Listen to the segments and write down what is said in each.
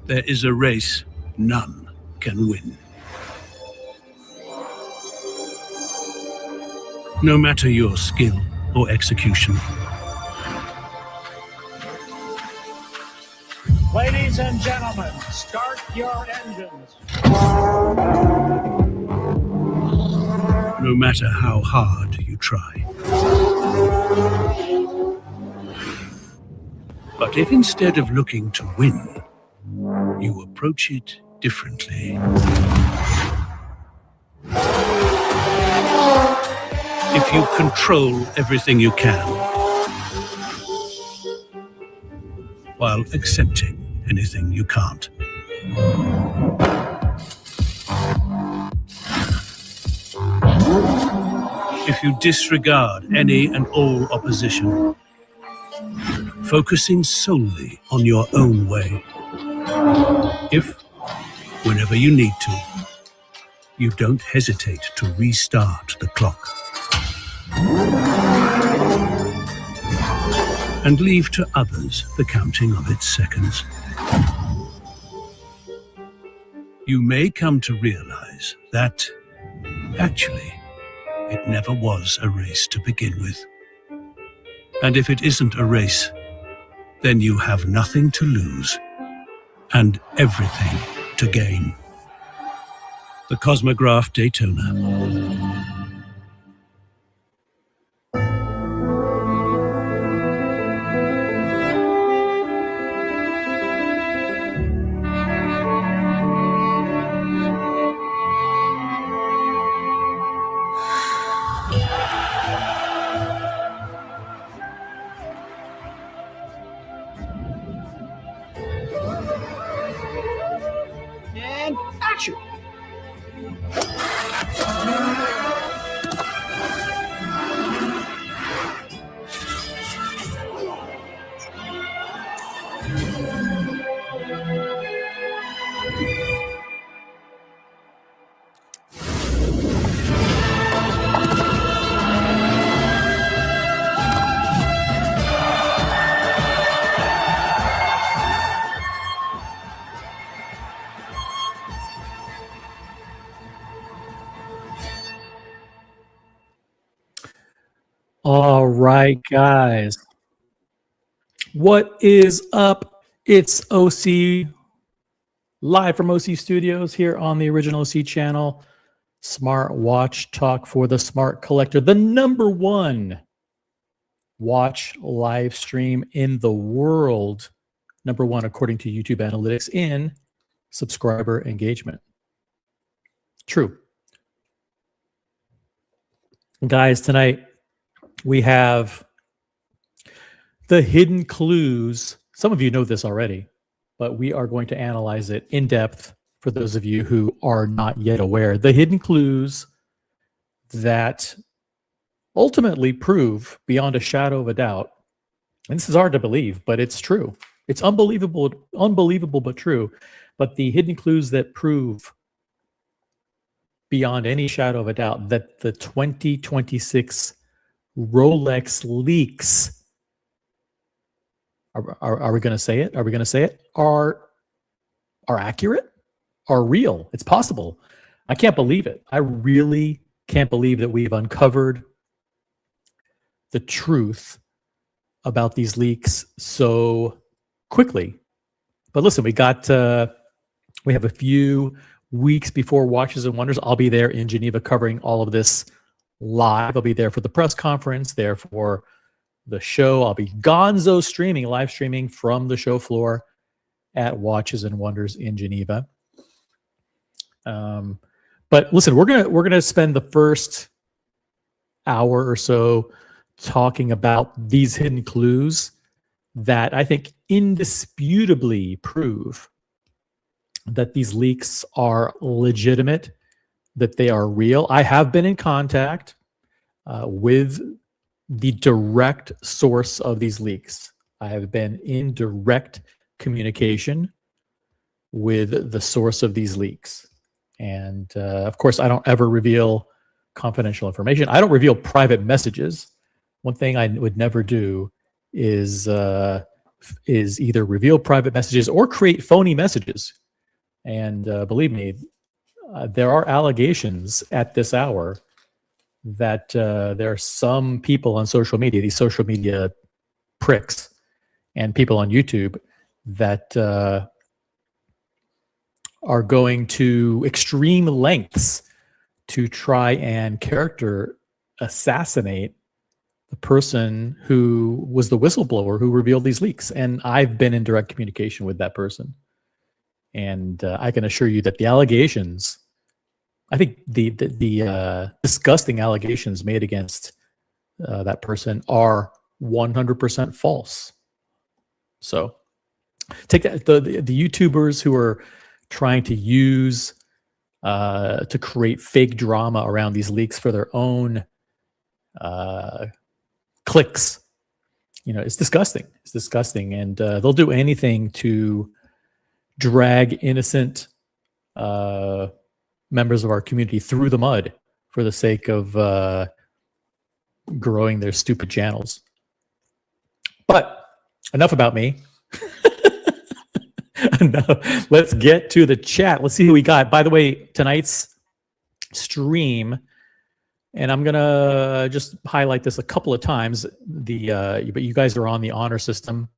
There is a race none can win. No matter your skill or execution. Ladies and gentlemen, start your engines. No matter how hard you try. But if instead of looking to win, you approach it differently. If you control everything you can, while accepting anything you can't. If you disregard any and all opposition, focusing solely on your own way. If, whenever you need to, you don't hesitate to restart the clock. And leave to others the counting of its seconds. You may come to realize that, actually, it never was a race to begin with. And if it isn't a race, then you have nothing to lose and everything to gain. The Cosmograph Daytona. And action! All right, guys. What is up? It's OC, live from OC Studios here on the original OC channel. Smart watch talk for the smart collector, the #1 watch live stream in the world. #1 according to YouTube analytics in subscriber engagement. True. Guys, tonight we have the hidden clues. Some of you know this already, but we are going to analyze it in depth for those of you who are not yet aware. The hidden clues that ultimately prove beyond a shadow of a doubt, and this is hard to believe, but it's true. It's unbelievable but true. But the hidden clues that prove beyond any shadow of a doubt that the 2026 Rolex leaks, are we going to say it? Are we going to say it? Are accurate? Are real? It's possible. I can't believe it. I really can't believe that we've uncovered the truth about these leaks so quickly. But listen, we have a few weeks before Watches and Wonders. I'll be there in Geneva covering all of this live. I'll be there for the press conference, there for the show. I'll be gonzo streaming, live streaming from the show floor at Watches and Wonders in Geneva. But listen, we're gonna spend the first hour or so talking about these hidden clues that I think indisputably prove that these leaks are legitimate, that they are real. I have been in contact with the direct source of these leaks. I have been in direct communication with the source of these leaks. And of course, I don't ever reveal confidential information. I don't reveal private messages. One thing I would never do is is either reveal private messages or create phony messages. And believe me, there are allegations at this hour that there are some people on social media, these social media pricks, and people on YouTube that are going to extreme lengths to try and character assassinate the person who was the whistleblower who revealed these leaks. And I've been in direct communication with that person. And I can assure you that the allegations, I think the disgusting allegations made against that person are 100% false. So take that, the YouTubers who are trying to use to create fake drama around these leaks for their own clicks. It's disgusting. It's disgusting. And they'll do anything to drag innocent members of our community through the mud for the sake of growing their stupid channels. But enough about me. Enough. Let's get to the chat. Let's see who we got. By the way, tonight's stream, and I'm gonna just highlight this a couple of times. But you guys are on the honor system.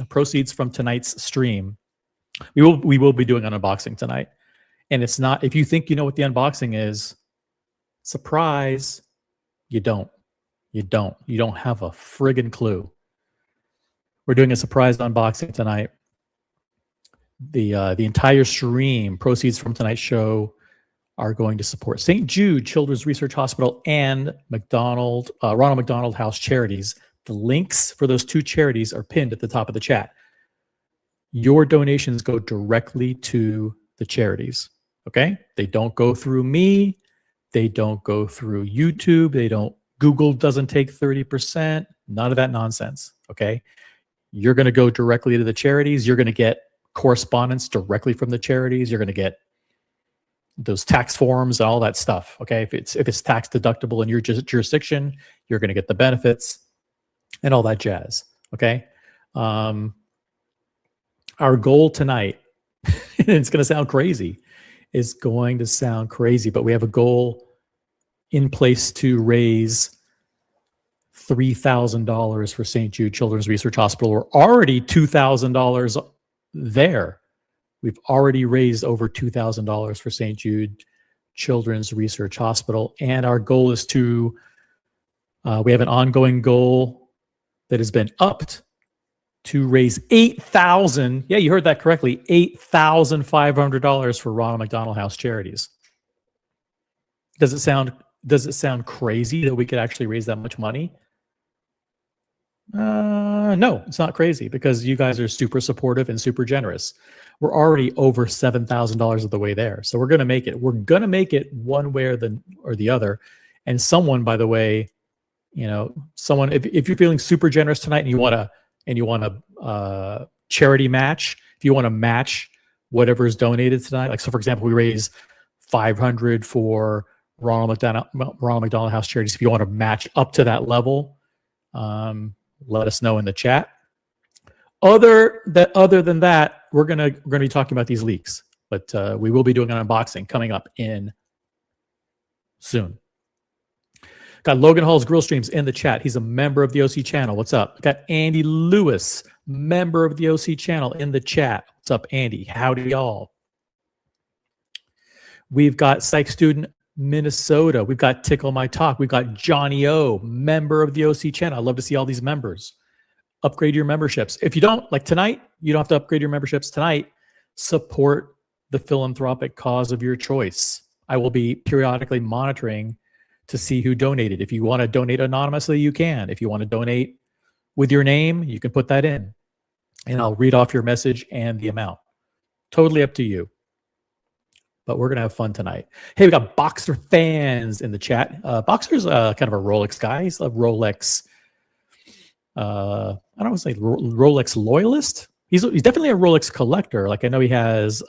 Proceeds from tonight's stream. We will be doing an unboxing tonight, and it's not. If you think you know what the unboxing is, surprise, you don't. You don't have a friggin' clue. We're doing a surprise unboxing tonight. The entire stream, proceeds from tonight's show, are going to support St. Jude Children's Research Hospital and Ronald McDonald House Charities. The links for those two charities are pinned at the top of the chat. Your donations go directly to the charities. Okay? They don't go through me. They don't go through YouTube. Google doesn't take 30%. None of that nonsense. Okay? You're going to go directly to the charities. You're going to get correspondence directly from the charities. You're going to get those tax forms and all that stuff. Okay? If it's tax deductible in your jurisdiction, you're going to get the benefits and all that jazz. Okay? Our goal tonight, and it's going to sound crazy, but we have a goal in place to raise $3,000 for St. Jude Children's Research Hospital. We're already $2,000 there. We've already raised over $2,000 for St. Jude Children's Research Hospital. And our goal is to, we have an ongoing goal that has been upped to raise $8,000. Yeah, you heard that correctly. $8,500 for Ronald McDonald House Charities. Does it sound crazy that we could actually raise that much money? No, it's not crazy because you guys are super supportive and super generous. We're already over $7,000 of the way there. So we're going to make it. We're going to make it one way or the other. And someone, by the way, if you're feeling super generous tonight and you want to charity match, if you want to match whatever is donated tonight, like, so for example, we raise $500 for Ronald McDonald House Charities. If you want to match up to that level, let us know in the chat. Other than that, we're gonna be talking about these leaks, but we will be doing an unboxing coming up in soon. Got Logan Hall's Grill Streams in the chat. He's a member of the OC channel. What's up? Got Andy Lewis, member of the OC channel, in the chat. What's up, Andy? Howdy, y'all. We've got Psych Student Minnesota. We've got Tickle My Talk. We've got Johnny O, member of the OC channel. I love to see all these members. Upgrade your memberships. If you don't, like tonight, you don't have to upgrade your memberships tonight. Support the philanthropic cause of your choice. I will be periodically monitoring to see who donated. If you want to donate anonymously, you can. If you want to donate with your name, you can put that in. And I'll read off your message and the amount. Totally up to you. But we're going to have fun tonight. Hey, we got Boxer fans in the chat. Boxer's kind of a Rolex guy. He's a Rolex, I don't want to say Rolex loyalist. He's definitely a Rolex collector. Like, I know he has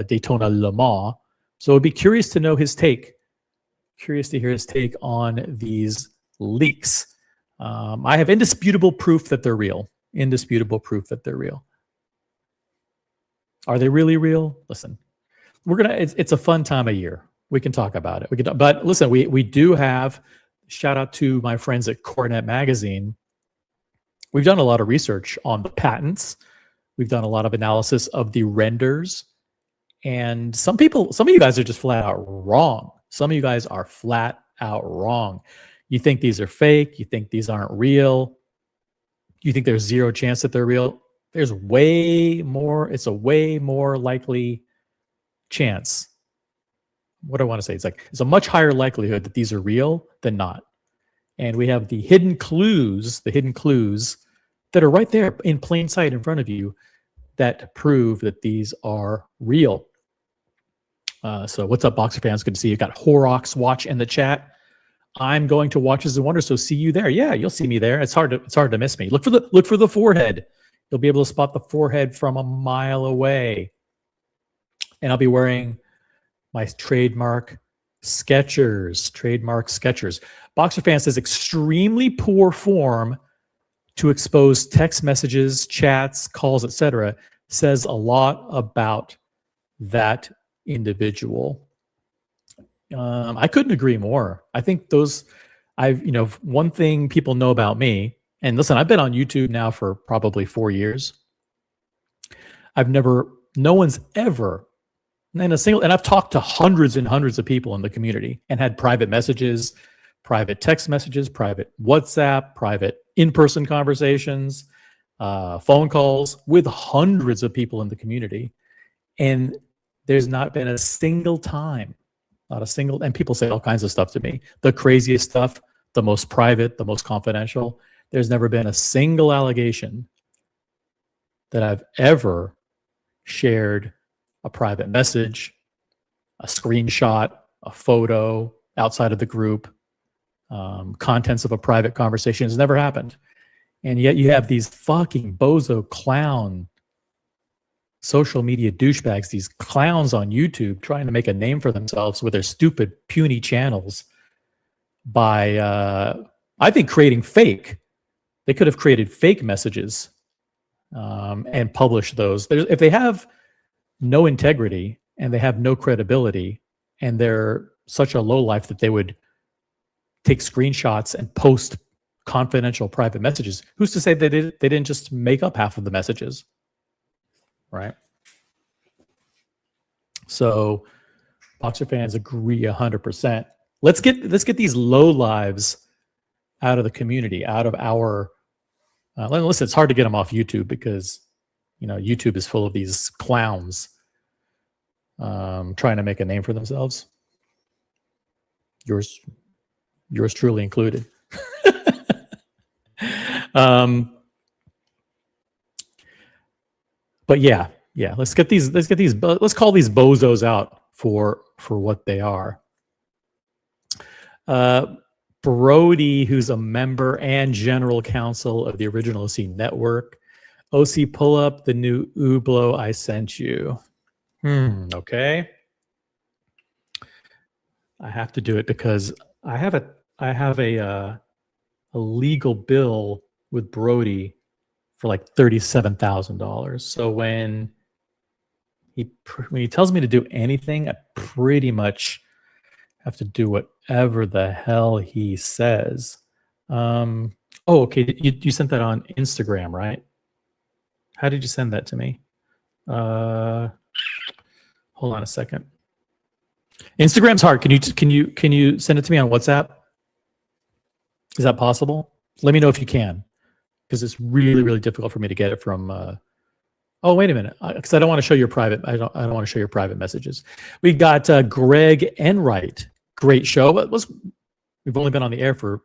Daytona Le Mans. So I'd be curious to know his take. Curious to hear his take on these leaks. I have indisputable proof that they're real. indisputable proof that they're real. Are they really real? Listen, it's a fun time of year. We can talk about it. But listen, we do have, shout out to my friends at Coronet Magazine. We've done a lot of research on the patents. We've done a lot of analysis of the renders. And some of you guys are just flat out wrong. Some of you guys are flat out wrong. You think these are fake. You think these aren't real. You think there's zero chance that they're real. There's way more. It's a way more likely chance. What do I want to say? It's a much higher likelihood that these are real than not. And we have the hidden clues that are right there in plain sight in front of you that prove that these are real. So what's up, Boxer fans? Good to see you. Got Horrocks Watch in the chat. I'm going to Watches and Wonders, so see you there. Yeah, you'll see me there. It's hard to miss me. Look for the forehead. You'll be able to spot the forehead from a mile away. And I'll be wearing my trademark Skechers. Boxer Fan says extremely poor form to expose text messages, chats, calls, etc. says a lot about that individual. I couldn't agree more. I think one thing people know about me, and listen, I've been on YouTube now for probably 4 years. No one's ever and I've talked to hundreds and hundreds of people in the community and had private messages, private text messages, private WhatsApp, private in-person conversations, phone calls with hundreds of people in the community. And there's not been a single time, and people say all kinds of stuff to me, the craziest stuff, the most private, the most confidential. There's never been a single allegation that I've ever shared a private message, a screenshot, a photo outside of the group, contents of a private conversation. Has never happened. And yet you have these fucking bozo clown social media douchebags, these clowns on YouTube trying to make a name for themselves with their stupid, puny channels by, I think, creating fake. They could have created fake messages and published those. If they have no integrity and they have no credibility and they're such a lowlife that they would take screenshots and post confidential private messages, who's to say they didn't just make up half of the messages, right? So Boxer fans agree 100%. Let's get these lowlives out of the community, out of our listen, it's hard to get them off YouTube because YouTube is full of these clowns trying to make a name for themselves. Yours truly included. But yeah, let's call these bozos out for what they are. Brody, who's a member and general counsel of the original OC network. OC, pull up the new Hublot I sent you. Okay. I have to do it because I have a legal bill with Brody for like $37,000. So when he tells me to do anything, I pretty much have to do whatever the hell he says. Okay. You sent that on Instagram, right? How did you send that to me? Hold on a second. Instagram's hard. Can you send it to me on WhatsApp? Is that possible? Let me know if you can, because it's really, really difficult for me to get it from. Oh, wait a minute, because I don't want to show your private. I don't want to show your private messages. We got Greg Enright. Great show. We've only been on the air for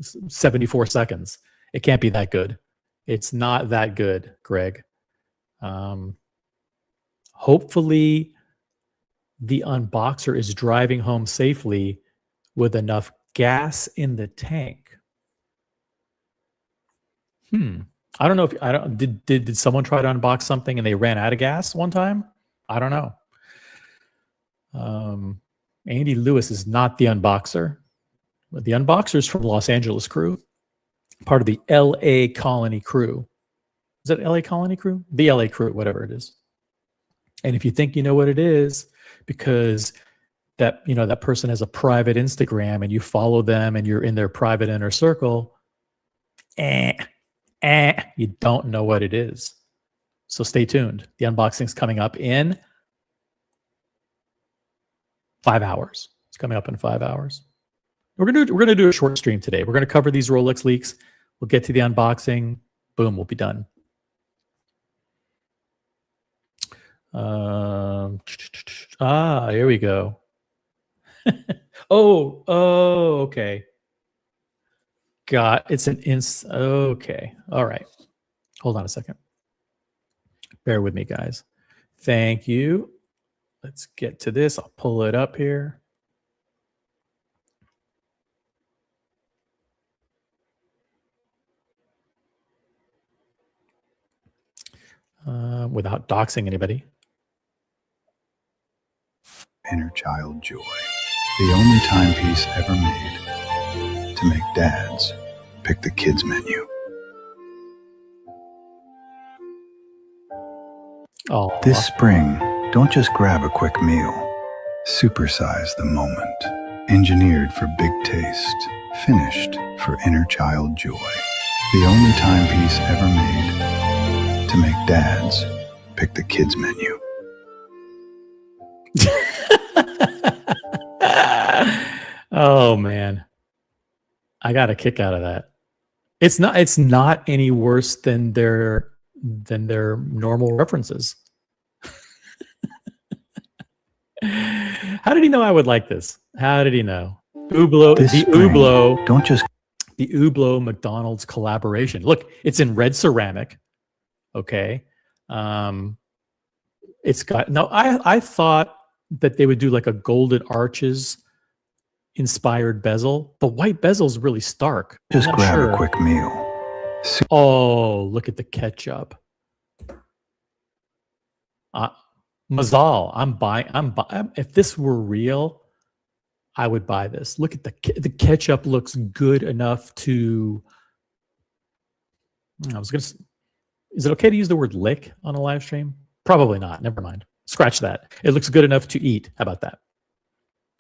74 seconds. It can't be that good. It's not that good, Greg. Hopefully, the unboxer is driving home safely with enough gas in the tank. I don't know if did someone try to unbox something and they ran out of gas one time? I don't know. Andy Lewis is not the unboxer. The unboxer is from Los Angeles Crüe. part of the LA Colony Crew. Is it LA Colony Crew? The LA Crew, whatever it is. And if you think you know what it is, because that that person has a private Instagram and you follow them and you're in their private inner circle, you don't know what it is. So stay tuned. The unboxing's coming up in 5 hours. It's coming up in 5 hours. We're gonna do a short stream today. We're gonna cover these Rolex leaks. We'll get to the unboxing. Boom, we'll be done. Here we go. Okay. It's an okay. All right. Hold on a second. Bear with me, guys. Thank you. Let's get to this. I'll pull it up here. Without doxing anybody. Inner child joy. The only timepiece ever made to make dads pick the kids menu. Oh, This spring, don't just grab a quick meal. Supersize the moment. Engineered for big taste. Finished for inner child joy. The only timepiece ever made to make dads pick the kids menu. Oh man, I got a kick out of that. It's not any worse than their normal references. How did he know I would like this? How did he know? Hublot, This the spring, Hublot, don't just the Hublot McDonald's collaboration. Look, it's in red ceramic. Okay. It's got I thought that they would do like a golden arches inspired bezel. The white bezel is really stark. I'm just not grab sure. a quick meal. Oh, look at the ketchup. Mazal, I'm buying. If this were real, I would buy this. Look at the ketchup. Looks good enough to. Is it okay to use the word lick on a live stream? Probably not. Never mind. Scratch that. It looks good enough to eat. How about that?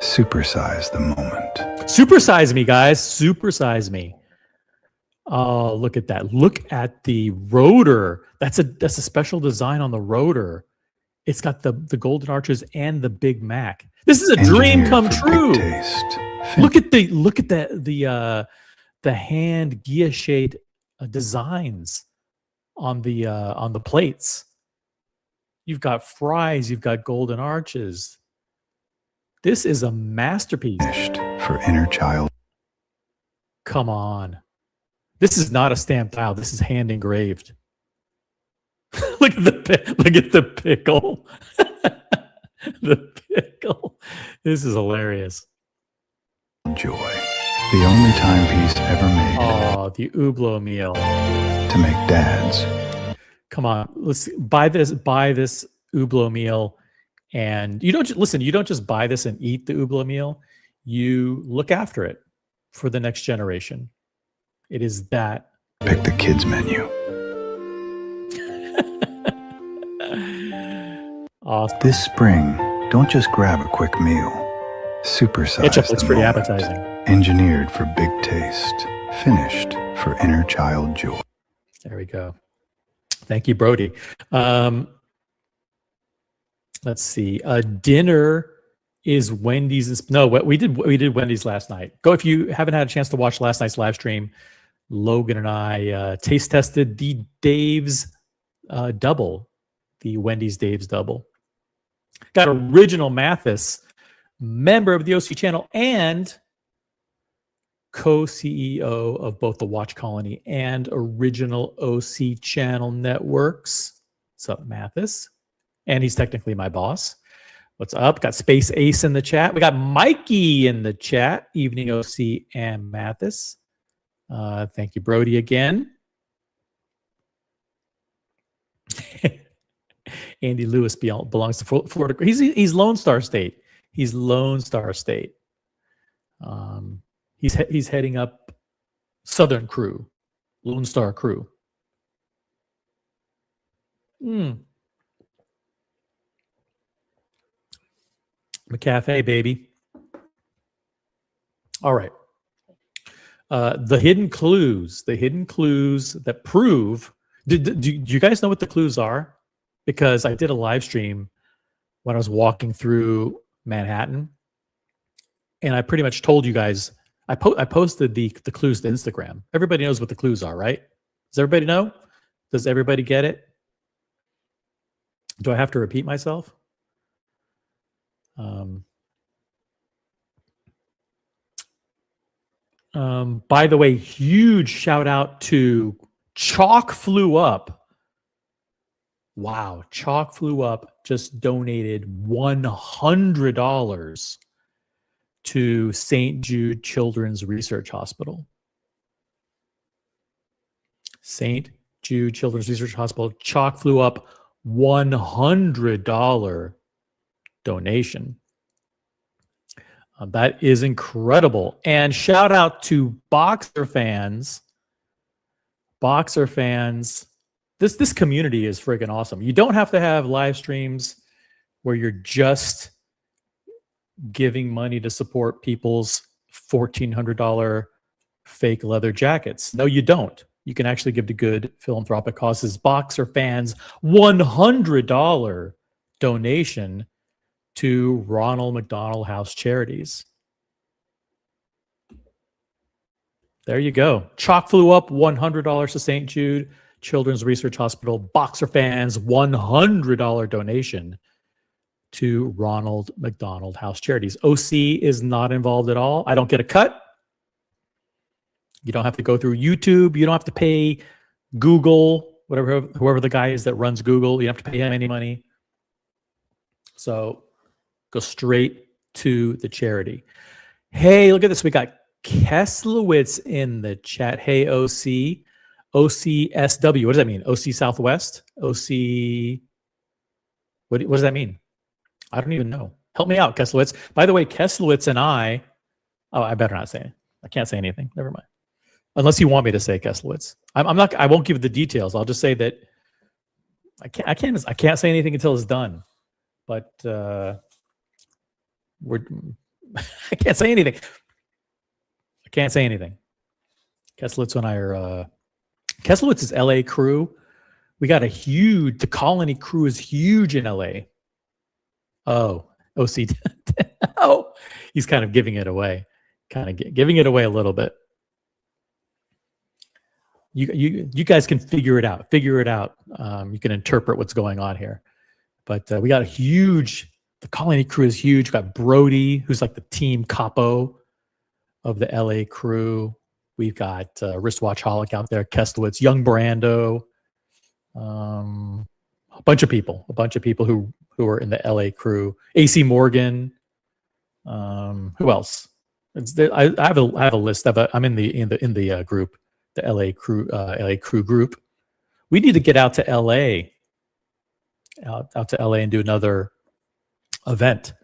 Supersize the moment. Supersize me, guys. Supersize me. Oh, look at that. Look at the rotor. That's a special design on the rotor. It's got the golden arches and the Big Mac. This is a dream Engineered come for true. big taste. Look at the hand guilloche designs on the plates. You've got fries, you've got golden arches. This is a masterpiece. Finished for inner child. Come on. This is not a stamped tile. This is hand engraved. Look at the pickle. The pickle. This is hilarious. Joy. The only timepiece ever made Oh, the Hublot meal. to make dads. Come on, let's buy this Hublot meal, and you don't just buy this and eat the Hublot meal. You look after it for the next generation. It is that. Pick the kids menu. Awesome. This spring, don't just grab a quick meal. Supersize Ketchup looks the pretty moment. appetizing. Engineered for big taste. Finished for inner child joy. There we go. Thank you, Brody. Let's see. Dinner is Wendy's. No, we did Wendy's last night. Go if you haven't had a chance to watch last night's live stream. Logan and I taste tested the Dave's double, the Wendy's Dave's double. Got original Mathis, member of the OC channel and co-CEO of both the Watch Colony and original OC channel networks. What's up, Mathis? And he's technically my boss. What's up? Got Space Ace in the chat. We got Mikey in the chat. Evening OC and Mathis. Thank you, Brody, again. Andy Lewis belongs to Florida. He's Lone Star State. He's Lone Star State. He's heading up Southern Crüe. Lone Star Crüe. McCafe, baby. All right. The hidden clues that prove. Do you guys know what the clues are? Because I did a live stream when I was walking through Manhattan, and I pretty much told you guys. I posted the clues to Instagram. Everybody knows what the clues are, right? Does everybody know? Does everybody get it? Do I have to repeat myself? By the way, huge shout out to Chalk Flew Up. Wow, Chalk Flew Up just donated $100 to St. Jude Children's Research Hospital. St. Jude Children's Research Hospital. Chalk Flew Up, $100 donation. That is incredible. And shout out to boxer fans. Boxer fans. This community is freaking awesome. You don't have to have live streams where you're just giving money to support people's $1,400 fake leather jackets. No, you don't. You can actually give to good philanthropic causes. Boxer fans, $100 donation to Ronald McDonald House Charities. There you go. Chalk Flew Up, $100 to St. Jude Children's Research Hospital. Boxer fans, $100 donation to Ronald McDonald House Charities. OC is not involved at all. I don't get a cut. You don't have to go through YouTube. You don't have to pay Google, whoever the guy is that runs Google. You don't have to pay him any money. So go straight to the charity. Hey, look at this. We got Keslowitz in the chat. Hey, OC. OCSW. What does that mean? OC Southwest? OC. What does that mean? I don't even know. Help me out, Keslowitz. By the way, Keslowitz and I better not say it. I can't say anything. Never mind. Unless you want me to say Keslowitz. I won't give the details. I'll just say that I can't say anything until it's done. But I can't say anything. I can't say anything. Keslowitz and I are Keslowitz is LA Crüe. We got the Colony Crüe is huge in LA. Oh, OC. Oh, he's kind of giving it away. Giving it away a little bit. You guys can figure it out. You can interpret what's going on here. But we got the Colony Crüe is huge. We got Brody, who's like the team capo of the LA Crüe. We've got Wristwatchaholic out there, Keslowitz, Young Brando, a bunch of people who are in the LA Crüe. AC Morgan. Who else? I have a list. I'm in the group, the LA Crüe group. We need to get out to LA. Out to LA and do another event.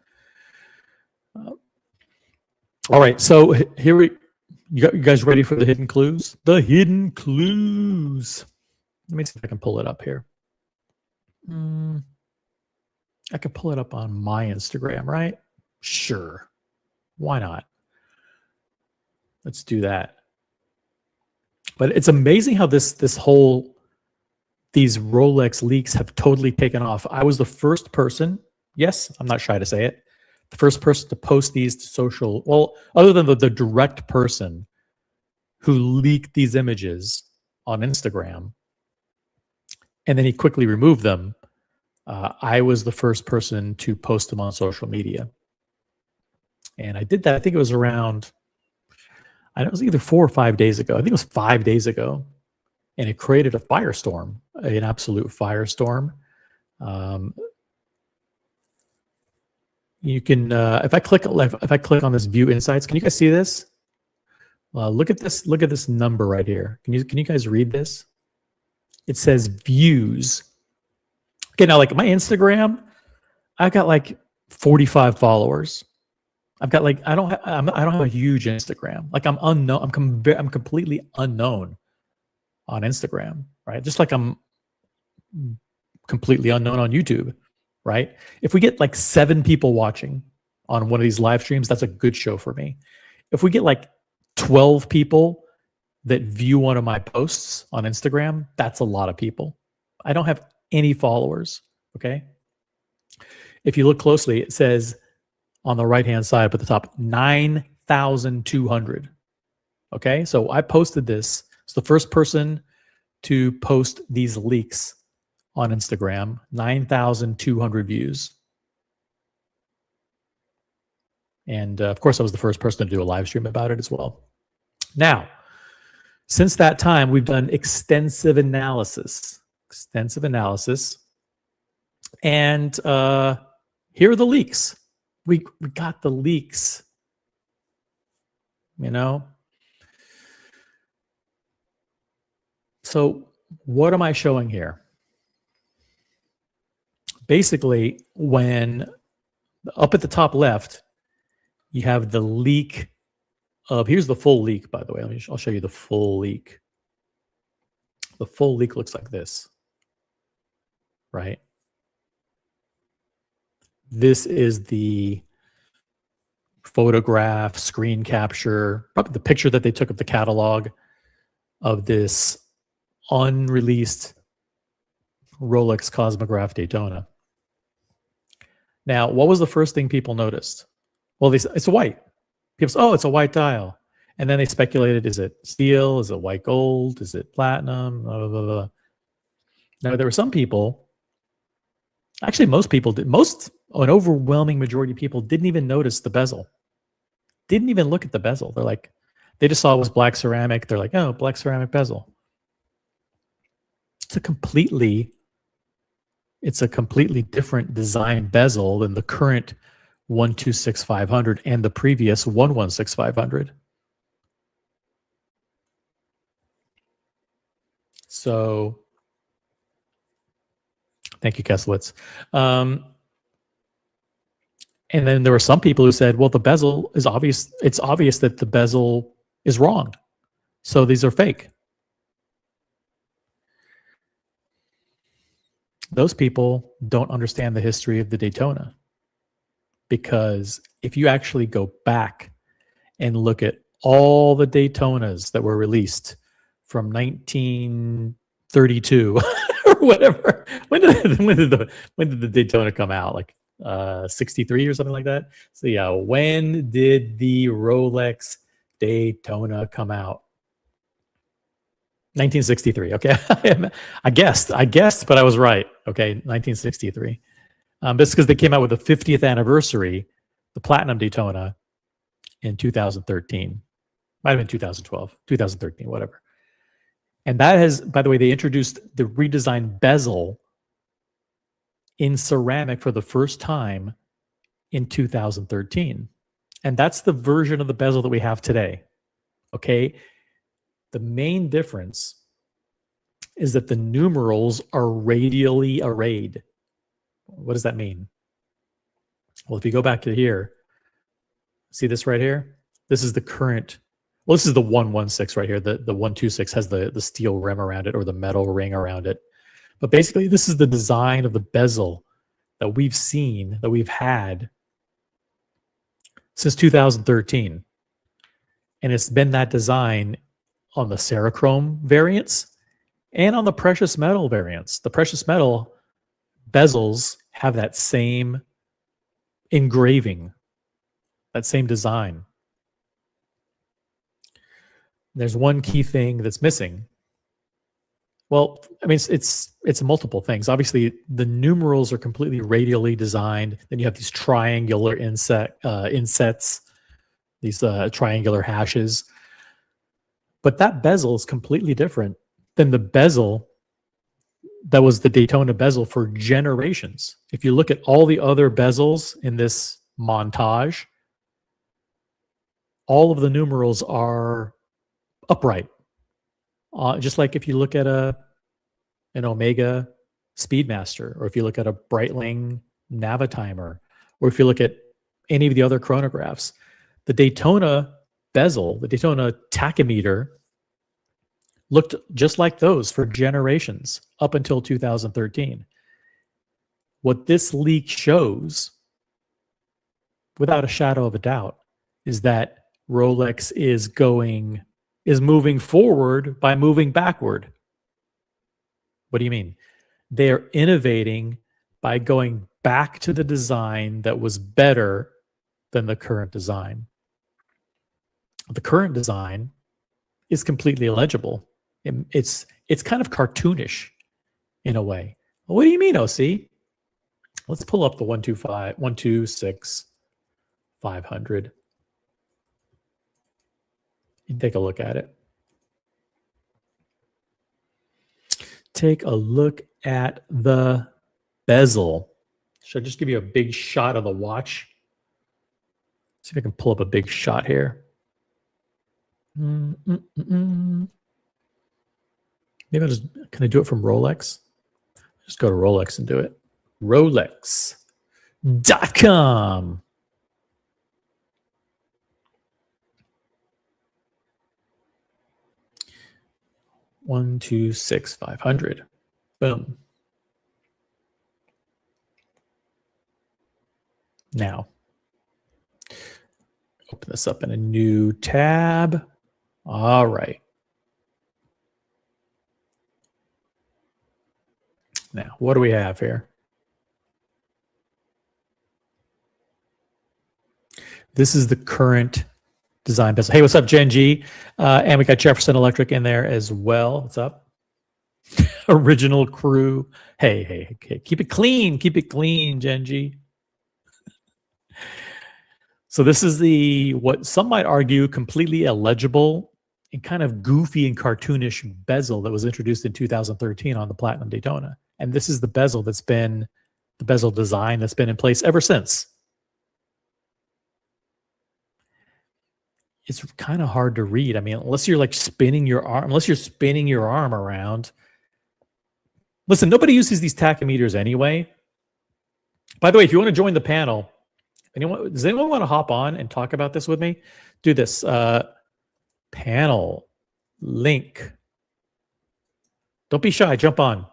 All right, so here you guys ready for the hidden clues? The hidden clues. Let me see if I can pull it up here. I can pull it up on my Instagram, right? Sure. Why not? Let's do that. But it's amazing how these Rolex leaks have totally taken off. I was the first person, yes, I'm not shy to say it, the first person to post these to social, well, other than the direct person who leaked these images on Instagram, and then he quickly removed them. I was the first person to post them on social media. And I did that, I think it was around, it was either 4 or 5 days ago. I think it was 5 days ago. And it created a firestorm, an absolute firestorm. You can, if I click on this View Insights, can you guys see this? Look at this. Look at this number right here. Can you guys read this? It says views. Okay, now like my Instagram, I've got like 45 followers. I've got like I don't have a huge Instagram. Like I'm unknown. I'm completely unknown on Instagram, right? Just like I'm completely unknown on YouTube, right? If we get like 7 people watching on one of these live streams, that's a good show for me. If we get like 12 people that view one of my posts on Instagram, that's a lot of people. I don't have any followers, okay? If you look closely, it says on the right-hand side up at the top, 9,200. Okay, so I posted this. It's the first person to post these leaks on Instagram, 9,200 views. And of course, I was the first person to do a live stream about it as well. Now, since that time, we've done extensive analysis. And here are the leaks. We got the leaks, you know? So what am I showing here? Basically, when up at the top left, you have the leak of, here's the full leak, by the way. I'll show you the full leak. The full leak looks like this, right? This is the photograph, screen capture, probably the picture that they took of the catalog of this unreleased Rolex Cosmograph Daytona. Now, what was the first thing people noticed? Well, it's white. People say, oh, it's a white dial. And then they speculated, is it steel? Is it white gold? Is it platinum? Blah, blah, blah, blah. Now, there were some people, actually most people did, an overwhelming majority of people didn't even notice the bezel. Didn't even look at the bezel. They're like, they just saw it was black ceramic. They're like, oh, black ceramic bezel. It's a completely different design bezel than the current 126-500 and the previous 116-500. So, thank you, Keslowitz. And then there were some people who said, well, the bezel is obvious. It's obvious that the bezel is wrong. So these are fake. Those people don't understand the history of the Daytona. Because if you actually go back and look at all the Daytonas that were released from 1932 or whatever, when did the Daytona come out? Like 63 or something like that. So yeah, when did the Rolex Daytona come out? 1963. Okay, I guessed, but I was right. Okay, 1963. This is because they came out with the 50th anniversary, the Platinum Daytona, in 2013. Might have been 2012, 2013, whatever. And that has, by the way, they introduced the redesigned bezel in ceramic for the first time in 2013. And that's the version of the bezel that we have today. Okay? The main difference is that the numerals are radially arrayed. What does that mean? Well, if you go back to here, see this right here? This is the current, well, this is the 116 right here. The 126 has the steel rim around it or the metal ring around it. But basically, this is the design of the bezel that we've seen, that we've had since 2013. And it's been that design on the Cerachrome variants and on the precious metal variants. The precious metal bezels have that same engraving, that same design. There's one key thing that's missing. Well, I mean, it's multiple things. Obviously, the numerals are completely radially designed. Then you have these triangular insets, these triangular hashes. But that bezel is completely different than the bezel that was the Daytona bezel for generations. If you look at all the other bezels in this montage, all of the numerals are upright. Just like if you look at an Omega Speedmaster, or if you look at a Breitling Navitimer, or if you look at any of the other chronographs, the Daytona bezel, the Daytona tachymeter, looked just like those for generations up until 2013. What this leak shows, without a shadow of a doubt, is that Rolex is moving forward by moving backward. What do you mean? They're innovating by going back to the design that was better than the current design. The current design is completely illegible. It's kind of cartoonish in a way. What do you mean, OC? Let's pull up the 126 500 and take a look at it. Take a look at the bezel. Should I just give you a big shot of the watch? See if I can pull up a big shot here. Maybe can I do it from Rolex? Just go to Rolex and do it. Rolex.com. One, 2, 6, 500. Boom. Now, open this up in a new tab. All right. Now, what do we have here? This is the current design bezel. Hey, what's up, Gen G? And we got Jefferson Electric in there as well. What's up? Original Crüe. Hey. Keep it clean, Gen G. So this is the, what some might argue, completely illegible and kind of goofy and cartoonish bezel that was introduced in 2013 on the Platinum Daytona. And this is the bezel that's been, the bezel design that's been in place ever since. It's kind of hard to read. I mean, unless you're like spinning your arm around. Listen, nobody uses these tachymeters anyway. By the way, if you want to join the panel, does anyone want to hop on and talk about this with me? Do this. Panel link. Don't be shy. Jump on.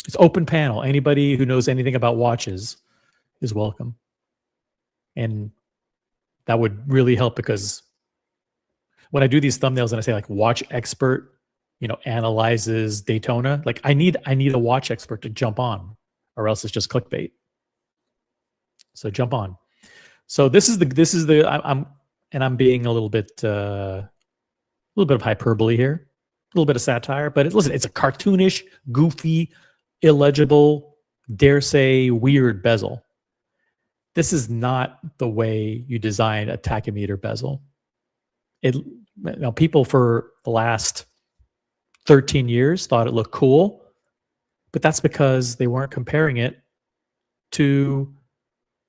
It's open panel. Anybody who knows anything about watches is welcome. And that would really help, because when I do these thumbnails and I say like watch expert, analyzes Daytona, like I need a watch expert to jump on, or else it's just clickbait. So jump on. So I'm being a little bit of hyperbole here, a little bit of satire, but listen, it's a cartoonish, goofy, illegible, dare say weird bezel. This is not the way you design a tachymeter bezel. People for the last 13 years thought it looked cool, but that's because they weren't comparing it to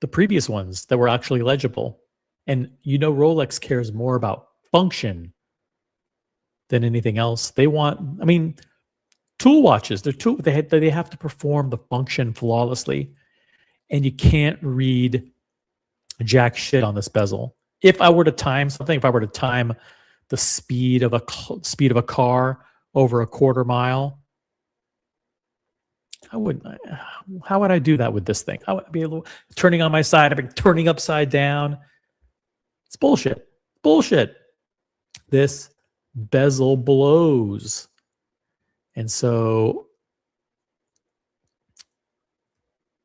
the previous ones that were actually legible. And Rolex cares more about function than anything else. They want, tool watches. They have to perform the function flawlessly. And you can't read jack shit on this bezel. If I were to time something, if I were to time the speed of a car over a quarter mile, how would I do that with this thing? I would be turning on my side, I'd be turning upside down. It's bullshit. Bullshit. This bezel blows. And so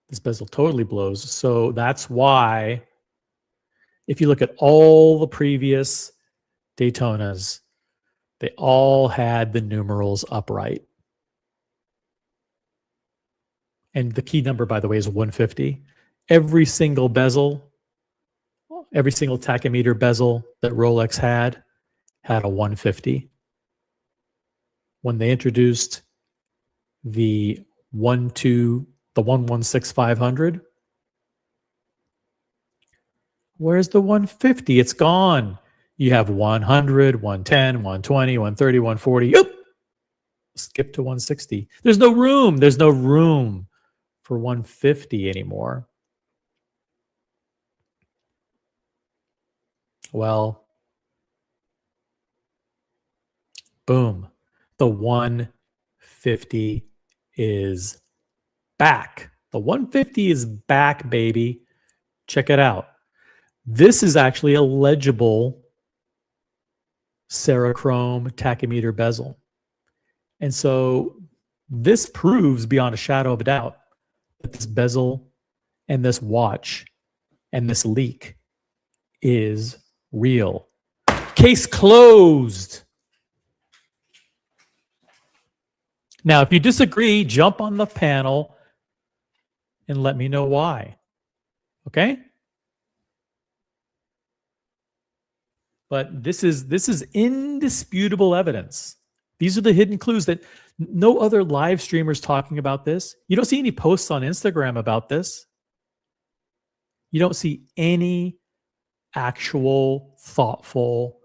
this bezel totally blows. So that's why, if you look at all the previous Daytonas, they all had the numerals upright. And the key number, by the way, is 150. Every single bezel, every single tachymeter bezel that Rolex had a 150. When they introduced the 116-500, where's the 150? It's gone. You have 100, 110, 120, 130, 140. Oop! Skip to 160. There's no room. There's no room for 150 anymore. Well, Boom. The 150 is back. The 150 is back, baby. Check it out. This is actually a legible Serichrome tachymeter bezel. And so this proves beyond a shadow of a doubt that this bezel and this watch and this leak is real. Case closed. Now, if you disagree, jump on the panel and let me know why. Okay? But this is indisputable evidence. These are the hidden clues that no other live streamers talking about this. You don't see any posts on Instagram about this. You don't see any actual thoughtful,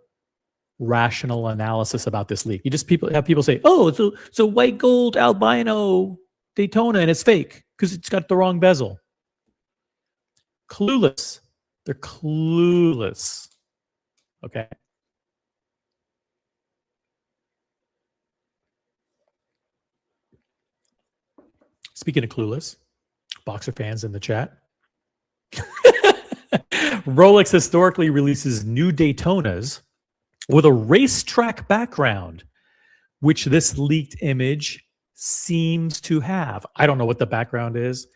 rational analysis about this leak. You just have people say, "Oh, it's a white gold albino Daytona and it's fake because it's got the wrong bezel." Clueless. They're clueless. Okay. Speaking of clueless, boxer fans in the chat. Rolex historically releases new Daytonas with a racetrack background, which this leaked image seems to have. I don't know what the background is.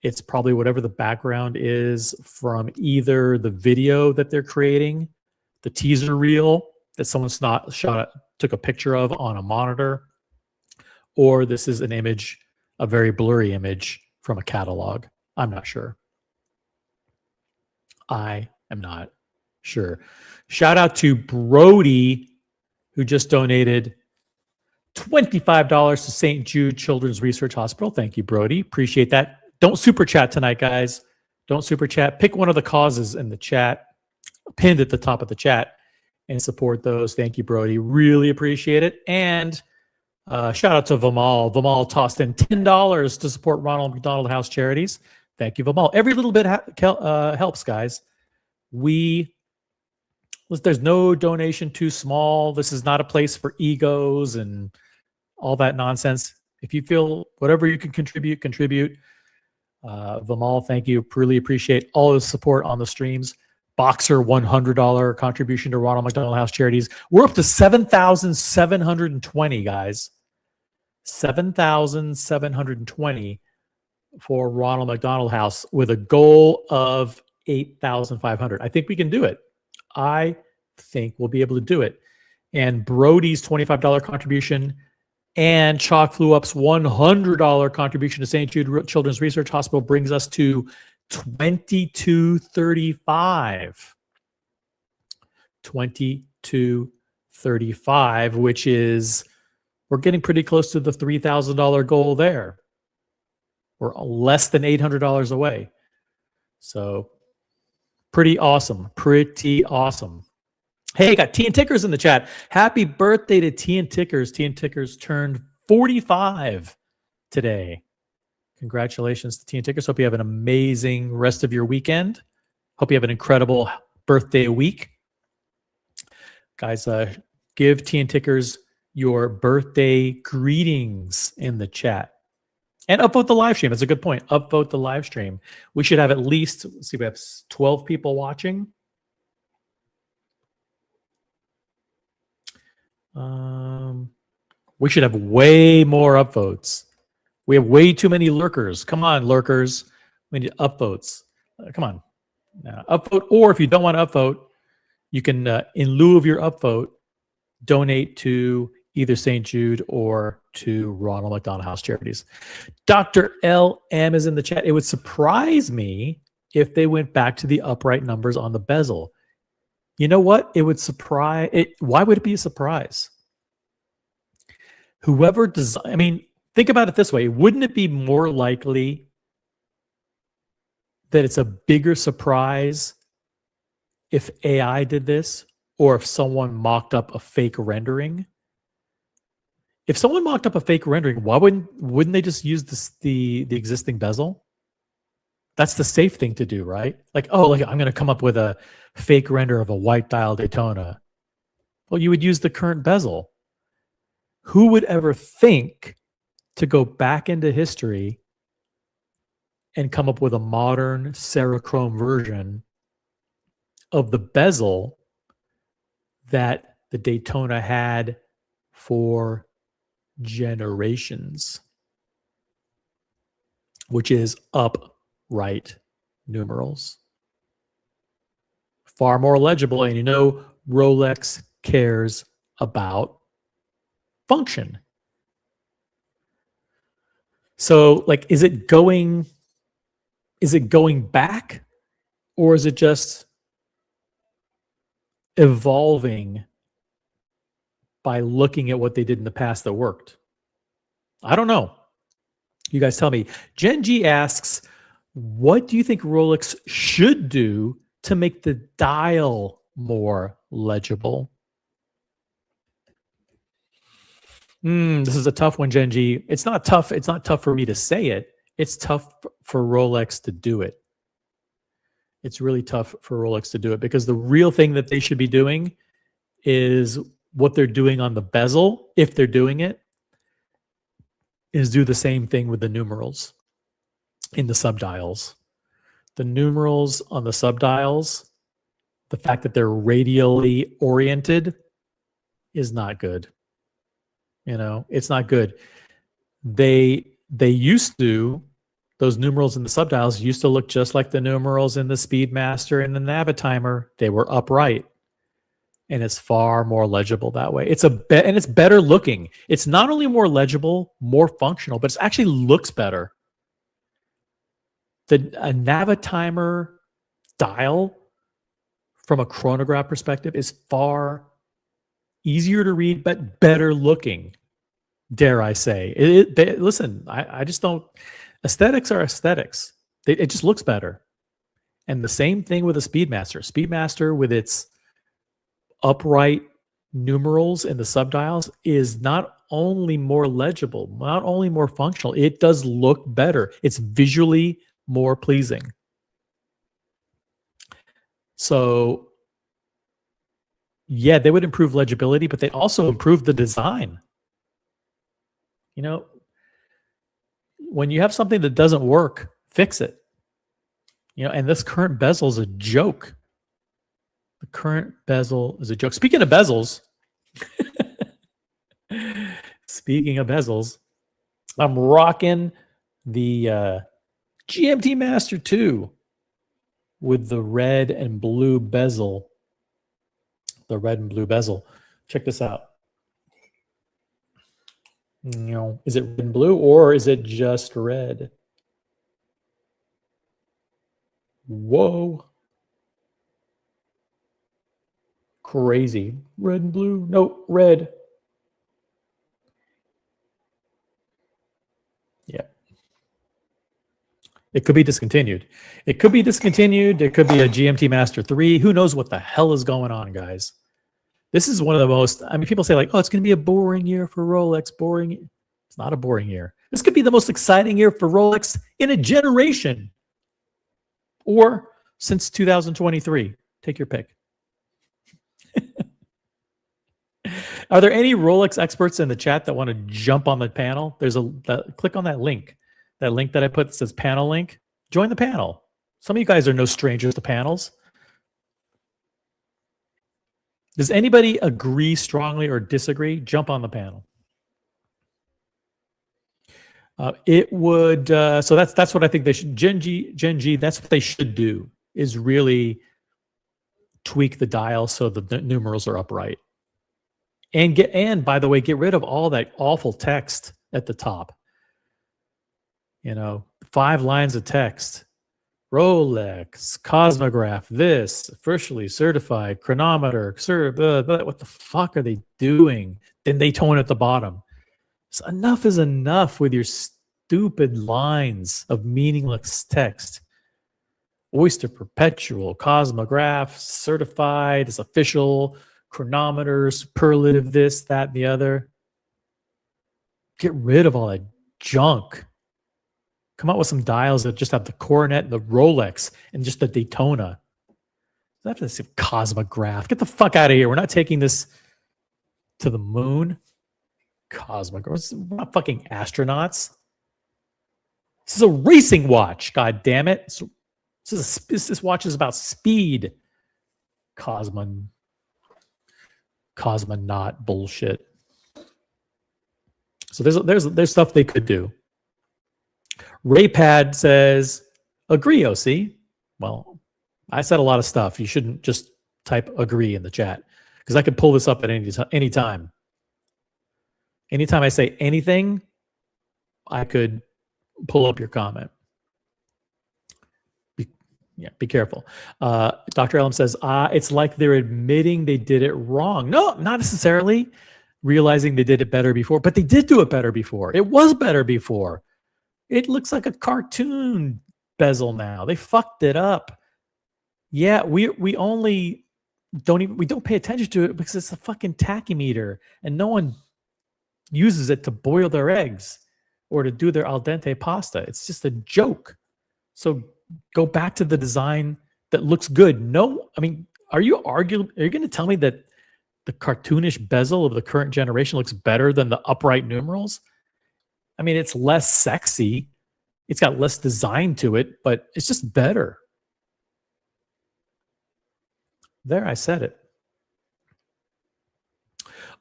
It's probably whatever the background is from either the video that they're creating, the teaser reel that someone took a picture of on a monitor, or this is an image, a very blurry image from a catalog. I'm not sure. I am not sure. Shout out to Brody, who just donated $25 to St. Jude Children's Research Hospital. Thank you, Brody. Appreciate that. Don't super chat tonight, guys. Don't super chat. Pick one of the causes in the chat, pinned at the top of the chat, and support those. Thank you, Brody. Really appreciate it. And shout out to Vimal. Vimal tossed in $10 to support Ronald McDonald House Charities. Thank you, Vimal. Every little bit helps, guys. There's no donation too small. This is not a place for egos and all that nonsense. If you feel whatever you can contribute, contribute. Vimal, thank you. Really appreciate all the support on the streams. Boxer, $100 contribution to Ronald McDonald House Charities. We're up to 7,720, guys. 7,720 for Ronald McDonald House with a goal of 8,500. I think we can do it. I think we'll be able to do it. And Brody's $25 contribution and Chalk Flew Up's $100 contribution to St. Jude Children's Research Hospital brings us to $22.35. $22.35, which is, we're getting pretty close to the $3,000 goal there. We're less than $800 away. So pretty awesome. Pretty awesome. Hey, got T and Tickers in the chat. Happy birthday to T and Tickers. T and Tickers turned 45 today. Congratulations to T and Tickers. Hope you have an amazing rest of your weekend. Hope you have an incredible birthday week. Guys, give T and Tickers your birthday greetings in the chat. And upvote the live stream. That's a good point. Upvote the live stream. We should have at least, let's see, we have 12 people watching. We should have way more upvotes. We have way too many lurkers. Come on, lurkers. We need upvotes. Come on. Upvote, or if you don't want to upvote, you can, in lieu of your upvote, donate to either St. Jude or to Ronald McDonald House Charities. Dr. LM is in the chat. It would surprise me if they went back to the upright numbers on the bezel. You know what? It would surprise it. Why would it be a surprise? Whoever designed, I mean, think about it this way. Wouldn't it be more likely that it's a bigger surprise if AI did this or if someone mocked up a fake rendering? If someone mocked up a fake rendering, why wouldn't they just use the existing bezel? That's the safe thing to do, right? Like, oh, like I'm going to come up with a fake render of a white dial Daytona. Well, you would use the current bezel. Who would ever think to go back into history and come up with a modern Serichrome version of the bezel that the Daytona had for generations, which is upright numerals. Far more legible, and Rolex cares about function. So, like, is it going back, or is it just evolving by looking at what they did in the past that worked? I don't know. You guys tell me. Gen G asks, what do you think Rolex should do to make the dial more legible? This is a tough one, Gen G. It's not tough. It's not tough for me to say it. It's tough for Rolex to do it. It's really tough for Rolex to do it, because the real thing that they should be doing is what they're doing on the bezel, if they're doing it, is do the same thing with the numerals in the subdials. The numerals on the subdials, the fact that they're radially oriented is not good. It's not good. They used to, those numerals in the subdials used to look just like the numerals in the Speedmaster and the Navitimer. They were upright. And it's far more legible that way. And it's better looking. It's not only more legible, more functional, but it actually looks better. A Navitimer dial, from a chronograph perspective, is far easier to read, but better looking, dare I say. Listen, I just don't... Aesthetics are aesthetics. It just looks better. And the same thing with a Speedmaster. Speedmaster, with its upright numerals in the subdials, is not only more legible, not only more functional, it does look better. It's visually more pleasing. So, yeah, they would improve legibility, but they also improve the design. When you have something that doesn't work, fix it. And this current bezel is a joke. The current bezel is a joke. Speaking of bezels, I'm rocking the GMT Master 2 with the red and blue bezel. The red and blue bezel. Check this out. Is it red and blue, or is it just red? Whoa. Crazy. Red and blue. No, red. Yeah. It could be discontinued. It could be a GMT Master 3. Who knows what the hell is going on, guys? This is one of the most... people say, like, oh, it's going to be a boring year for Rolex. Boring. It's not a boring year. This could be the most exciting year for Rolex in a generation. Or since 2023. Take your pick. Are there any Rolex experts in the chat that want to jump on the panel? Click on that link. That link that I put that says panel link. Join the panel. Some of you guys are no strangers to panels. Does anybody agree strongly or disagree? Jump on the panel. It would. So that's what I think they should. Gen G. That's what they should do. Is really tweak the dial so the numerals are upright. And by the way, get rid of all that awful text at the top. 5 lines of text. Rolex, Cosmograph, this, officially certified, chronometer, what the fuck are they doing? Then Daytona at the bottom. So enough is enough with your stupid lines of meaningless text. Oyster Perpetual, Cosmograph, certified, it's official, chronometer, superlative, this, that, and the other. Get rid of all that junk. Come out with some dials that just have the coronet and the Rolex and just the Daytona. That's this Cosmograph. Get the fuck out of here. We're not taking this to the moon. Cosmic. We're not fucking astronauts. This is a racing watch. God damn it. This watch is about speed. Cosmonaut bullshit. So there's stuff they could do. Raypad says, agree, OC. Well, I said a lot of stuff. You shouldn't just type agree in the chat because I could pull this up at any time. Anytime I say anything, I could pull up your comment. Be careful. Dr. Elam says, it's like they're admitting they did it wrong. No, not necessarily realizing they did it better before, but they did do it better before. It was better before. It looks like a cartoon bezel now. They fucked it up. Yeah, we only don't pay attention to it because it's a fucking tachymeter and no one uses it to boil their eggs or to do their al dente pasta. It's just a joke. So go back to the design that looks good. No, I mean, are you going to tell me that the cartoonish bezel of the current generation looks better than the upright numerals? I mean, it's less sexy. It's got less design to it, but it's just better. There, I said it.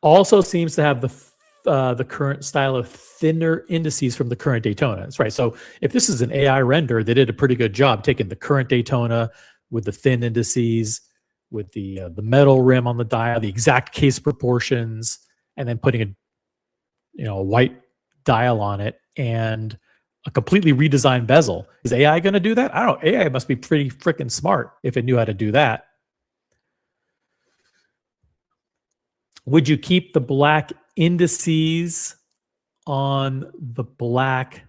Also seems to have the current style of thinner indices from the current Daytona. That's right. So if this is an AI render, they did a pretty good job taking the current Daytona with the thin indices, with the metal rim on the dial, the exact case proportions, and then putting a white dial on it and a completely redesigned bezel. Is AI going to do that? I don't know. AI must be pretty freaking smart if it knew how to do that. Would you keep the black indices on the black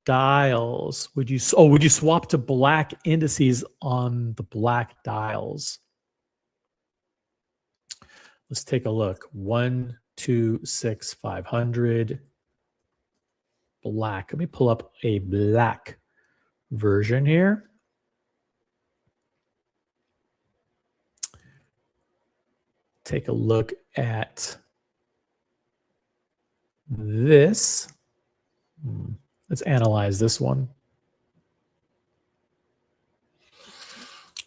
dials? Would you swap to black indices on the black dials? Let's take a look. 1, 2, 6, 500. Black. Let me pull up a black version here. Take a look at this. Let's analyze this one.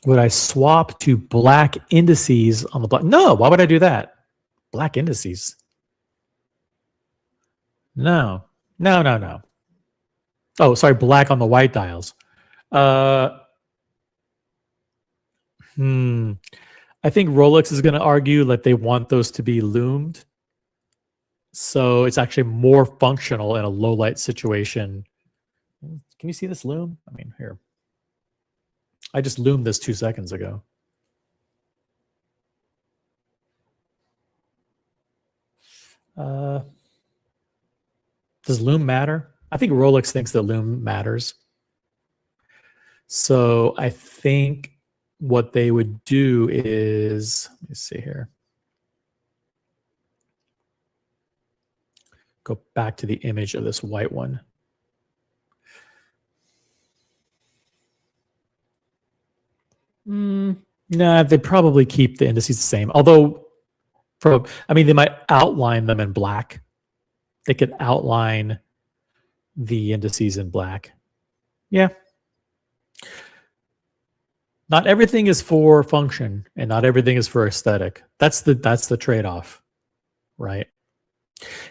Would I swap to black indices on the black? No, why would I do that? Black indices. No. Oh, sorry, black on the white dials. I think Rolex is going to argue that they want those to be loomed. So it's actually more functional in a low light situation. Can you see this loom? I mean, here. I just loomed this 2 seconds ago. Does loom matter? I think Rolex thinks that loom matters. So I think what they would do is, let me see here. Go back to the image of this white one. No, they probably keep the indices the same. Although, they might outline them in black. They could outline the indices in black. Yeah. Not everything is for function, and not everything is for aesthetic. That's the trade-off, right?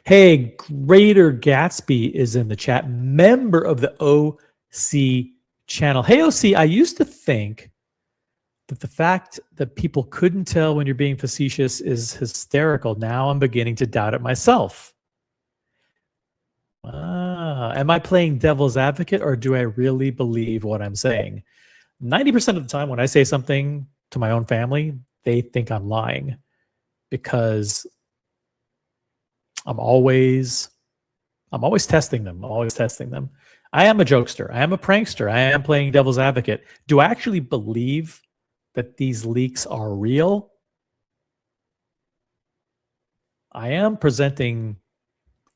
Hey, Greater Gatsby is in the chat, member of the OC channel. Hey, OC, I used to think that the fact that people couldn't tell when you're being facetious is hysterical. Now I'm beginning to doubt it myself. Am I playing devil's advocate, or do I really believe what I'm saying? 90% of the time when I say something to my own family, they think I'm lying because I'm always testing them. I am a jokester. I am a prankster. I am playing devil's advocate. Do I actually believe that these leaks are real? I am presenting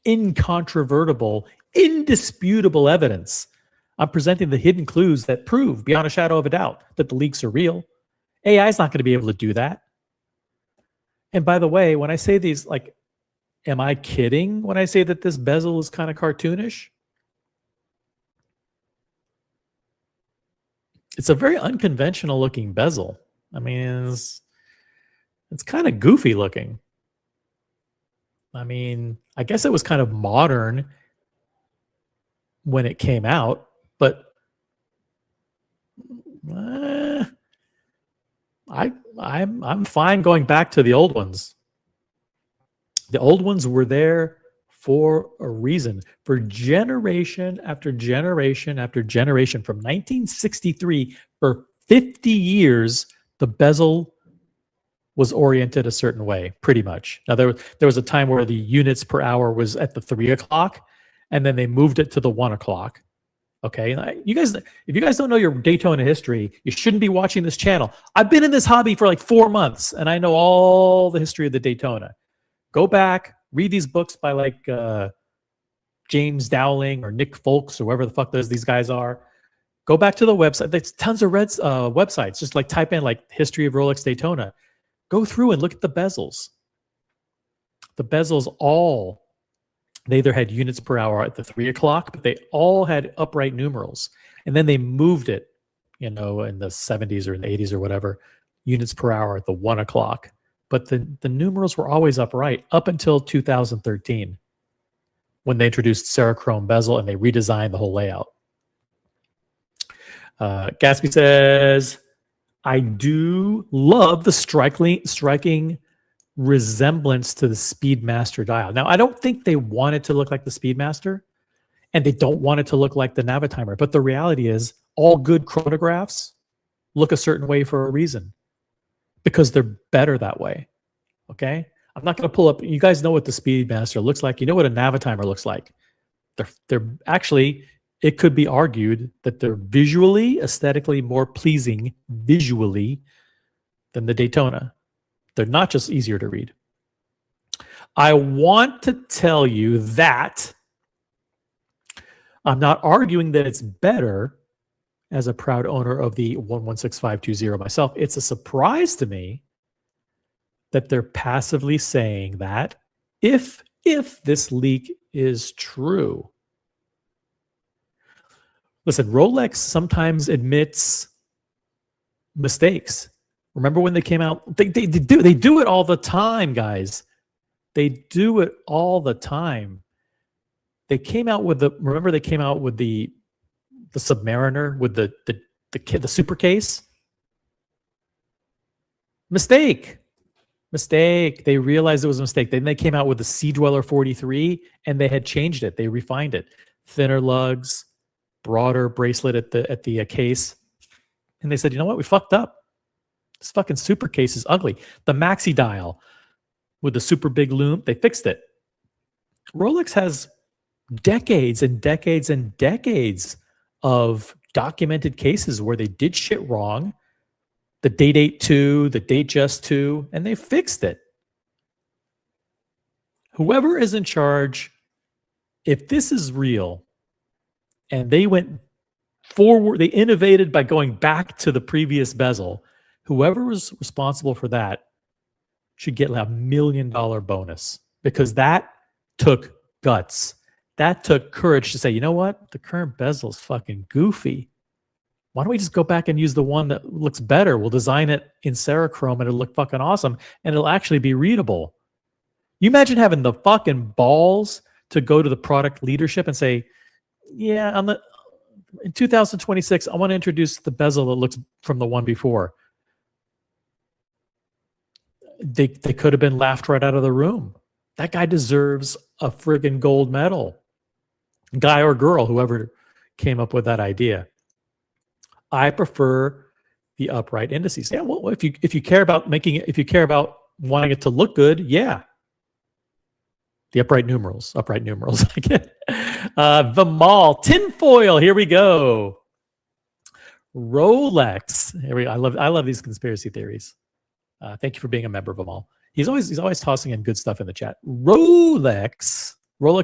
incontrovertible, indisputable evidence. I'm presenting the hidden clues that prove beyond a shadow of a doubt that the leaks are real. AI is not going to be able to do that. And by the way, when I say these, like, am I kidding when I say that this bezel is kind of cartoonish? It's a very unconventional looking bezel. I mean, it's kind of goofy looking. I mean, I guess it was kind of modern when it came out, but I'm fine going back to the old ones. The old ones were there for a reason. For generation after generation after generation, from 1963, for 50 years, the bezel was oriented a certain way, pretty much. Now, there was a time where the units per hour was at the 3 o'clock, and then they moved it to the 1 o'clock. Okay, you guys, if you guys don't know your Daytona history, you shouldn't be watching this channel. I've been in this hobby for like 4 months, and I know all the history of the Daytona. Go back, read these books by like James Dowling or Nick Folks or whoever the fuck these guys are. Go back to the website. There's tons of websites. Just like type in like history of Rolex Daytona. Go through and look at the bezels. The bezels all, they either had units per hour at the 3 o'clock, but they all had upright numerals. And then they moved it, in the 70s or in the 80s or whatever, units per hour at the 1 o'clock. But the numerals were always upright up until 2013, when they introduced Serichrome bezel and they redesigned the whole layout. Gatsby says, I do love the striking resemblance to the Speedmaster dial. Now, I don't think they want it to look like the Speedmaster, and they don't want it to look like the Navitimer. But the reality is, all good chronographs look a certain way for a reason, because they're better that way. Okay? I'm not going to pull up. You guys know what the Speedmaster looks like. You know what a Navitimer looks like. They're actually, it could be argued that they're visually, aesthetically more pleasing visually than the Daytona. They're not just easier to read. I want to tell you that I'm not arguing that it's better as a proud owner of the 116520 myself. It's a surprise to me that they're passively saying that if this leak is true. Listen, Rolex sometimes admits mistakes. Remember when they came out? They do it all the time, guys. They do it all the time. They came out with the Submariner with the super case. Mistake. They realized it was a mistake. Then they came out with the Sea Dweller 43, and they had changed it. They refined it. Thinner lugs, broader bracelet at the case, and they said, you know what? We fucked up. This fucking super case is ugly. The maxi dial with the super big lume, they fixed it. Rolex has decades and decades and decades of documented cases where they did shit wrong. The Date 8-2, the Date Just 2, and they fixed it. Whoever is in charge, if this is real, and they went forward, they innovated by going back to the previous bezel, whoever was responsible for that should get a $1 million bonus, because that took guts. That took courage to say, you know what? The current bezel is fucking goofy. Why don't we just go back and use the one that looks better? We'll design it in Serichrome and it'll look fucking awesome, and it'll actually be readable. You imagine having the fucking balls to go to the product leadership and say, yeah, in 2026, I want to introduce the bezel that looks from the one before. They could have been laughed right out of the room. That guy deserves a friggin' gold medal. Guy or girl, whoever came up with that idea. I prefer the upright indices. Yeah, well, if you care about making it, if you care about wanting it to look good, yeah. The upright numerals. I get the mall tinfoil. Here we go. Rolex. I love these conspiracy theories. Thank you for being a member of them all. He's always tossing in good stuff in the chat. Rolex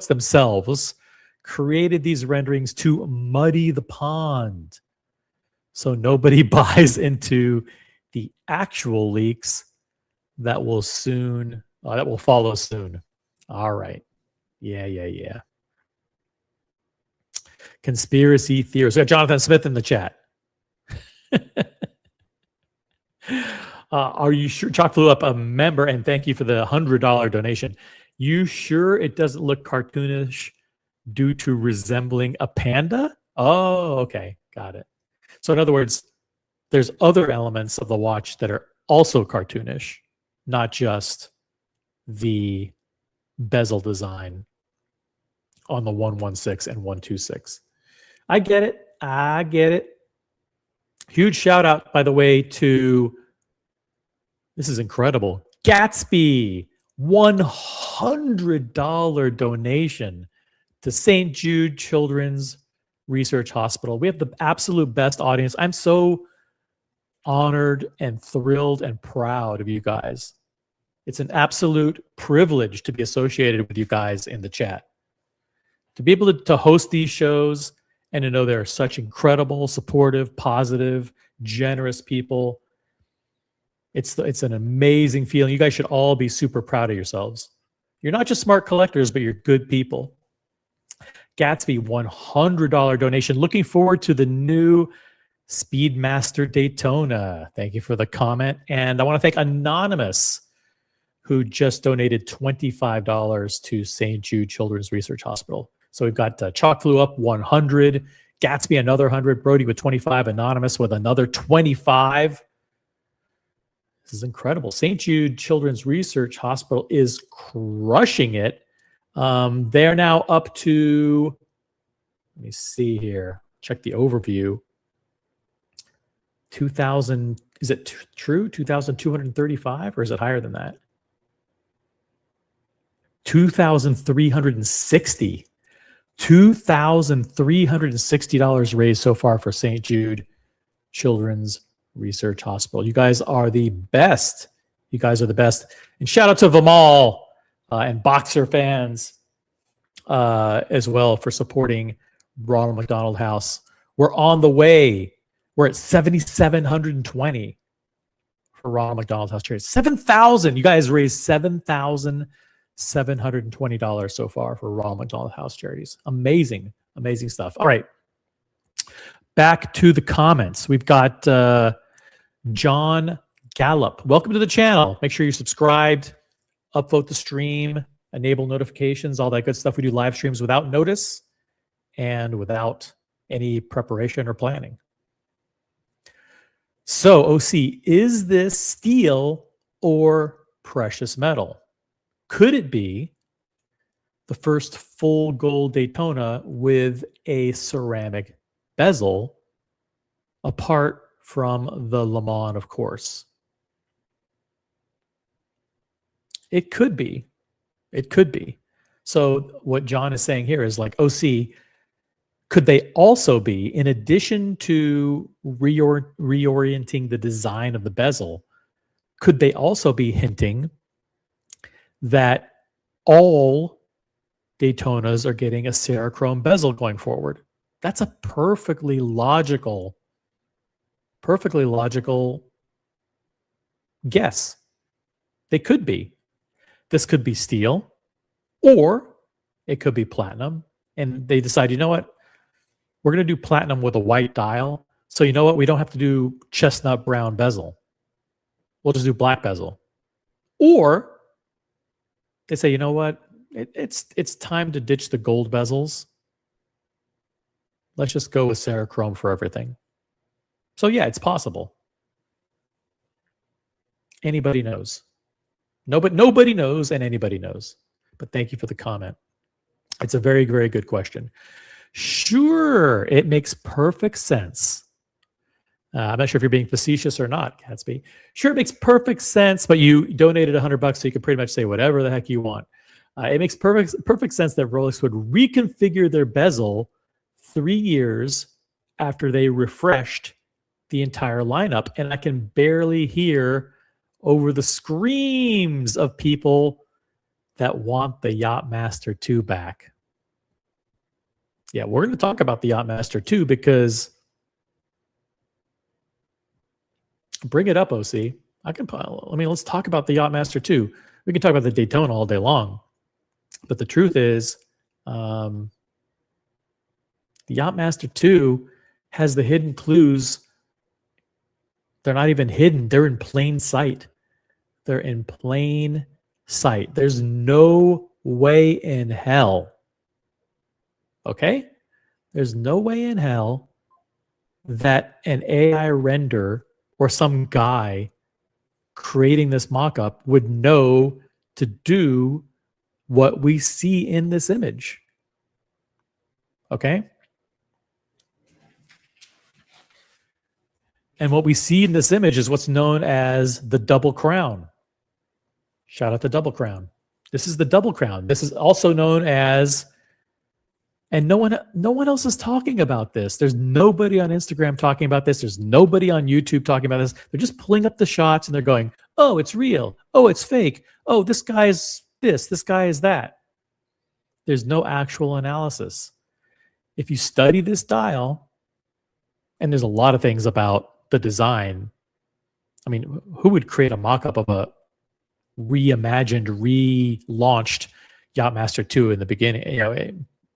themselves created these renderings to muddy the pond, so nobody buys into the actual leaks that will follow soon. All right. Yeah. Conspiracy theories. We got Jonathan Smith in the chat. Are you sure? Chalk flew up a member, and thank you for the $100 donation. You sure it doesn't look cartoonish due to resembling a panda? Oh, okay. Got it. So in other words, there's other elements of the watch that are also cartoonish, not just the bezel design on the 116 and 126. I get it. Huge shout out, by the way, to, this is incredible, Gatsby, $100 donation to St. Jude Children's Research Hospital. We have the absolute best audience. I'm so honored and thrilled and proud of you guys. It's an absolute privilege to be associated with you guys in the chat. To be able to host these shows and to know there are such incredible, supportive, positive, generous people. It's an amazing feeling. You guys should all be super proud of yourselves. You're not just smart collectors, but you're good people. Gatsby, $100 donation. Looking forward to the new Speedmaster Daytona. Thank you for the comment. And I want to thank Anonymous, who just donated $25 to St. Jude Children's Research Hospital. So we've got Chalk Flew Up 100, Gatsby another 100, Brody with 25, Anonymous with another 25. This is incredible. St. Jude Children's Research Hospital is crushing it. They're now up to, let me see here, check the overview. 2,000, is it true? 2,235, or is it higher than that? 2,360. $2,360 raised so far for St. Jude Children's Research Hospital. You guys are the best. You guys are the best. And shout out to Vimal and Boxer fans as well for supporting Ronald McDonald House. We're on the way. We're at 7,720 for Ronald McDonald House Charity. 7,000. You guys raised $7,720 so far for Ronald McDonald House Charities. Amazing, amazing stuff. All right. Back to the comments. We've got John Gallup. Welcome to the channel. Make sure you're subscribed, upvote the stream, enable notifications, all that good stuff. We do live streams without notice and without any preparation or planning. So, OC, is this steel or precious metal? Could it be the first full gold Daytona with a ceramic bezel apart from the Le Mans, of course? It could be. It could be. So what John is saying here is like, OC, could they also be, in addition to reorienting the design of the bezel, could they also be hinting that all Daytonas are getting a Cerachrome bezel going forward? That's a perfectly logical guess. They could be. This could be steel, or it could be platinum. And they decide, you know what? We're going to do platinum with a white dial. So you know what? We don't have to do chestnut brown bezel. We'll just do black bezel. Or they say, you know what? It's time to ditch the gold bezels. Let's just go with Cerachrome for everything. So yeah, it's possible. Anybody knows. Nobody knows, and anybody knows. But thank you for the comment. It's a very, very good question. Sure, it makes perfect sense. I'm not sure if you're being facetious or not, Gatsby. Sure, it makes perfect sense, but you donated $100, so you can pretty much say whatever the heck you want. It makes perfect sense that Rolex would reconfigure their bezel 3 years after they refreshed the entire lineup. And I can barely hear over the screams of people that want the Yachtmaster 2 back. Yeah, we're going to talk about the Yachtmaster 2 because... Bring it up, OC. Let's talk about the Yachtmaster 2. We can talk about the Daytona all day long. But the truth is, the Yachtmaster 2 has the hidden clues. They're not even hidden. They're in plain sight. They're in plain sight. There's no way in hell. Okay? There's no way in hell that an AI render or some guy creating this mock-up would know to do what we see in this image. Okay? And what we see in this image is what's known as the double crown. Shout out to double crown. This is the double crown. This is also known as, and no one else is talking about this. There's nobody on Instagram talking about this. There's nobody on YouTube talking about this. They're just pulling up the shots and they're going, oh, it's real. Oh, it's fake. Oh, this guy is this guy is that. There's no actual analysis. If you study this dial, and there's a lot of things about the design. I mean, who would create a mock-up of a reimagined, relaunched Yachtmaster 2 in the beginning? You know,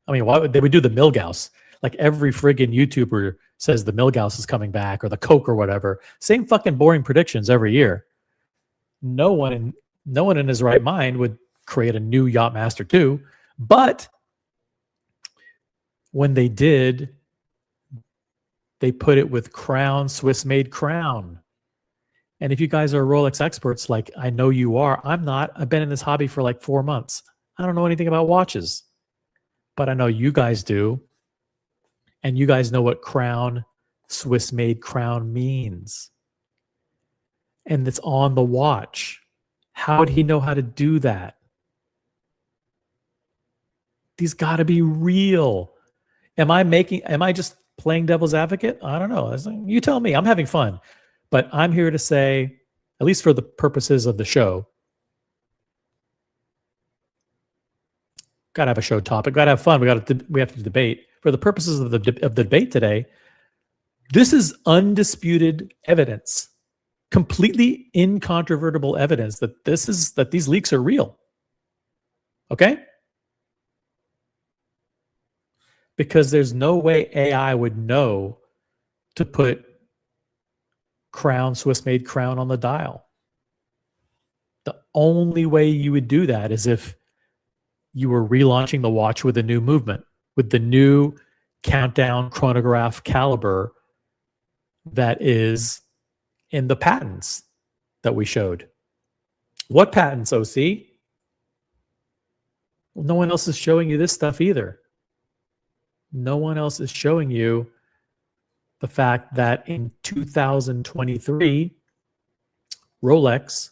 I mean, why would they would do the Milgauss? Like every friggin' YouTuber says the Milgauss is coming back, or the Coke or whatever. Same fucking boring predictions every year. No one in his right mind would create a new Yachtmaster 2. But when they did, they put it with Crown, Swiss-made Crown. And if you guys are Rolex experts, like I know you are, I'm not. I've been in this hobby for like 4 months. I don't know anything about watches. But I know you guys do. And you guys know what Crown, Swiss-made Crown means. And it's on the watch. How would he know how to do that? These got to be real. Am I just playing devil's advocate? I don't know. You tell me. I'm having fun. But I'm here to say, at least for the purposes of the show, got to have a show topic. Got to have fun. We have to debate. For the purposes of the debate today, this is undisputed evidence, completely incontrovertible evidence that these leaks are real. Okay? Because there's no way AI would know to put Crown, Swiss-made Crown on the dial. The only way you would do that is if you were relaunching the watch with a new movement, with the new countdown chronograph caliber that is in the patents that we showed. What patents, OC? Well, no one else is showing you this stuff either. No one else is showing you the fact that in 2023, Rolex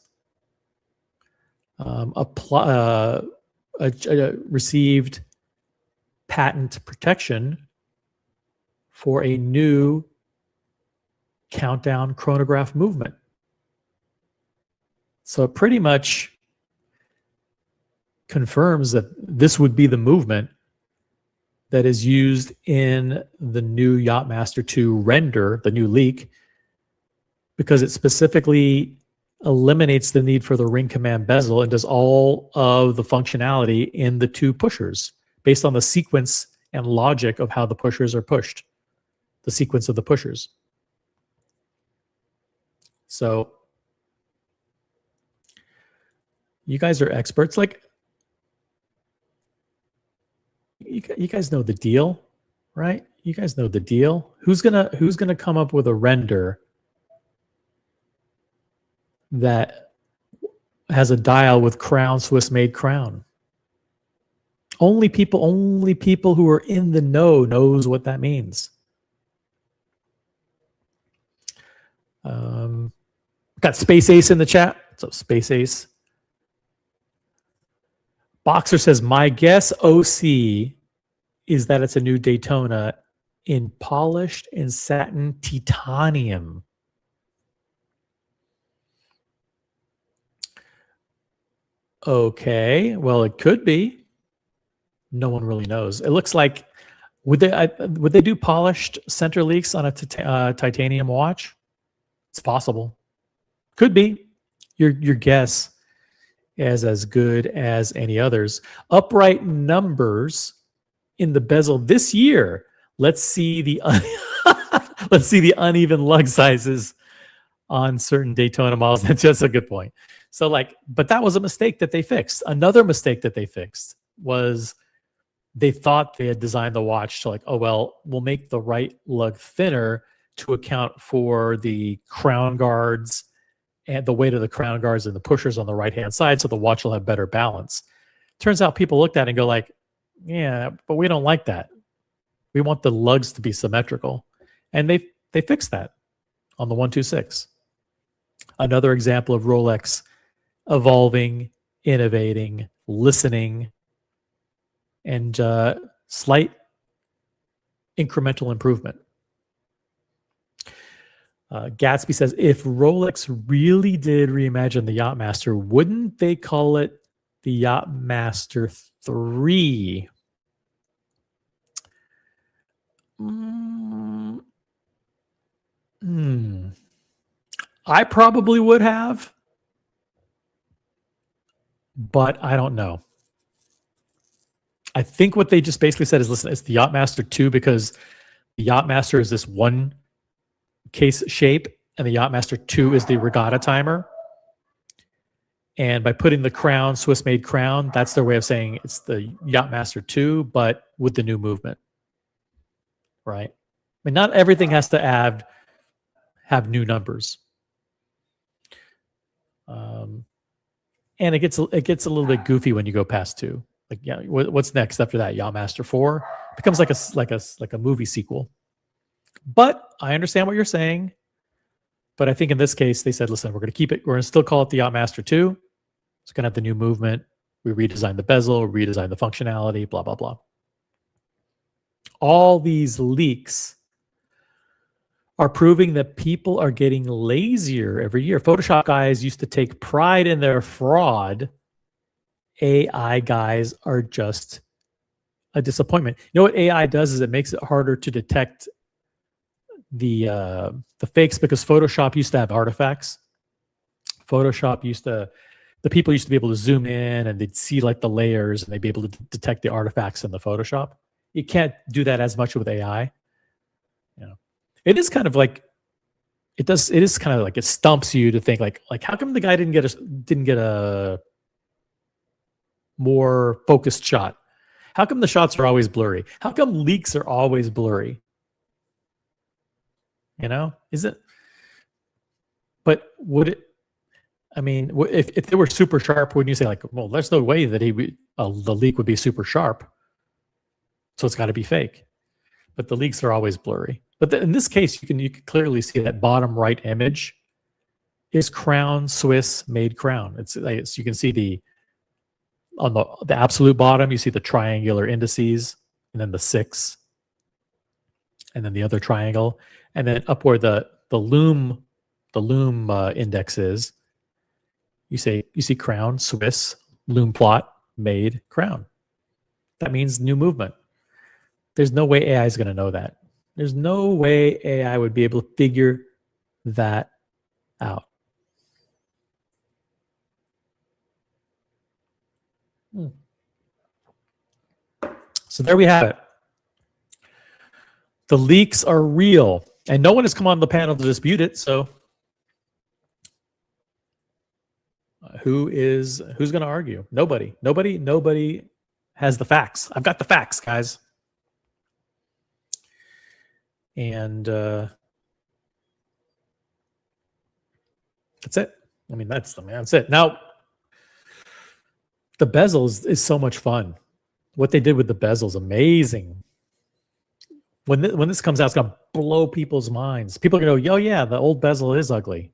received patent protection for a new countdown chronograph movement. So it pretty much confirms that this would be the movement that is used in the new Yachtmaster 2 render, the new leak, because it specifically eliminates the need for the ring command bezel and does all of the functionality in the two pushers based on the sequence and logic of how the pushers are pushed, the sequence of the pushers. So you guys are experts. Like, you guys know the deal, right? You guys know the deal. Who's gonna come up with a render that has a dial with Crown, Swiss-made Crown? Only people who are in the know knows what that means. Got Space Ace in the chat. What's up, Space Ace? Boxer says, my guess, OC, is that it's a new Daytona in polished and satin titanium. Okay, well, it could be. No one really knows. It looks like, would they do polished center leaks on a titanium watch? It's possible. Could be. Your guess as good as any others. Upright numbers in the bezel this year. Let's see the let's see the uneven lug sizes on certain Daytona models. That's just a good point. So but that was a mistake that they fixed. Another mistake that they fixed was they thought they had designed the watch to oh, well, we'll make the right lug thinner to account for the crown guards and the weight of the crown guards and the pushers on the right-hand side, so the watch will have better balance. Turns out people looked at it and go yeah, but we don't like that. We want the lugs to be symmetrical. And they fixed that on the 126. Another example of Rolex evolving, innovating, listening, and slight incremental improvement. Gatsby says, if Rolex really did reimagine the Yachtmaster, wouldn't they call it the Yachtmaster 3? I probably would have, but I don't know. I think what they just basically said is, listen, it's the Yachtmaster 2 because the Yachtmaster is this one case shape and the Yachtmaster 2 is the regatta timer. And by putting the crown, Swiss-made crown, that's their way of saying it's the Yachtmaster 2, but with the new movement, right? I mean, not everything has to have new numbers. And it gets a little bit goofy when you go past 2. What's next after that? Yachtmaster 4 becomes like a movie sequel. But I understand what you're saying. But I think in this case, they said, listen, we're going to keep it. We're going to still call it the Yachtmaster 2. It's going to have the new movement. We redesigned the bezel, redesigned the functionality, blah, blah, blah. All these leaks are proving that people are getting lazier every year. Photoshop guys used to take pride in their fraud. AI guys are just a disappointment. You know what AI does is it makes it harder to detect the fakes, because Photoshop used to have artifacts. The people used to be able to zoom in and they'd see the layers and they'd be able to detect the artifacts in the Photoshop. You can't do that as much with AI. It is kind of it is kind of it stumps you to think how come the guy didn't get a more focused shot? How come the shots are always blurry? How come leaks are always blurry? Is it? But would it? I mean, if they were super sharp, wouldn't you say well, there's no way that the leak would be super sharp, so it's got to be fake. But the leaks are always blurry. But in this case, you can clearly see that bottom right image is crown, Swiss made crown. It's you can see on the absolute bottom, you see the triangular indices, and then the 6, and then the other triangle, and then up where the loom index is, you see crown, Swiss, loom plot, made, crown. That means new movement. There's no way AI is going to know that. There's no way AI would be able to figure that out. So there we have it. The leaks are real, and no one has come on the panel to dispute it. So who's going to argue? Nobody has the facts. I've got the facts, guys. And that's it. I mean, that's it. Now, the bezel is so much fun. What they did with the bezel is amazing. When this comes out, it's going to blow people's minds. People are going to go, yo, yeah, the old bezel is ugly.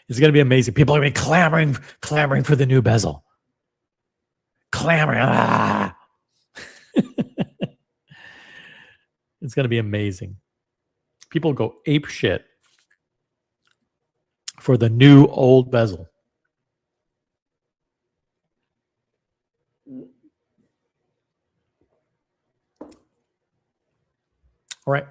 It's going to be amazing. People are going to be clamoring for the new bezel. Clamoring. Ah! It's going to be amazing. People go ape shit for the new old bezel. All right.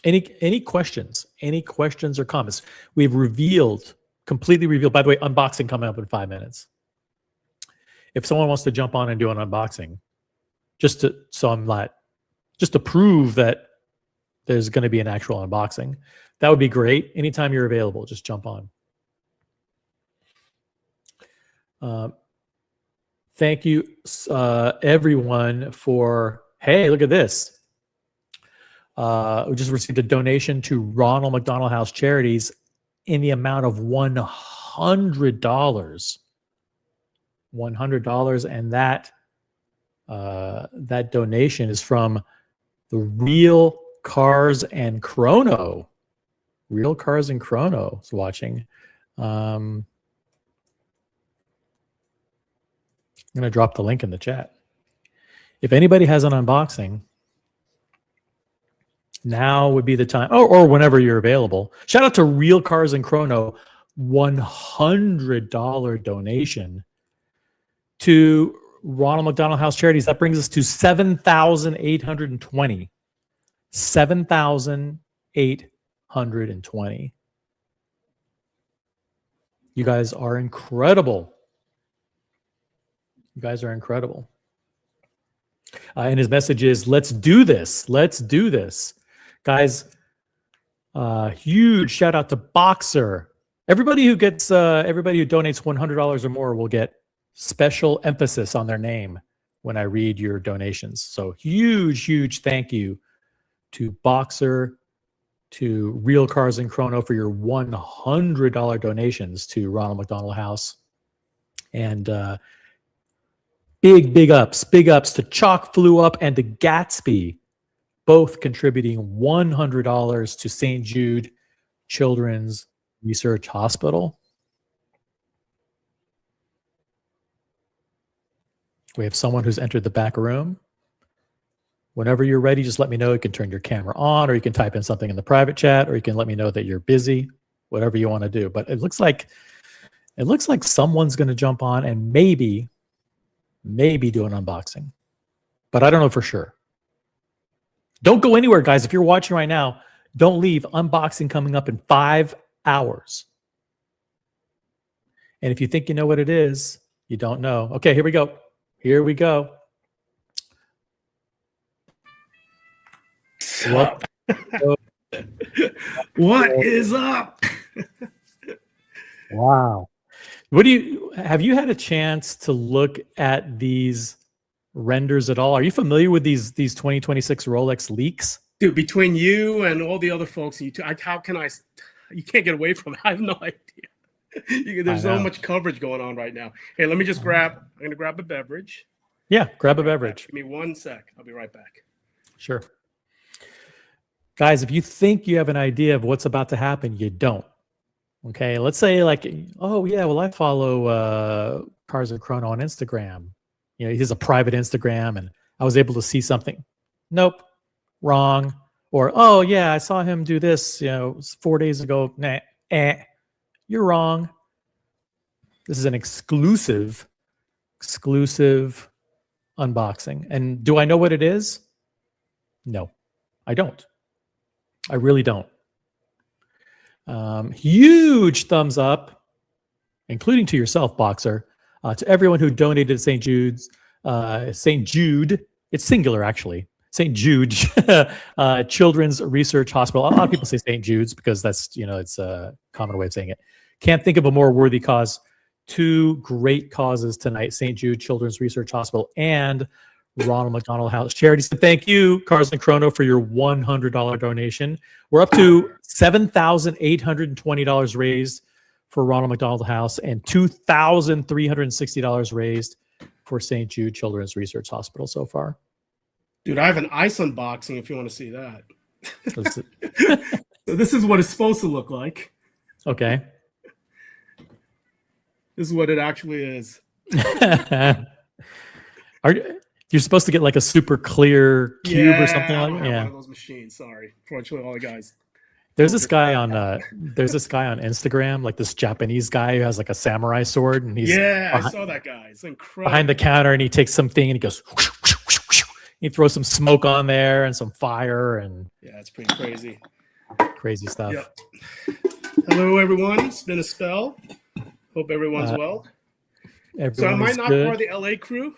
Any questions? Any questions or comments? We've revealed completely revealed. By the way, unboxing coming up in 5 minutes. If someone wants to jump on and do an unboxing, just to prove that there's going to be an actual unboxing, that would be great. Anytime you're available, just jump on. Thank you, everyone, for, hey, look at this. We just received a donation to Ronald McDonald House Charities in the amount of $100. $100, and that donation is from the Real Cars and Chrono. Real Cars and Chrono is watching. I'm going to drop the link in the chat. If anybody has an unboxing, now would be the time, or whenever you're available. Shout out to Real Cars and Chrono, $100 donation to Ronald McDonald House Charities. That brings us to 7,820. 7,820. You guys are incredible. You guys are incredible. And his message is, let's do this. Let's do this. Guys, huge shout out to Boxer. Everybody who donates $100 or more will get special emphasis on their name when I read your donations. So huge thank you to Boxer, to Real Cars and Chrono for your $100 donations to Ronald McDonald House. And big ups to Chalk Flew Up and to Gatsby, both contributing $100 to St. Jude Children's Research Hospital. We have someone who's entered the back room. Whenever you're ready, just let me know. You can turn your camera on, or you can type in something in the private chat, or you can let me know that you're busy, whatever you want to do. But it looks like someone's going to jump on and maybe do an unboxing. But I don't know for sure. Don't go anywhere, guys. If you're watching right now, don't leave. Unboxing coming up in 5 hours. And if you think you know what it is, you don't know. Okay, here we go. Here we go. What? What is up? Wow. Have you had a chance to look at these renders at all? Are you familiar with these 2026 Rolex leaks? Dude, between you and all the other folks, you can't get away from it. I have no idea. There's so much coverage going on right now. Hey, let me just I'm going to grab a beverage. Yeah, grab a beverage. Give me 1 sec. I'll be right back. Sure. Guys, if you think you have an idea of what's about to happen, you don't. Okay, let's say like, oh yeah, well, I follow Cars and Chrono on Instagram. You know, he has a private Instagram and I was able to see something. Nope, wrong. Or, oh yeah, I saw him do this, 4 days ago. Nah, you're wrong. This is an exclusive unboxing. And do I know what it is? No, I don't. I really don't. Huge thumbs up, including to yourself, Boxer, to everyone who donated to St. Jude. It's singular, actually. St. Jude Children's Research Hospital. A lot of people say St. Jude's because that's, it's a common way of saying it. Can't think of a more worthy cause. 2 great causes tonight: St. Jude Children's Research Hospital and Ronald McDonald House Charities. So thank you, Cars and Chrono, for your $100 donation. We're up to $7,820 raised for Ronald McDonald House and $2,360 raised for St. Jude Children's Research Hospital so far. Dude, I have an ice unboxing if you want to see that. So this is what it's supposed to look like. Okay. This is what it actually is. You're supposed to get like a super clear cube or something like that. Yeah, one of those machines. Sorry, fortunately, all the guys. There's this guy on Instagram, like this Japanese guy who has like a samurai sword, and he's I saw that guy. It's incredible. Behind the counter, and he takes something and he goes. He throws some smoke on there and some fire, and yeah, it's pretty crazy. Crazy stuff. Yep. Hello, everyone. It's been a spell. Hope everyone's well. So am I not good. part of the LA crew?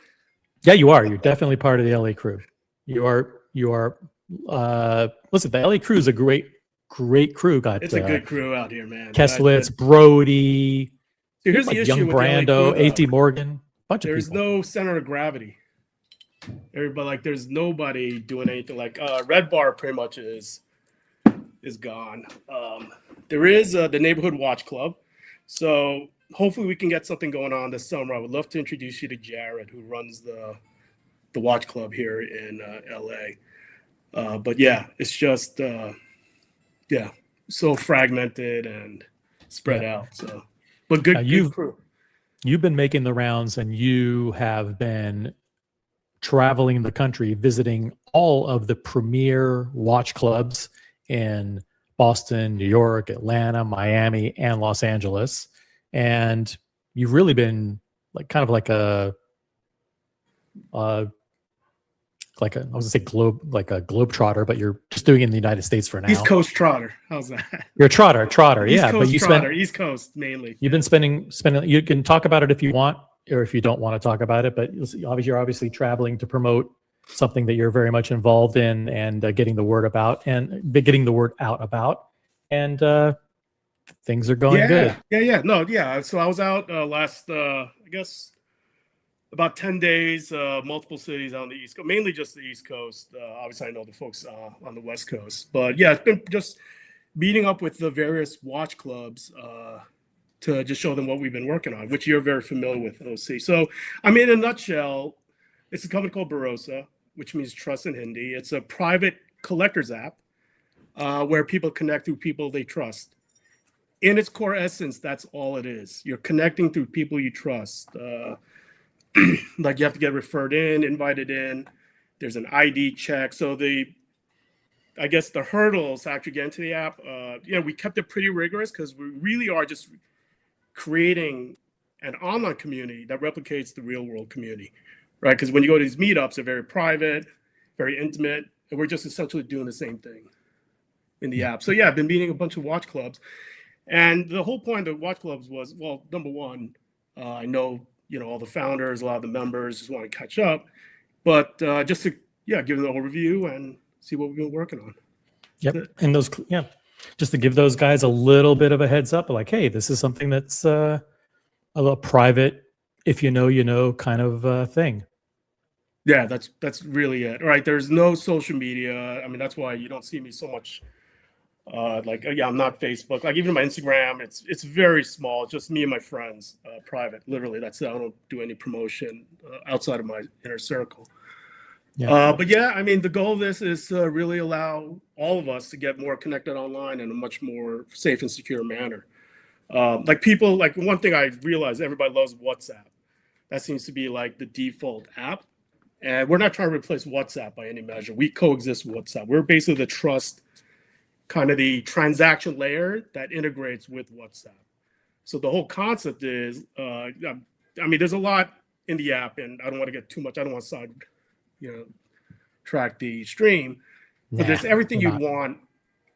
Yeah, you are. You're definitely part of the LA crew. You are. Listen, the LA crew is a great crew. It's a good crew out here, man. Kesslitz, Brody, so here's the issue Young with Brando, the LA crew, A.T. Morgan, bunch of there's people. no center of gravity. Everybody, like, there's nobody doing anything. Like Red Bar pretty much is gone. There is the Neighborhood Watch Club. So hopefully we can get something going on this summer. I would love to introduce you to Jared, who runs the watch club here in LA. But yeah, it's just so fragmented and spread out. So, but good crew. You've been making the rounds, and you have been traveling the country, visiting all of the premier watch clubs in Boston, New York, Atlanta, Miami, and Los Angeles. And you've really been like kind of like a I was gonna say a globe trotter, but you're just doing it in the United States for now. East Coast trotter. How's that? You're a trotter, East yeah. Coast But you trotter, East Coast mainly. You've been spending. You can talk about it if you want, or if you don't want to talk about it. But you're obviously traveling to promote something that you're very much involved in, and getting the word out about, and things are going good. Yeah. So I was out last, I guess, about 10 days, multiple cities on the East Coast, mainly just the East Coast. Obviously, I know the folks on the West Coast, but yeah, it's been just meeting up with the various watch clubs to just show them what we've been working on, which you're very familiar with, OC. So, I mean, in a nutshell, it's a company called Bharosa, which means trust in Hindi. It's a private collector's app where people connect through people they trust. In its core essence, that's all it is. You're connecting through people you trust. Like, you have to get referred in, invited in. There's an ID check. So I guess the hurdles to actually get into the app, we kept it pretty rigorous because we really are just creating an online community that replicates the real world community, right? Because when you go to these meetups, they're very private, very intimate, and we're just essentially doing the same thing in the app. So yeah, I've been meeting a bunch of watch clubs, and the whole point of the watch clubs was, well, number one, I know all the founders, a lot of the members just want to catch up, but just to give them an overview and see what we've been working on. Yep, and just to give those guys a little bit of a heads up, like, hey, this is something that's a little private, if you know kind of thing. Yeah, that's really it. All right, there's no social media. I mean, that's why you don't see me so much. I'm not Facebook. Like, even my Instagram, it's very small, just me and my friends, private. Literally, that's it. I don't do any promotion outside of my inner circle. Yeah. But yeah, I mean, the goal of this is to really allow all of us to get more connected online in a much more safe and secure manner. One thing I realized, everybody loves WhatsApp. That seems to be like the default app. And we're not trying to replace WhatsApp by any measure. We coexist with WhatsApp. We're basically the trust, kind of the transaction layer that integrates with WhatsApp. So the whole concept is, there's a lot in the app, and I don't want to get too much. I don't want to track the stream, but there's everything you'd want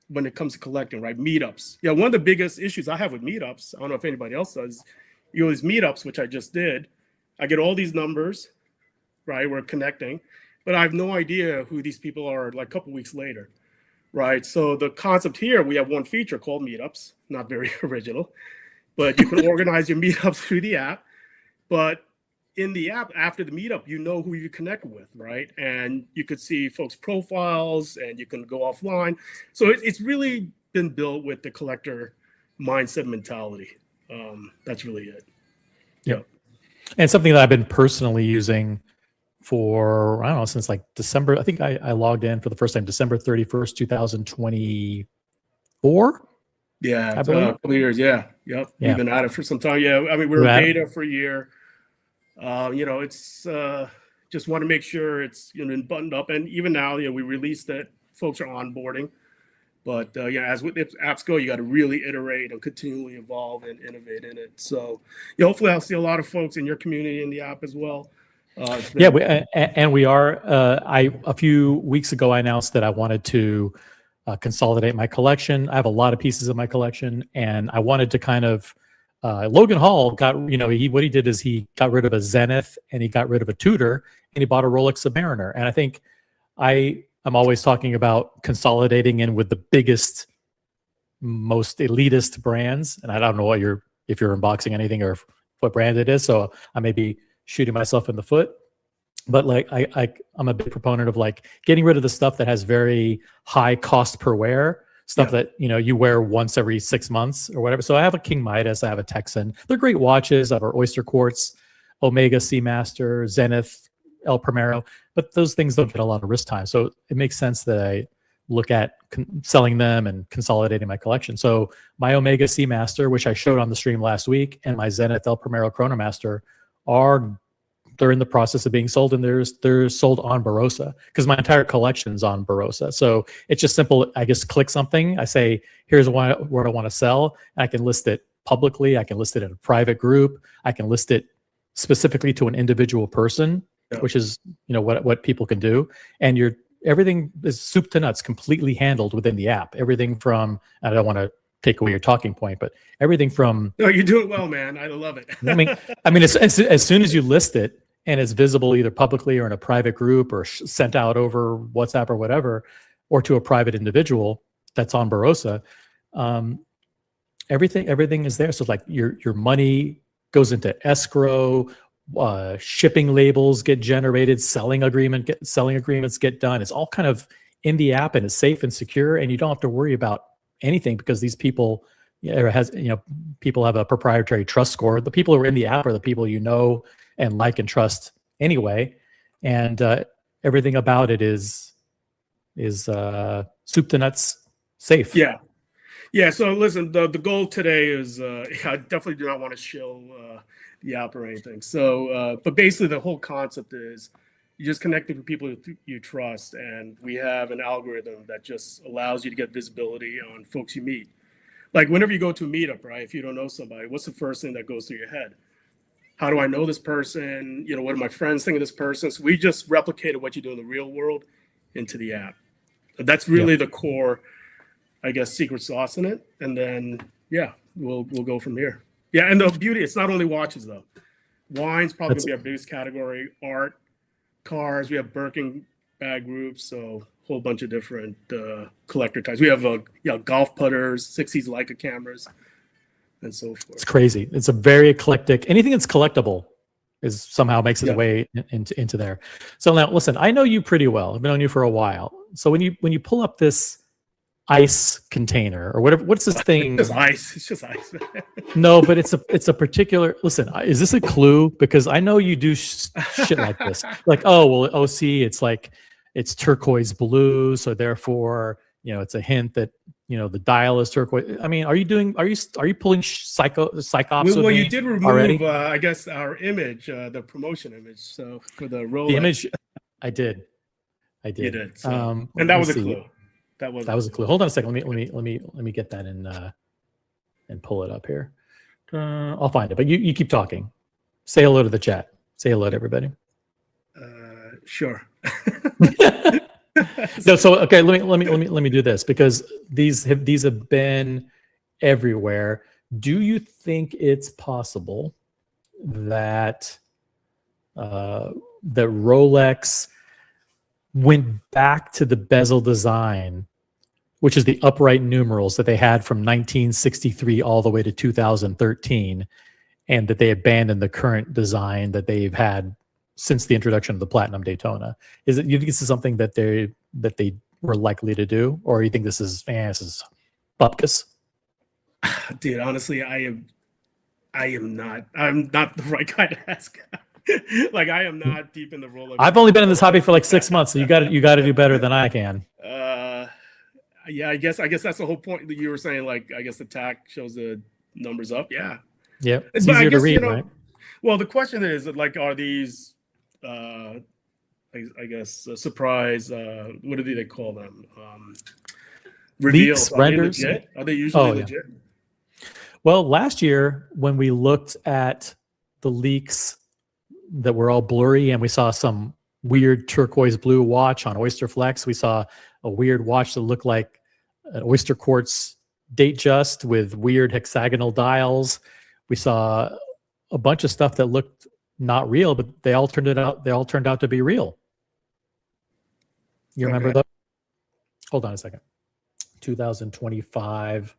when it comes to collecting, right? Meetups. Yeah, one of the biggest issues I have with meetups, I don't know if anybody else does, these meetups, which I just did, I get all these numbers, right? We're connecting, but I have no idea who these people are like a couple weeks later, right? So the concept here, we have one feature called meetups, not very original, but you can organize your meetups through the app, but in the app, after the meetup, you know who you connect with, right? And you could see folks' profiles, and you can go offline. So it's really been built with the collector mindset mentality. That's really it. Yeah. And something that I've been personally using for, I don't know, since like December. I think I logged in for the first time December 31st, 2024. Yeah, a couple of years. Yeah. Yep. Yeah. We've been at it for some time. Yeah. I mean, we were in beta for a year. It's just want to make sure it's buttoned up, and even now, we released it. Folks are onboarding, but as with apps go, you got to really iterate and continually evolve and innovate in it. So, hopefully, I'll see a lot of folks in your community in the app as well. We are. A few weeks ago, I announced that I wanted to consolidate my collection. I have a lot of pieces of my collection, and I wanted to kind of Logan Hall got, what he did is he got rid of a Zenith and he got rid of a Tudor and he bought a Rolex Submariner. And I think I'm always talking about consolidating in with the biggest, most elitist brands. And I don't know if you're unboxing anything or what brand it is. So I may be shooting myself in the foot. But like I'm a big proponent of like getting rid of the stuff that has very high cost per wear, stuff that you wear once every 6 months or whatever. So I have a King Midas, I have a Texan. They're great watches. I have our Oyster Quartz, Omega Seamaster, Zenith, El Primero, but those things don't get a lot of wrist time. So it makes sense that I look at selling them and consolidating my collection. So my Omega Seamaster, which I showed on the stream last week, and my Zenith El Primero Chronomaster they're in the process of being sold, and they're sold on Barossa because my entire collection's on Barossa. So it's just simple. I just click something. I say, here's what I want to sell. And I can list it publicly. I can list it in a private group. I can list it specifically to an individual person, which is what people can do. And everything is soup to nuts, completely handled within the app. Everything from, I don't want to take away your talking point, but everything from. No, you do it well, man. I love it. I mean, as soon as you list it, and it's visible either publicly or in a private group or sent out over WhatsApp or whatever, or to a private individual that's on Barossa, everything is there. So like your money goes into escrow, shipping labels get generated, selling agreements get done. It's all kind of in the app, and it's safe and secure, and you don't have to worry about anything because these people, people have a proprietary trust score. The people who are in the app are the people and like and trust anyway, and everything about it is soup to nuts safe. Yeah. So listen, the goal today is I definitely do not want to shill the app or anything. So, but basically the whole concept is you just connect with people you trust, and we have an algorithm that just allows you to get visibility on folks you meet. Like whenever you go to a meetup, right? If you don't know somebody, what's the first thing that goes through your head? How do I know this person? What do my friends think of this person? So we just replicated what you do in the real world into the app. That's really the core, I guess, secret sauce in it. And then, we'll go from here. Yeah, and the beauty, it's not only watches, though. Wine's probably going to be our biggest category. Art, cars, we have Birkin bag groups, so a whole bunch of different collector types. We have golf putters, 60s Leica cameras, and so forth. It's crazy. It's a very eclectic. Anything that's collectible is somehow makes its way into there. So now, listen, I know you pretty well. I've known you for a while. So when you pull up this ice container or whatever, what's this thing? It's just ice. No, but it's a particular. Listen, is this a clue? Because I know you do shit like this. Like, it's turquoise blue, so therefore, it's a hint that the dial is turquoise. I mean, are you pulling psychops? Well, you did remove, I guess, our image, the promotion image. So for the Rolex, the image, I did. You did. So, and that was a clue. That was a clue. Hold on a second. Let me get that and pull it up here. I'll find it. But you keep talking. Say hello to the chat. Say hello to everybody. Sure. So okay, let me do this because these have been everywhere. Do you think it's possible that that Rolex went back to the bezel design, which is the upright numerals that they had from 1963 all the way to 2013, and that they abandoned the current design that they've had since the introduction of the Platinum Daytona? You think this is something that they were likely to do, or you think this is bupkis? Dude, honestly, I'm not the right guy to ask. Like, I am not deep in the Rolex. I've only been in this hobby for like 6 months, so you got to do better than I can. Yeah, I guess that's the whole point that you were saying. Like, I guess the TAC shows the numbers up. Yeah. It's easier to read, right? Well, the question is, like, are these, I guess, surprise? What do they call them? Reveals. Leaks, renders. Are they usually legit? Well, last year when we looked at the leaks that were all blurry, and we saw some weird turquoise blue watch on Oyster Flex. We saw a weird watch that looked like an oyster quartz date just with weird hexagonal dials. We saw a bunch of stuff that looked not real, but they all turned out to be real. You remember those? Hold on a second. 2025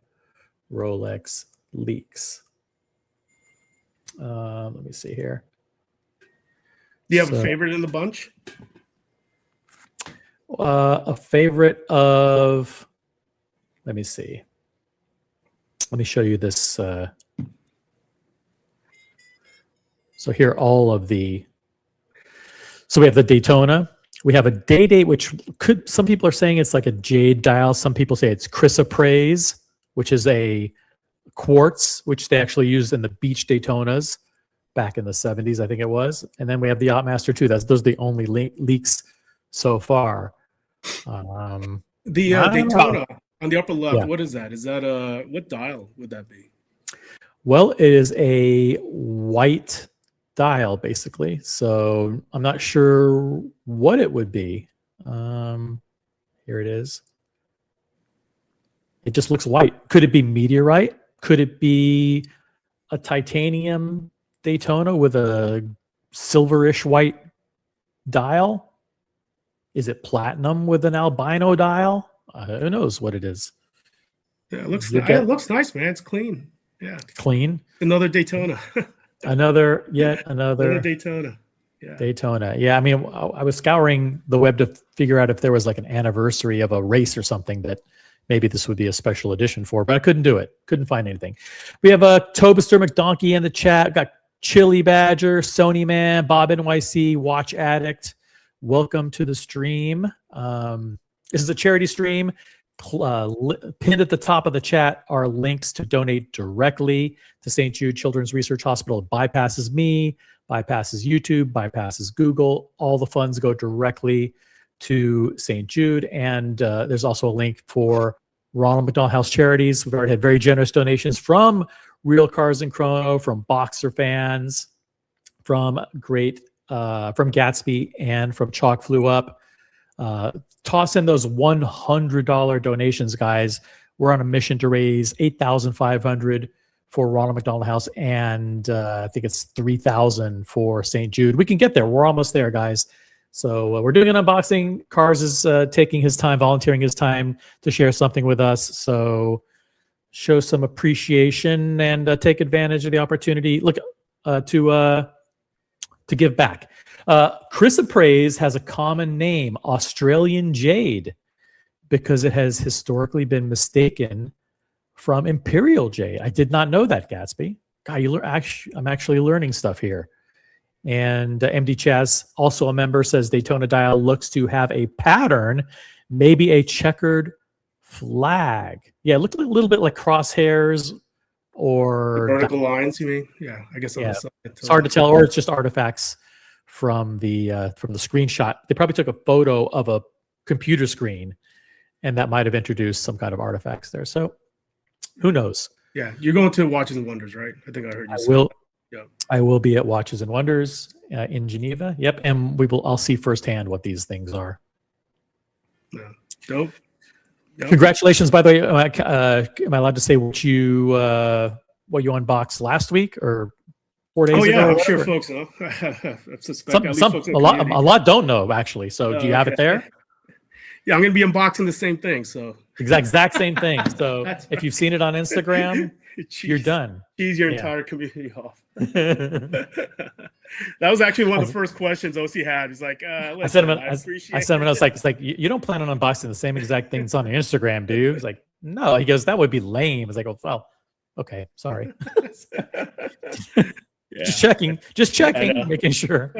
Rolex leaks. Let me see here. Do you have a favorite in the bunch? A favorite of, let me see. Let me show you this. So here are all of the, so we have the Daytona. We have a day-date, which could, some people are saying it's like a jade dial. Some people say it's chrysoprase, which is a quartz, which they actually used in the beach Daytonas back in the 70s, I think it was. And then we have the Yachtmaster 2. Those are the only leaks so far. The Daytona on the upper left, what is that? Is that what dial would that be? Well, it is a white dial, basically. So I'm not sure what it would be. Here it is. It just looks white. Could it be meteorite? Could it be a titanium Daytona with a silverish white dial? Is it platinum with an albino dial? Who knows what it is? Yeah, it looks nice, man. It's clean. Yeah, clean. Another Daytona. another Daytona. Yeah. Daytona. Yeah, I mean, I was scouring the web to figure out if there was like an anniversary of a race or something that maybe this would be a special edition for, but I couldn't do it. Couldn't find anything. We have a Tobister McDonkey in the chat. We've got Chili Badger, Sony Man, Bob NYC, Watch Addict. Welcome to the stream. This is a charity stream. Pinned at the top of the chat are links to donate directly to St. Jude Children's Research Hospital. It bypasses me, bypasses YouTube, bypasses Google. All the funds go directly to St. Jude. And there's also a link for Ronald McDonald House Charities. We've already had very generous donations from Real Cars and Chrono, from Boxer fans, from Gatsby, and from Chalk Flew Up. Toss in those $100 donations, guys. We're on a mission to raise $8,500 for Ronald McDonald House, and I think it's $3,000 for St. Jude. We can get there. We're almost there, guys. So we're doing an unboxing. Cars is taking his time, volunteering his time to share something with us. So show some appreciation and take advantage of the opportunity. Look to give back. Chrysoprase has a common name, Australian jade, because it has historically been mistaken from imperial jade. I did not know that, Gatsby. God, I'm actually learning stuff here. And MD Chaz, also a member, says Daytona dial looks to have a pattern, maybe a checkered flag. Yeah, it looked a little bit like crosshairs or vertical lines. You mean? Yeah, I guess. Yeah, it's hard to tell, or it's just artifacts from the screenshot. They probably took a photo of a computer screen, and that might have introduced some kind of artifacts there. So, who knows? Yeah, you're going to Watches and Wonders, right? I think I heard you say. Will. Yep. I will be at Watches and Wonders in Geneva. Yep, and I'll see firsthand what these things are. Yeah. Dope. Yep. Congratulations, by the way. Am I allowed to say what you unboxed last week or 4 days ago? Oh yeah, I'm sure folks know. I suspect a lot don't know actually. So do you have it there? Yeah, I'm going to be unboxing the same thing. So exact same thing. So if you've seen it on Instagram, you're done. Tease your entire community off. That was actually one of the first questions OC had. He's like, I sent him. I was like, it's like you don't plan on unboxing the same exact things on your Instagram, do you? He's like, no. He goes, that would be lame. I was like, oh, well, okay, sorry. Yeah. Just checking, making sure.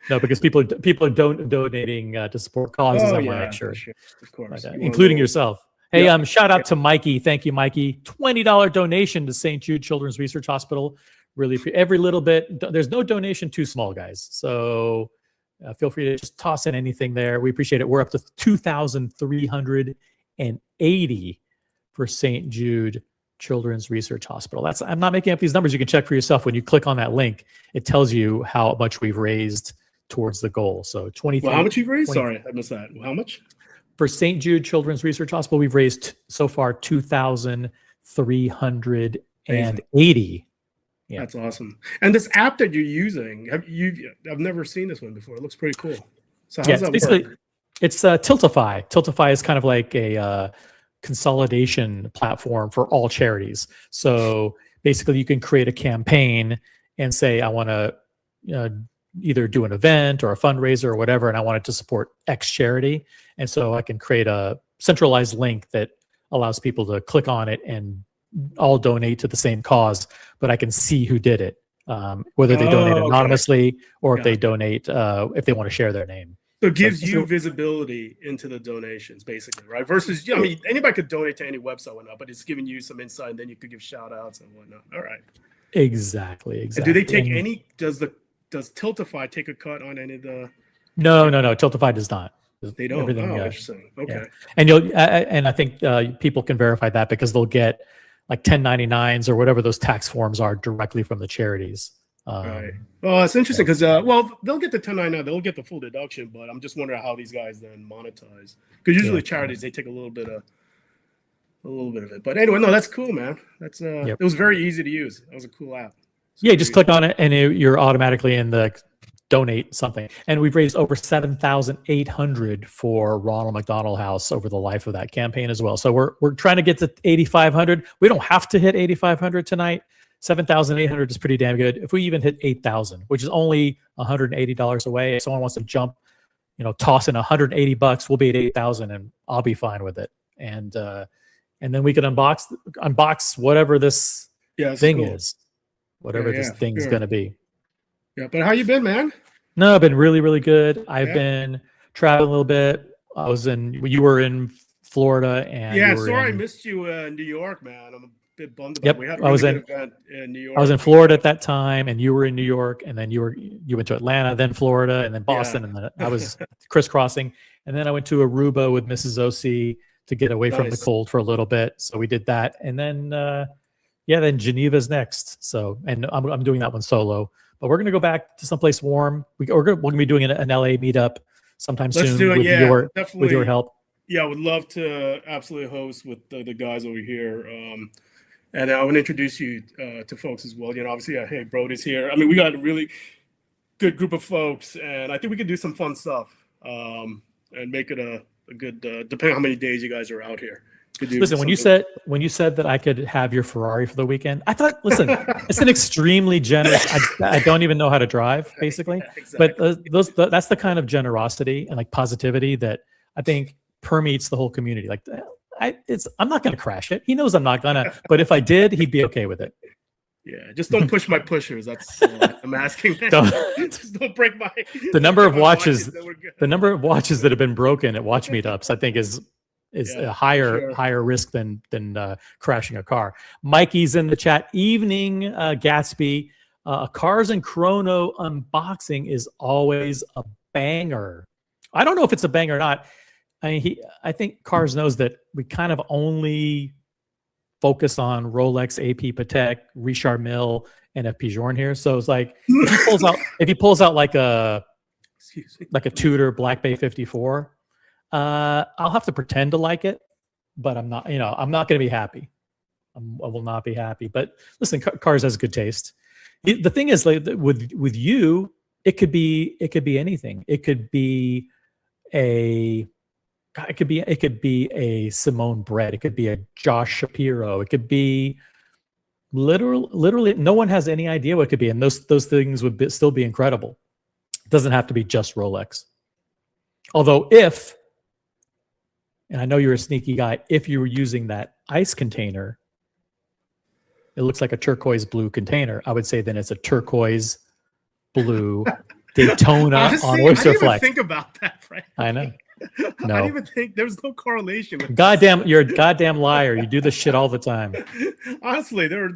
No, because people are donating to support causes. I want to make sure, of course, including yourself. Hey, shout out to Mikey. Thank you, Mikey. $20 donation to St. Jude Children's Research Hospital. Really, every little bit. There's no donation too small, guys. So feel free to just toss in anything there. We appreciate it. We're up to 2,380 for St. Jude Children's Research Hospital. I'm not making up these numbers. You can check for yourself. When you click on that link, it tells you how much we've raised towards the goal. So 23. Well, how much you've raised? Sorry, I missed that. How much? For St. Jude Children's Research Hospital, we've raised so far 2,380. Yeah. That's awesome. And this app that you're using, I've never seen this one before. It looks pretty cool. So how does that work? It's Tiltify. Tiltify is kind of like a consolidation platform for all charities. So basically, you can create a campaign and say, I want to either do an event or a fundraiser or whatever, and I want it to support X charity. And so I can create a centralized link that allows people to click on it and all donate to the same cause, but I can see who did it, whether they donate anonymously or if they donate, if they want to share their name. So it gives you visibility into the donations, basically, right? Versus, I mean, anybody could donate to any website or whatnot, but it's giving you some insight, and then you could give shout outs and whatnot. All right. Exactly. And do they take any, does Tiltify take a cut on any of the? No. Tiltify does not. They don't. Everything, interesting. Okay. Yeah. And and I think people can verify that because they'll get like 1099s or whatever those tax forms are directly from the charities. Right. Well, it's interesting because they'll get the 1099, they'll get the full deduction, but I'm just wondering how these guys then monetize. Because usually charities, they take a little bit of it. But anyway, no, that's cool, man. That's it was very easy to use. That was a cool app. Yeah, just click on it and you're automatically in the donate something. And we've raised over 7,800 for Ronald McDonald House over the life of that campaign as well. So we're trying to get to 8,500. We don't have to hit 8,500 tonight. 7,800 is pretty damn good. If we even hit 8,000, which is only $180 away, if someone wants to jump, toss in $180, we'll be at 8,000 and I'll be fine with it. And then we can unbox whatever this thing is, whatever this thing's going to be. Yeah, but how you been, man? No, I've been really, really good. I've been traveling a little bit. You were in Florida, and I missed you in New York, man. I'm a bit bummed about it. We had a really good event in New York. I was in Florida at that time, and you were in New York, and then you went to Atlanta, then Florida, and then Boston, and then I was crisscrossing, and then I went to Aruba with Mrs. OC to get away from the cold for a little bit. So we did that, and then then Geneva's next. So, and I'm doing that one solo. But we're going to go back to someplace warm. We're going to be doing an LA meetup sometime soon with your help. Yeah, I would love to absolutely host with the guys over here. And I would introduce you to folks as well. Obviously, hey, Brody's here. I mean, we got a really good group of folks, and I think we could do some fun stuff and make it a good, depending on how many days you guys are out here. Listen, when you said that I could have your Ferrari for the weekend, I thought, listen, it's an extremely generous. I don't even know how to drive, basically. Yeah, exactly. But that's the kind of generosity and like positivity that I think permeates the whole community. Like, I'm not going to crash it. He knows I'm not gonna. But if I did, he'd be okay with it. Yeah, just don't push my pushers. That's I'm asking. Just don't break my. The number of watches that have been broken at watch meetups, I think, is a higher risk than crashing a car. Mikey's in the chat. Evening, Gatsby. Cars and Chrono unboxing is always a banger. I don't know if it's a banger or not. I think Cars knows that we kind of only focus on Rolex, AP Patek, Richard Mille, and FP Journe here. So it's like if he pulls out like a Tudor Black Bay 54. I'll have to pretend to like it, but I'm not going to be happy. I will not be happy. But listen, Cars has good taste. The thing is, like with you, it could be anything. It could be a Simone Brett. It could be a Josh Shapiro. It could be literally no one has any idea what it could be, and those things would still be incredible. It doesn't have to be just Rolex. Although and I know you're a sneaky guy, if you were using that ice container, it looks like a turquoise blue container. I would say then it's a turquoise blue Daytona on Oyster Flex. I didn't even think about that, Frank. I know. No. I didn't even think there was no correlation. You're a goddamn liar. You do this shit all the time. Honestly, there's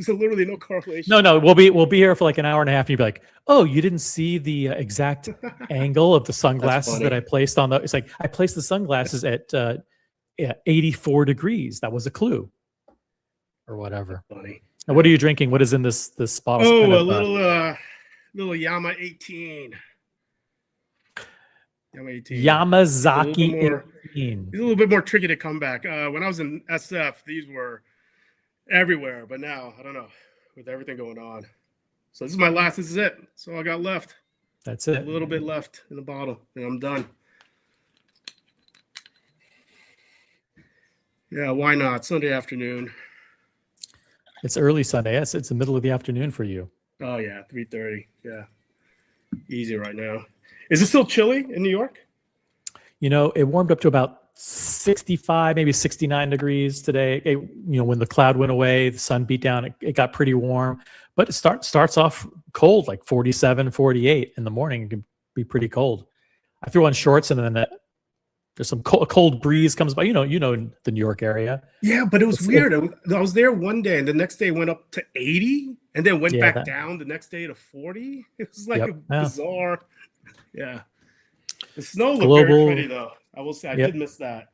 literally no correlation. No, we'll be here for like an hour and a half. And you'd be like, oh, you didn't see the exact angle of the sunglasses that I placed on the. It's like I placed the sunglasses at 84 degrees. That was a clue, or whatever. That's funny. Now, what are you drinking? What is in this bottle? Oh, little Yama 18. Yamazaki mean? He's a little bit more tricky to come back. When I was in SF, these were everywhere, but now I don't know with everything going on. So this is my last. This is it. So I got left. That's it. A little bit left in the bottle, and I'm done. Yeah, why not? Sunday afternoon. It's early Sunday. Yes, it's the middle of the afternoon for you. Oh yeah, 3:30. Yeah, easy right now. Is it still chilly in New York? You know, it warmed up to about 65, maybe 69 degrees today. When the cloud went away, the sun beat down, it got pretty warm. But it starts off cold, like 47, 48 in the morning. It can be pretty cold. I threw on shorts, and then there's a cold breeze comes by. You know the New York area. Yeah, but it was weird. I was there one day, and the next day it went up to 80, and then went back down the next day to 40. It was like bizarre. Yeah. The snow looked very pretty, though. I will say I did miss that.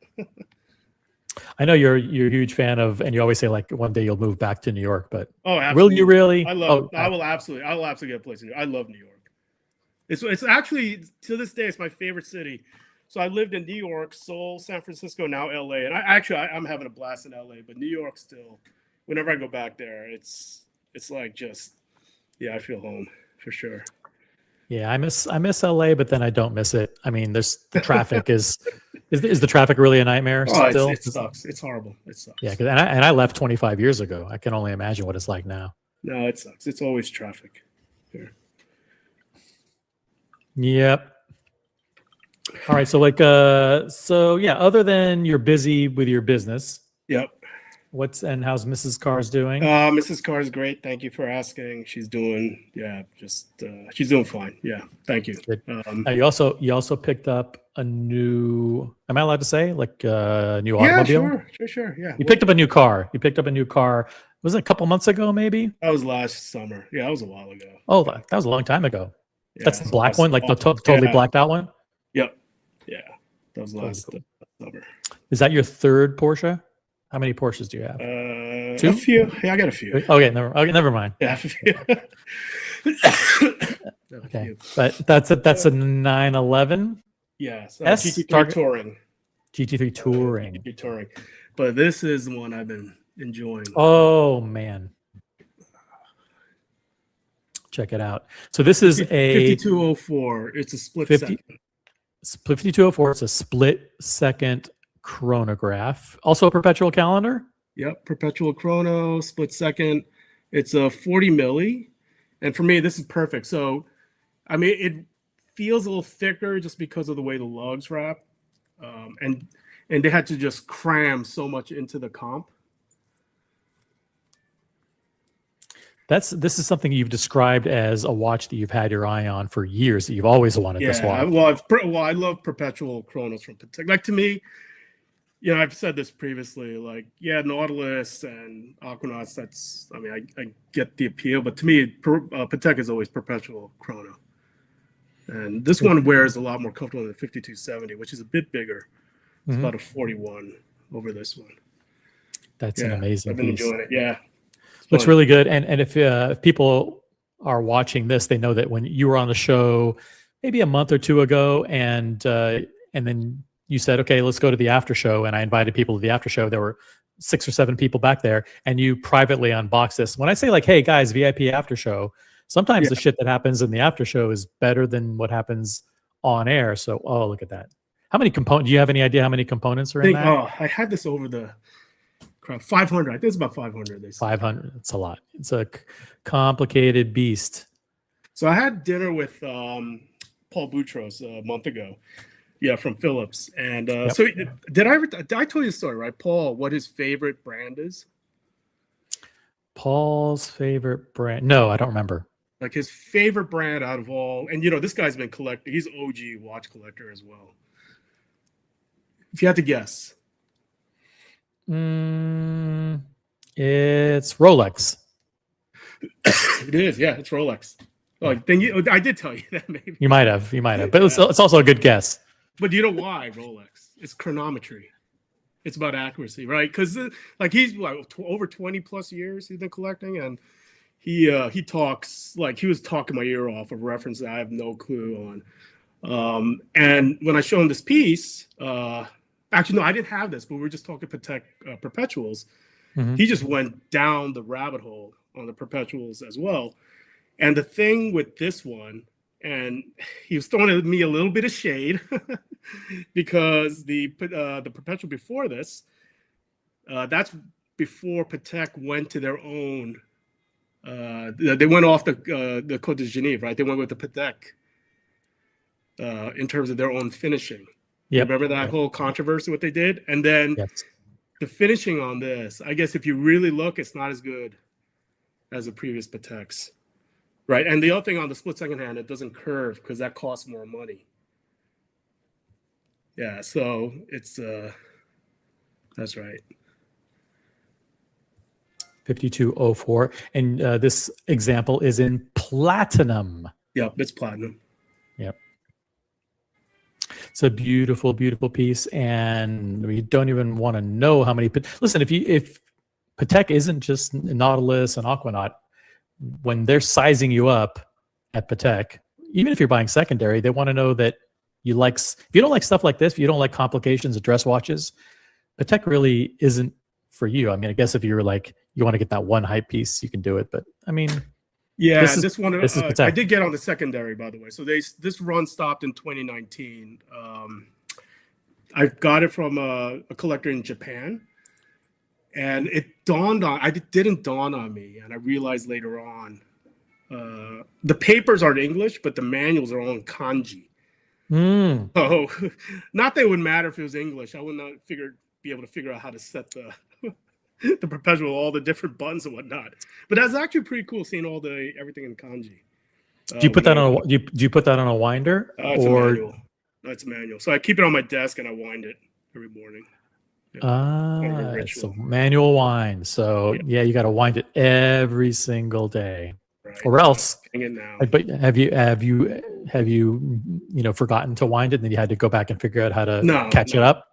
I know you're a huge fan of, and you always say like one day you'll move back to New York, but absolutely. Will you really? I will absolutely get a place in New York. I love New York. It's actually, to this day, it's my favorite city. So I lived in New York, Seoul, San Francisco, now LA, and I'm having a blast in LA. But New York still, whenever I go back there, it's like just, I feel home for sure. Yeah, I miss LA, but then I don't miss it. I mean, the traffic is the traffic really a nightmare still? It sucks. It's horrible. It sucks. Yeah, and I left 25 years ago. I can only imagine what it's like now. No, it sucks. It's always traffic here. Yep. All right, so other than you're busy with your business. Yep. How's Mrs. Carr's doing? Mrs. Carr's great. Thank you for asking. She's doing, she's doing fine. Yeah, thank you. Good. You also picked up a new. Am I allowed to say new automobile? Yeah, sure. Yeah. You picked up a new car. Was it a couple months ago? Maybe that was last summer. Yeah, that was a while ago. Oh, that was a long time ago. Yeah, that's the black one, like the totally blacked out one. Yep. Yeah, that was last summer. Is that your third Porsche? How many Porsches do you have? Two? A few. Yeah, I got a few. Okay, never mind. Yeah, a few. Okay, but that's a 911. Yes, GT3 Touring. GT3 Touring. GT Touring, but this is the one I've been enjoying. Oh man, check it out. So this is a 5204. It's a split second. 5204. It's a split second chronograph. Also a perpetual calendar. Yep, perpetual chrono, split second. It's a 40 milli, and for me, this is perfect. So, I mean, it feels a little thicker just because of the way the lugs wrap, and they had to just cram so much into the comp. This is something you've described as a watch that you've had your eye on for years. That you've always wanted this watch. I love perpetual chronos from Patek. Like to me, I've said this previously. Like, Nautilus and Aquanauts. I get the appeal, but to me, Patek is always perpetual chrono. And this one wears a lot more comfortable than the 5270, which is a bit bigger. It's about a 41 over this one. That's an amazing I've been piece. enjoying it. Yeah. Looks really good. And if people are watching this, they know that when you were on the show maybe a month or two ago, and then you said, okay, let's go to the after show, and I invited people to the after show. There were 6 or 7 people back there, and you privately unboxed this. When I say like, hey guys, VIP after show, sometimes the shit that happens in the after show is better than what happens on air. So, look at that. How many components? Do you have any idea how many components are in that? I had this over the 500. I think it's about 500. 500. It's a lot. It's a complicated beast. So I had dinner with Paul Boutros a month ago. Yeah, from Philips. And so did I tell you the story, right? Paul, what his favorite brand is? Paul's favorite brand? No, I don't remember. Like his favorite brand out of all, and this guy's been collecting. He's OG watch collector as well. If you had to guess. It's Rolex. It is, yeah, it's Rolex. Oh, then I did tell you that maybe. You might have, but it's also a good guess. But you know why Rolex? It's chronometry. It's about accuracy, right? Because he's like over 20 plus years he's been collecting, and he talks like he was talking my ear off of references I have no clue on. And when I show him this piece, actually, no, I didn't have this, but we were just talking Patek perpetuals. Mhm. He just went down the rabbit hole on the perpetuals as well. And the thing with this one, and he was throwing at me a little bit of shade because the perpetual before this, that's before Patek went to their own. They went off the Côte de Genève, right? They went with the Patek in terms of their own finishing. Yeah. Remember that whole controversy, what they did? And then Yes. the finishing on this, I guess if you really look, it's not as good as the previous Pateks. Right. And the other thing on the split second hand, it doesn't curve because that costs more money. Yeah, so it's that's right. 5204. And this example is in platinum. Yep, it's platinum. Yep. It's a beautiful, beautiful piece. And we don't even want to know how many. Listen, if Patek isn't just Nautilus and Aquanaut, when they're sizing you up at Patek, even if you're buying secondary, they want to know that you like, if you don't like stuff like this, if you don't like complications of dress watches, Patek really isn't for you. I mean, I guess if you're like, you want to get that one hype piece, you can do it. But I mean, yeah, this is Patek. I did get on the secondary, by the way. So this run stopped in 2019. I got it from a collector in Japan. And it didn't dawn on me, and I realized later on, the papers are in English, but the manuals are all in kanji. So, not that it would matter if it was English. I would not be able to figure out how to set the the perpetual, all the different buttons and whatnot. But that's actually pretty cool seeing everything in kanji. Do you put that on do you put that on a winder? It's a manual. No, it's a manual. So I keep it on my desk and I wind it every morning. So manual wind. So yeah, you got to wind it every single day, right. Or else. Now. But have you forgotten to wind it, and then you had to go back and figure out how to catch it up?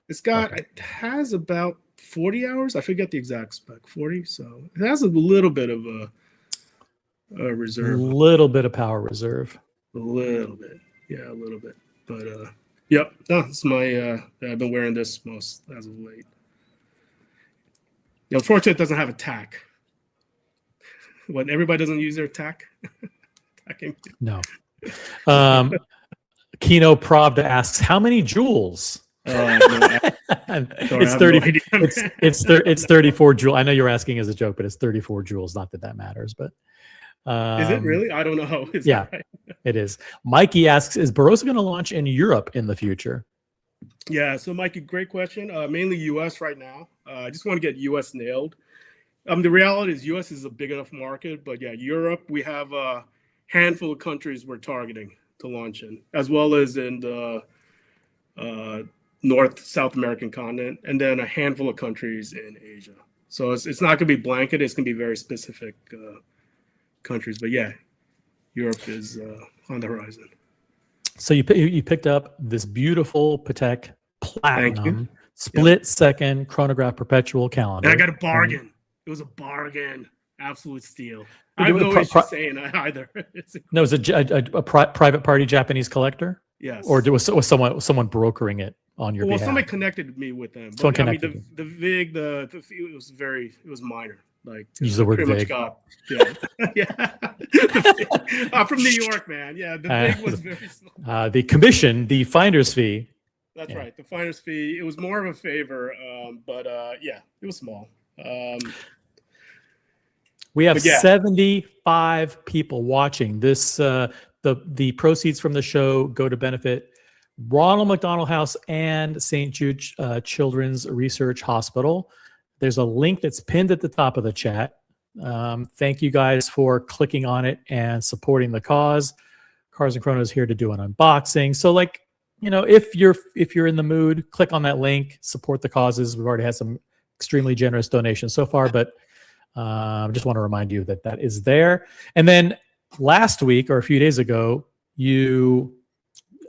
It has about 40 hours. I forget the exact spec. 40. So it has a little bit of a reserve. A little bit of power reserve. A little bit. Yeah, a little bit. But yep, it's my. I've been wearing this most as of late. Unfortunately, it doesn't have a tack. What, everybody doesn't use their tack? Tacking. No. Kino Pravda asks, how many jewels? It's 30. It's 34 jewels. I know you're asking as a joke, but it's 34 jewels. Not that that matters, but. Is it really? I don't know. Yeah, right? It is. Mikey asks, is Barossa going to launch in Europe in the future? Yeah, so Mikey, great question. Mainly US right now. I just want to get US nailed. The reality is US is a big enough market, but yeah, Europe, we have a handful of countries we're targeting to launch in, as well as in the South American continent, and then a handful of countries in Asia. So it's not going to be blanket. It's going to be very specific countries, but yeah, Europe is on the horizon. So you picked up this beautiful Patek Platinum split second chronograph perpetual calendar. And I got a bargain. It was a bargain, absolute steal. I have no issue saying that either. It's a private party Japanese collector. Yes. Or was someone brokering it on your behalf? Well, somebody connected me with them. Someone but, connected. The VIG, it was minor. Like use the word VIG. I'm from New York, man. Yeah, the VIG was very small. The commission, the finder's fee. That's right. The finder's fee. It was more of a favor, but yeah, it was small. We have 75 people watching this. The proceeds from the show go to benefit Ronald McDonald House and St. Jude Children's Research Hospital. There's a link that's pinned at the top of the chat. Thank you guys for clicking on it and supporting the cause. Cars and Chrono is here to do an unboxing. So, if you're in the mood, click on that link, support the causes. We've already had some extremely generous donations so far, but I just want to remind you that is there. And then last week or a few days ago, you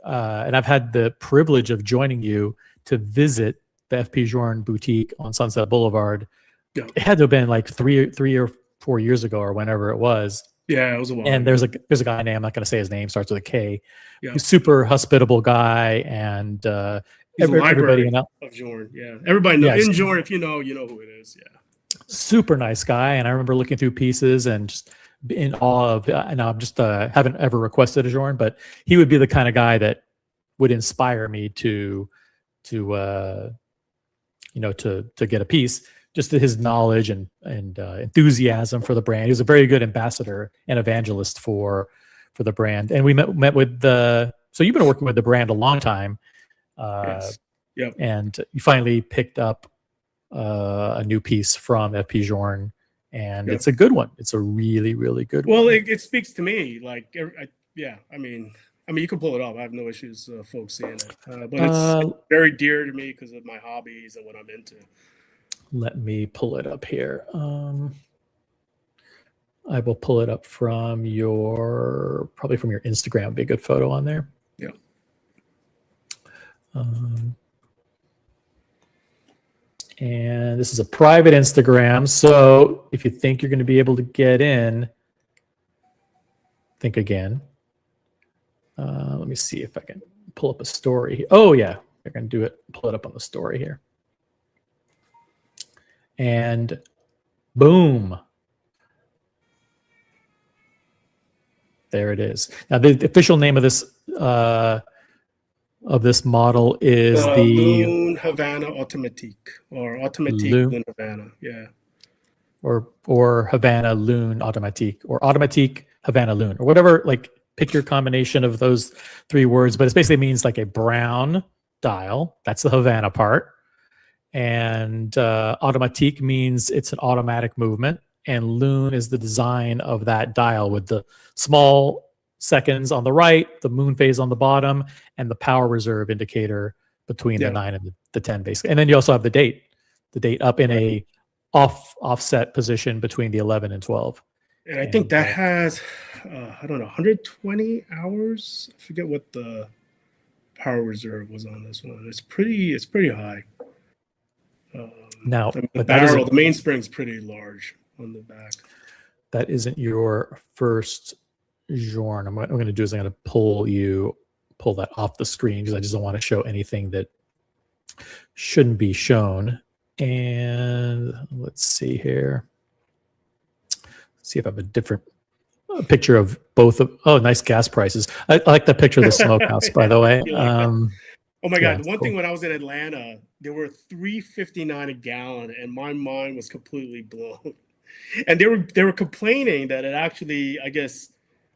and I've had the privilege of joining you to visit the FP Journe boutique on Sunset Boulevard. Yeah. It had to have been like three or 4 years ago or whenever it was. Yeah, it was a while. And there's a guy named, I'm not going to say his name, starts with a K. Yeah. He's a super hospitable guy and He's a everybody library in of Jorn. Yeah, everybody knows Yes. in Jorn. If you know who it is. Yeah. Super nice guy, and I remember looking through pieces and just in awe of. And I'm just haven't ever requested a Jorn, but he would be the kind of guy that would inspire me to get a piece. Just his knowledge and enthusiasm for the brand. He was a very good ambassador and evangelist for the brand. And we met with the. So you've been working with the brand a long time. Yes. Yep. And you finally picked up a new piece from FP Journe, and it's a good one. It's a really, really good one. Well, it speaks to me. Like, I mean, you can pull it off. I have no issues folks seeing it. But it's very dear to me because of my hobbies and what I'm into. Let me pull it up here. I will pull it up from probably from your Instagram. Would be a good photo on there. Yeah. And this is a private Instagram. So if you think you're going to be able to get in, think again. Let me see if I can pull up a story. Oh, yeah. I can do it. Pull it up on the story here. And boom. There it is. Now, the official name of this model is the Lune Havana Automatique, or Automatique Lune Havana. Yeah. Or Havana Lune Automatique, or Automatique Havana Lune, or whatever. Like, pick your combination of those three words. But it basically means like a brown dial. That's the Havana part. And Automatique means it's an automatic movement. And Lune is the design of that dial with the small seconds on the right, the moon phase on the bottom, and the power reserve indicator between the 9 and the 10, basically. And then you also have the date up in a offset position between the 11 and 12. And I think that has, I don't know, 120 hours. I forget what the power reserve was on this one. It's pretty high. Now, the mainspring's pretty large on the back. That isn't your first Journe. What I'm going to do is I'm going to pull that off the screen because I just don't want to show anything that shouldn't be shown. And let's see here. Let's see if I have a different picture of both of. Oh, nice gas prices. I like the picture of the smokehouse, by the way. Oh my God! One thing when I was in Atlanta, there were $3.59 a gallon, and my mind was completely blown. And they were complaining that it actually, I guess,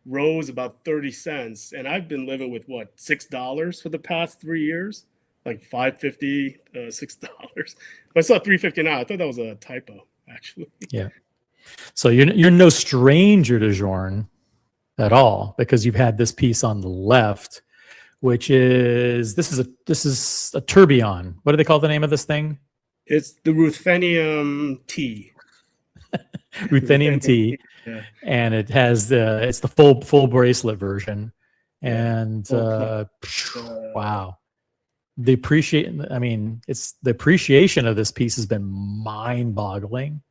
rose about 30 cents. And I've been living with what, $6 for the past 3 years, like $5.50, $6. I saw $3.59. I thought that was a typo, actually. Yeah. So you're no stranger to Journe at all, because you've had this piece on the left, which is this is a tourbillon. What do they call the name of this thing? It's the Ruthenium T. Ruthenium T. Yeah. And it has it's the full bracelet version. And wow. The appreciation of this piece has been mind-boggling.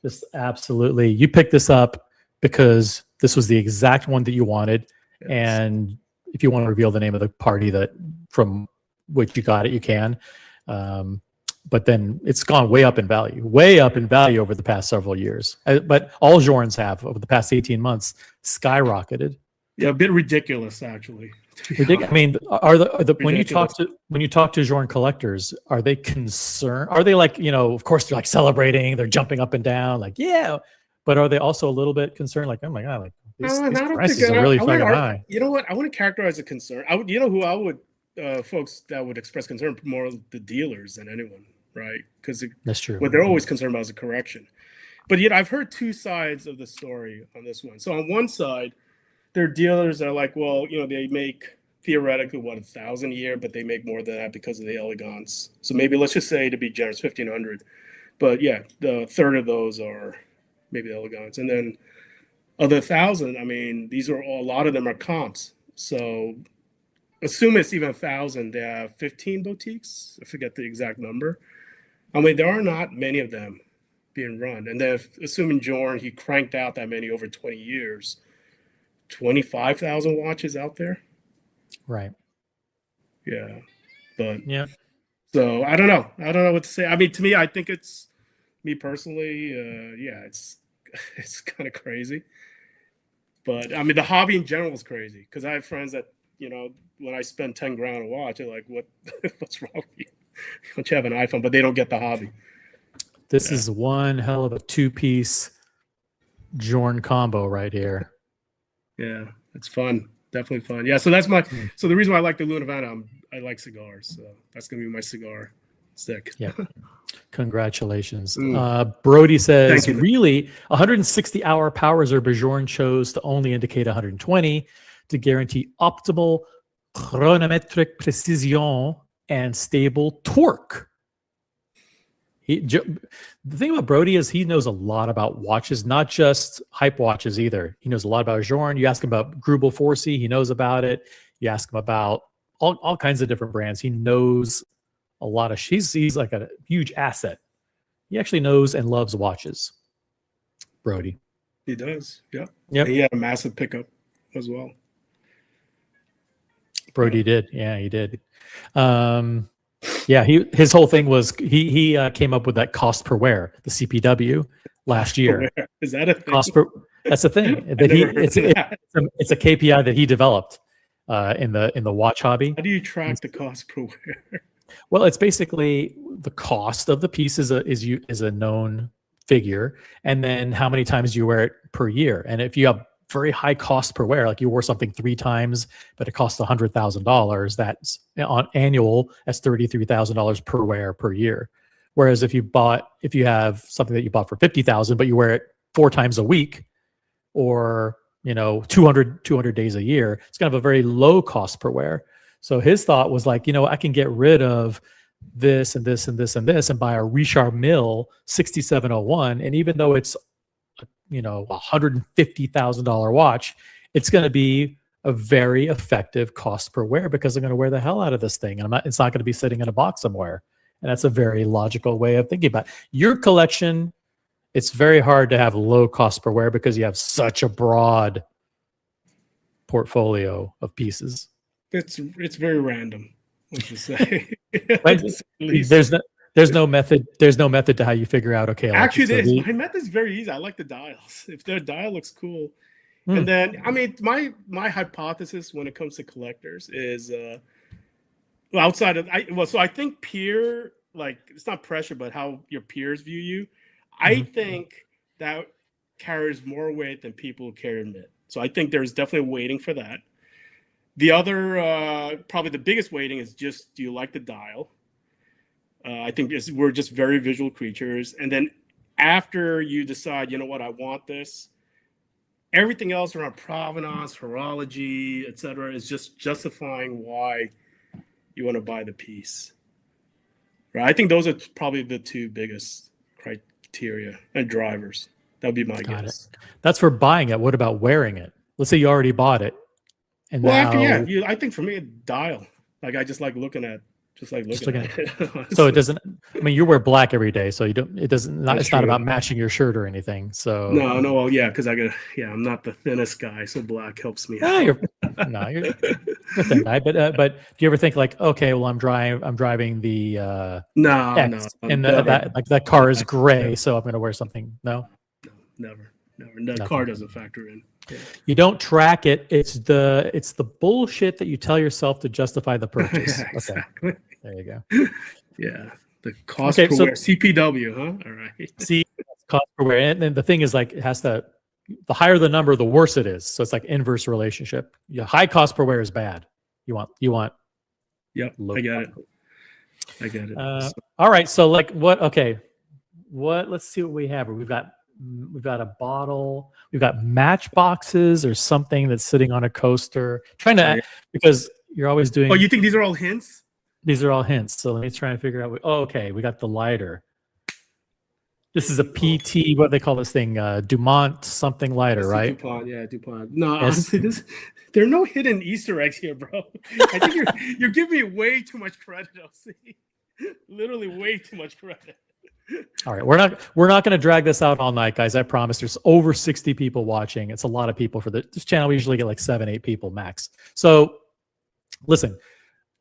Just absolutely. You picked this up because this was the exact one that you wanted. Yes. And if you want to reveal the name of the party that from which you got it, you can. But then it's gone way up in value over the past several years. But all Journes have over the past 18 months skyrocketed. Yeah, a bit ridiculous, actually. I mean, are the when you talk to Journe collectors, are they concerned? Are they like, of course they're like celebrating, they're jumping up and down, like, yeah. But are they also a little bit concerned, like, oh my God, like these prices are really fucking high? You know what? I wouldn't characterize a concern. Who I would folks that would express concern more the dealers than anyone, right? Because that's true. What they're always concerned about is a correction. But yet I've heard two sides of the story on this one. So on one side, there are dealers that are like, well, they make theoretically 1,000 a year, but they make more than that because of the elegance. So maybe let's just say, to be generous, 1,500. But yeah, the third of those are maybe the elegance, and then of the 1,000, I mean, a lot of them are comps. So assume it's even 1,000. They have 15 boutiques. I forget the exact number. I mean, there are not many of them being run. And then assuming Journe, he cranked out that many over 20 years. 25,000 watches out there. Right. Yeah. But Yeah. so I don't know. I don't know what to say. I mean, to me, I think it's me personally. Yeah, it's kind of crazy. But I mean, the hobby in general is crazy because I have friends that, when I spend 10 grand on a watch, they're like, what's wrong with you? Don't you have an iPhone? But they don't get the hobby. This is one hell of a 2-piece Jorn combo right here. Yeah, it's fun. Definitely fun. Yeah, so that's so the reason why I like the Luna Havana, I like cigars. So that's going to be my cigar stick. Yeah. Congratulations. Brody says, Thank you. really, 160-hour power reserve Bajorn chose to only indicate 120 to guarantee optimal chronometric precision and stable torque. The thing about Brody is he knows a lot about watches, not just hype watches either. He knows a lot about Bajorn. You ask him about Grubel 4C, he knows about it. You ask him about all kinds of different brands. He knows a lot of. He's like a huge asset. He actually knows and loves watches. Brody. He does. Yeah. Yep. He had a massive pickup as well. Brody did. Yeah, he did. Yeah, his whole thing was he came up with that cost per wear, the CPW, last year. Is that a thing? That's a thing. It's a KPI that he developed in the watch hobby. How do you track the cost per wear? Well, it's basically the cost of the piece is a known figure, and then how many times you wear it per year. And if you have very high cost per wear, like you wore something 3 times, but it costs $100,000, that's on annual, that's $33,000 per wear per year. Whereas if you have something that you bought for $50,000, but you wear it 4 times a week, or 200 days a year, it's kind of a very low cost per wear. So his thought was like, I can get rid of this and this and this and this and buy a Richard Mille 6701, and even though it's $150,000 watch, it's going to be a very effective cost per wear because I'm going to wear the hell out of this thing, and it's not going to be sitting in a box somewhere. And that's a very logical way of thinking about it. Your collection. It's very hard to have low cost per wear because you have such a broad portfolio of pieces. It's very random, what you say. Right? There's no method to how you figure out, okay. Actually, my method is very easy. I like the dials. If their dial looks cool. And then, I mean, my hypothesis when it comes to collectors is outside of, so I think peer, like, it's not pressure, but how your peers view you. I think that carries more weight than people care to admit. So I think there's definitely waiting for that. The other, probably the biggest waiting is just, do you like the dial? I think we're just very visual creatures. And then after you decide, I want this, everything else around provenance, horology, etc., is just justifying why you want to buy the piece. Right? I think those are probably the 2 biggest criteria and drivers. That would be my guess. That's for buying it. What about wearing it? Let's say you already bought it. And I think for me, a dial. Like I just like looking at. Just looking at it. So it doesn't. I mean, you wear black every day, so you don't. It doesn't. It's not about matching your shirt or anything. So no. Well, yeah, because I'm not the thinnest guy, so black helps me. You're a thin guy. But do you ever think like, okay, well, I'm driving the X, and that car is gray, so I'm going to wear something. No, never. The car doesn't factor in. Yeah. You don't track it. It's the bullshit that you tell yourself to justify the purchase. Yeah, exactly. Okay. There you go. Yeah. The cost per wear. CPW, huh? All right. See, cost per wear. And then the thing is like, the higher the number, the worse it is. So it's like inverse relationship. High cost per wear is bad. You want. Yep. I get it. All right. So like let's see what we have. We've got a bottle. We've got matchboxes or something that's sitting on a coaster. Because you're always doing. Oh, you think these are all hints? These are all hints. So let me try and figure out. Okay, we got the lighter. This is a PT. What they call this thing? Dumont something lighter, right? DuPont. Yeah, DuPont. No, honestly, there are no hidden Easter eggs here, bro. I think you're giving me way too much credit. LC. Literally way too much credit. All right, we're not going to drag this out all night, guys. I promise. There's over 60 people watching. It's a lot of people for this channel. We usually get like 7-8 people max. So, listen,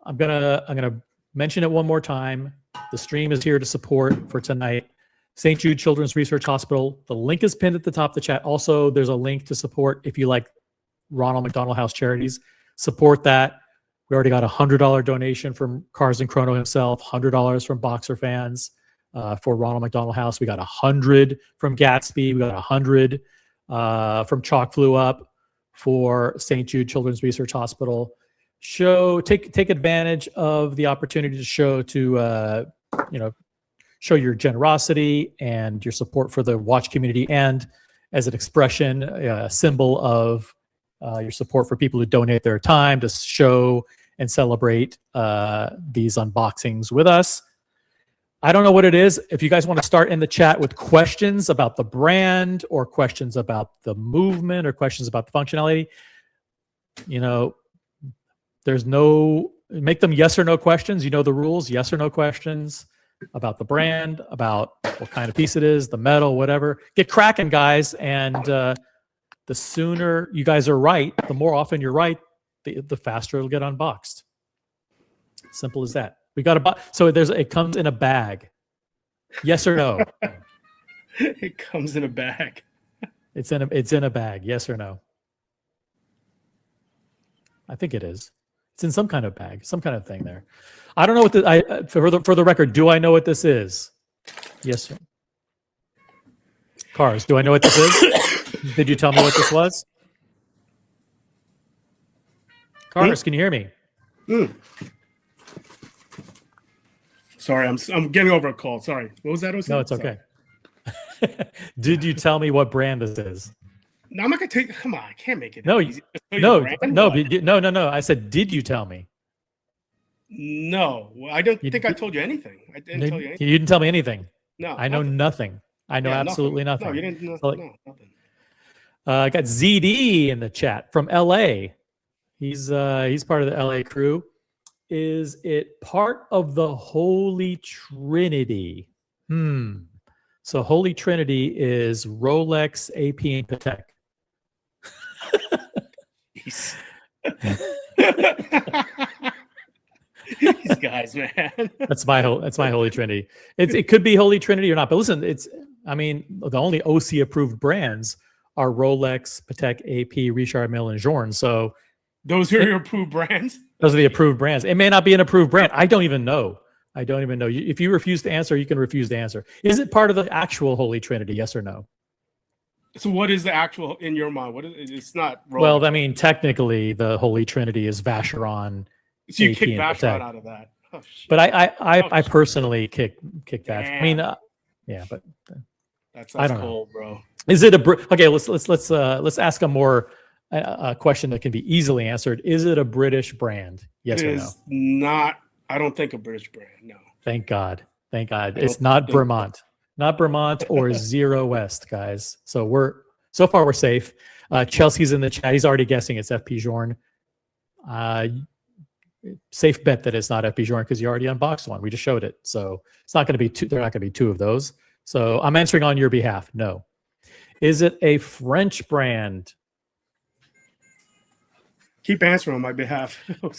I'm gonna mention it one more time. The stream is here to support for tonight. St. Jude Children's Research Hospital. The link is pinned at the top of the chat. Also, there's a link to support if you like Ronald McDonald House Charities. Support that. We already got a $100 donation from Cars and Chrono himself, $100 from Boxer fans for Ronald McDonald House. We got 100 from Gatsby. We got 100 from Chalk Flew Up for St. Jude Children's Research Hospital. Take advantage of the opportunity to show your generosity and your support for the watch community, and as an expression, a symbol of your support for people who donate their time to show and celebrate these unboxings with us. I don't know what it is. If you guys want to start in the chat with questions about the brand or questions about the movement or questions about the functionality, make them yes or no questions. You know the rules, yes or no questions about the brand, about what kind of piece it is, the metal, whatever. Get cracking, guys. And the sooner you guys are right, the more often you're right, the faster it'll get unboxed. Simple as that. We got it comes in a bag. Yes or no? It comes in a bag. It's in a bag. Yes or no? I think it is. It's in some kind of bag, some kind of thing there. I don't know what for the record, do I know what this is? Yes, sir. Cars, do I know what this is? Did you tell me what this was? Cars, can you hear me? Sorry, I'm getting over a cold. Sorry. What was that? No, it's okay. Did you tell me what brand this is? No, I'm not gonna take. Come on, I can't make it. No, easy. no. I said, did you tell me? No, I don't think I told you anything. I didn't tell you anything. You didn't tell me anything. No, I know nothing. I know absolutely nothing. No, you didn't. No, nothing. I got ZD in the chat from LA. He's part of the LA crew. Is it part of the Holy Trinity? So Holy Trinity is Rolex, AP, and Patek. These guys, man. That's my Holy Trinity. It could be Holy Trinity or not, but listen, the only OC approved brands are Rolex, Patek, AP, Richard Mille, and Journe. So those are your approved brands. Those are the approved brands. It may not be an approved brand. I don't even know. If you refuse to answer, you can refuse to answer. Is it part of the actual Holy Trinity? Yes or no? So what is the actual in your mind? What is it's not Rolex. Well, I mean, technically the Holy Trinity is Vacheron. So you kick Vacheron out of that. Oh, but I personally kick Vacheron. I mean, yeah, but that's I don't cold, know, bro. Is it okay? Let's ask a more a question that can be easily answered. Is it a British brand? Yes or no? It is not. I don't think a British brand. No. Thank God. Thank God. It's not Vermont. Not Vermont or Zero West, guys. So far we're safe. Chelsea's in the chat. He's already guessing it's FP Journe. Safe bet that it's not FP Journe because you already unboxed one. We just showed it. So it's not going to be two. There are not going to be two of those. So I'm answering on your behalf. No. Is it a French brand? Keep answering on my behalf. The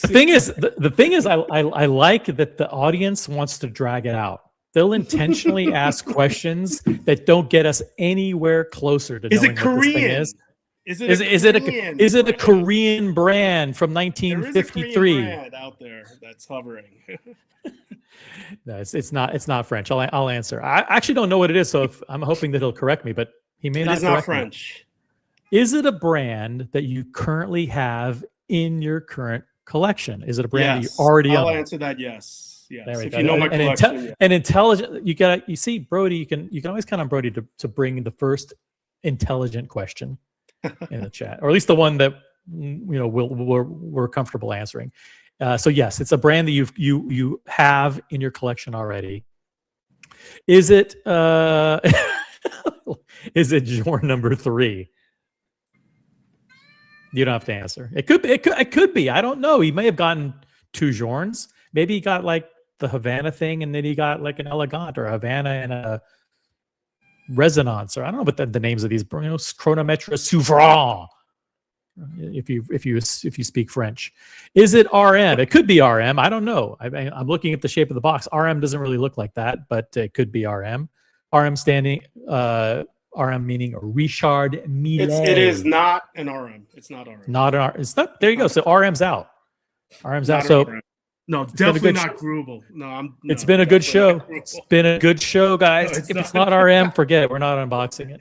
thing is, I like that the audience wants to drag it out. They'll intentionally ask questions that don't get us anywhere closer to knowing what this thing is. Is it a Korean brand from 1953? There is a Korean brand out there that's hovering. No, it's not French. I'll answer. I actually don't know what it is, so I'm hoping that he'll correct me, but he may not. It's not French. Is it a brand that you currently have in your current collection? Is it a brand that you already own? I'll answer that yes. Yes. If you know my collection. And intelligent, you see, Brody, you can always count on Brody to bring the first intelligent question in the chat, or at least the one that we're comfortable answering. So yes, it's a brand that you have in your collection already. Is it is it Journe number 3? You don't have to answer. It could be. I don't know. He may have gotten 2 Journes. Maybe he got like the Havana thing, and then he got like an Elegant or a Havana and a Resonance, or I don't know what the names of these, Chronometra Souverain, if you speak French. Is it RM? It could be RM. I don't know. I'm looking at the shape of the box. RM doesn't really look like that, but it could be RM. RM standing RM meaning Richard Millet. It is not an RM. It's not RM. Not an RM. It's not. There you go. So RM's out. RM's out. Not So. RM. No, definitely not Grubel. No, it's been a good show. It's been a good show, guys. No, if it's not RM, forget it. We're not unboxing it.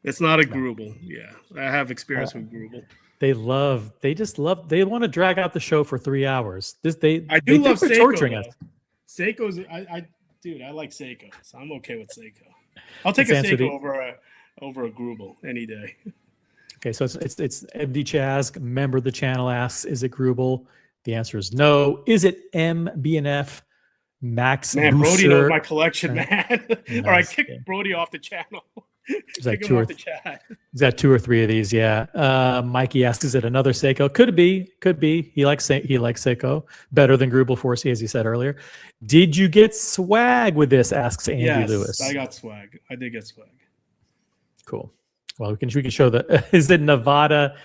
It's not a Grubel. Yeah, I have experience with Grubel. They want to drag out the show for 3 hours. I do love Seiko. Torturing us. Seiko's, dude, I like Seiko, so I'm okay with Seiko. I'll take a Seiko over a Grubel any day. Okay, so it's MD Chaz, member of the channel, asks, is it Grubel? The answer is no. Is it MB&F Max? Man, Booster? Brody knows my collection, man. Nice. Or I kicked Brody off the channel. He's like he's got 2 or 3 of these, yeah. Mikey asks, is it another Seiko? Could be. He likes Seiko better than Grubel 4C, as he said earlier. Did you get swag with this? Asks Andy Lewis. I got swag. I did get swag. Cool. Well, we can show the. Is it Nevada?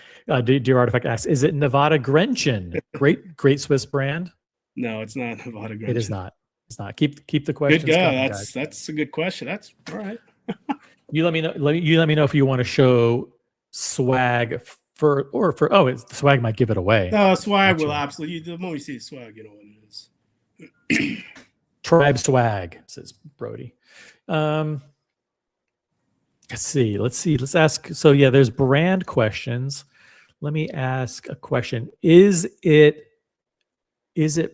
Dear Artifact asks, is it Nevada Grenchen? Great Swiss brand. No, it's not Nevada Grenchen. It is not. It's not. Keep the questions. Good guy. That's a good question. That's all right. You let me know. You let me know if you want to show swag swag might give it away. No, swag will absolutely. The moment you see swag, you know what it is. Tribe swag, says Brody. Let's see. Let's ask. So yeah, there's brand questions. Let me ask a question. Is it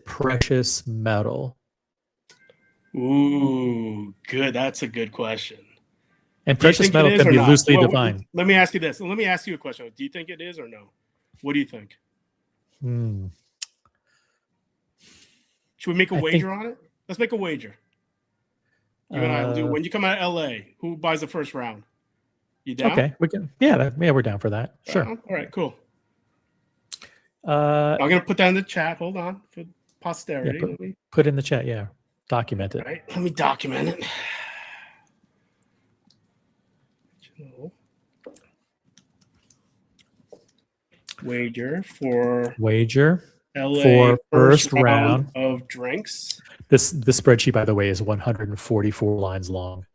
precious metal? Ooh, good. That's a good question. And precious metal can be loosely defined. Let me ask you this. Let me ask you a question. Do you think it is or no? What do you think? Should we make a wager on it? Let's make a wager. You and I will do. When you come out of LA, who buys the first round? You down? Okay, we can. Yeah, we're down for that. Sure. All right, cool. I'm gonna put that in the chat. Hold on for posterity. Yeah, put in the chat. Yeah, document it. All right, let me document it. Wager for LA for first round of drinks. This spreadsheet, by the way, is 144 lines long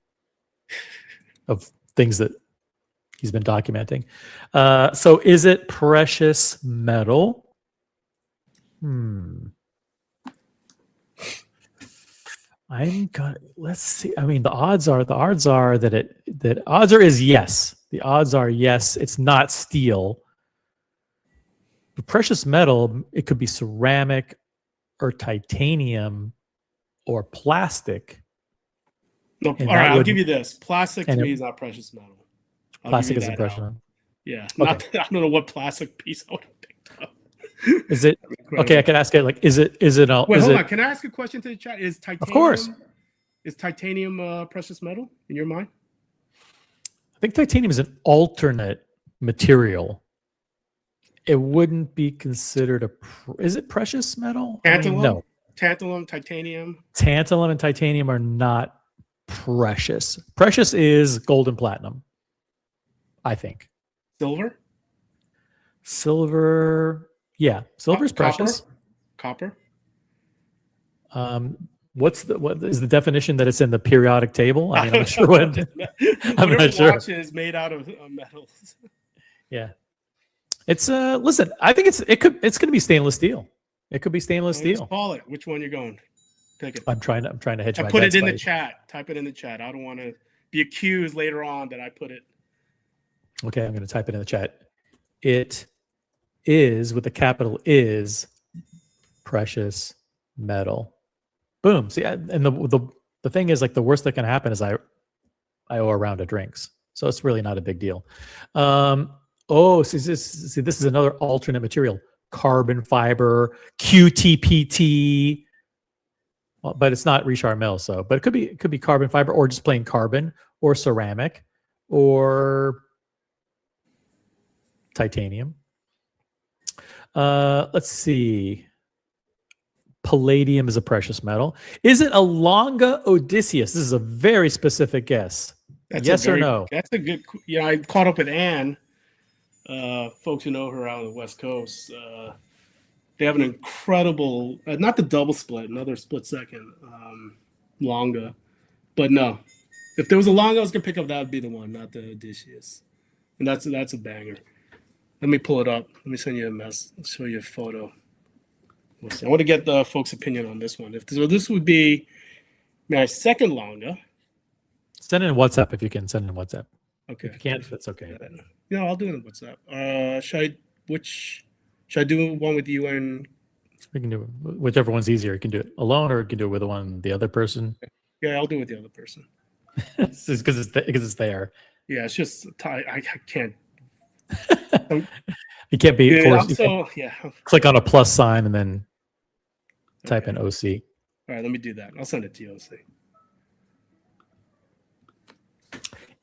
of things that he's been documenting. So is it precious metal? Let's see. I mean, the odds are that odds are yes. The odds are yes. It's not steel. The precious metal, it could be ceramic or titanium or plastic. No, all right, I'll give you this. Plastic to me is not precious metal. Plastic is precious metal. Yeah. Okay. I don't know what plastic piece I would have picked up. Is it okay? I can ask it. Like, is it? Wait, hold on. Can I ask a question to the chat? Is titanium? Of course. Is titanium precious metal in your mind? I think titanium is an alternate material. It wouldn't be considered is it precious metal? Tantalum? No. Tantalum, titanium. Tantalum and titanium are not precious. Precious is gold and platinum, I think. Silver? Yeah, silver is precious. Copper? What is the definition that it's in the periodic table? I mean, I'm not sure what. I'm not sure. Watch is made out of metals. Yeah. It's listen, I think it's going to be stainless steel. It could be stainless steel. Call it. Which one you're going? Pick it. I'm trying to hedge my put it in by... the chat. Type it in the chat. I don't want to be accused later on that I put it. Okay, I'm going to type it in the chat. It is, with the capital is, precious metal. Boom. See, and the thing is, like, the worst that can happen is I owe a round of drinks. So it's really not a big deal. See, this is another alternate material. Carbon fiber, QTPT. Well, but it's not Richard Mille, but it could be carbon fiber or just plain carbon or ceramic or titanium. Let's see. Palladium is a precious metal. Is it a Longa Odysseus? This is a very specific guess. Yes or no? That's a good. Yeah, I caught up with Anne. folks who know her out on the West Coast, they have an incredible, not the double split, another split second, Longa. But no, if there was a Longa I was going to pick up, that would be the one, not the Odysseus. And that's a banger. Let me pull it up. Let me send you a mess. I'll show you a photo. I want to get the folks' opinion on this one. So this would be my second Longa. Send in WhatsApp if you can. Send in WhatsApp. Okay. If you can't, that's okay. Yeah, I'll do it on WhatsApp. Should I do one with you and? We can do it. Whichever one's easier. You can do it alone, or you can do it with the other person. Yeah, I'll do it with the other person. It's just because it's there. Yeah, it's just I can't. You can't be Dude, forced. Click on a plus sign and then type in OC. All right, let me do that. I'll send it to you, OC.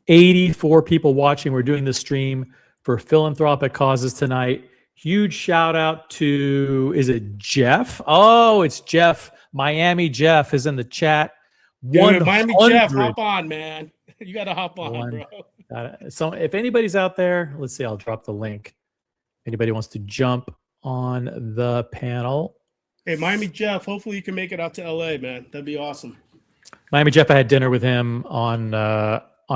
84 people watching. We're doing the stream for philanthropic causes tonight. Huge shout out to, is it Jeff? Oh, it's Jeff. Miami Jeff is in the chat. Dude, Miami Jeff, hop on, man. You got to hop on, bro. So if anybody's out there, let's see, I'll drop the link. Anybody wants to jump on the panel? Hey, Miami Jeff, hopefully you can make it out to LA, man. That'd be awesome. Miami Jeff, I had dinner with him on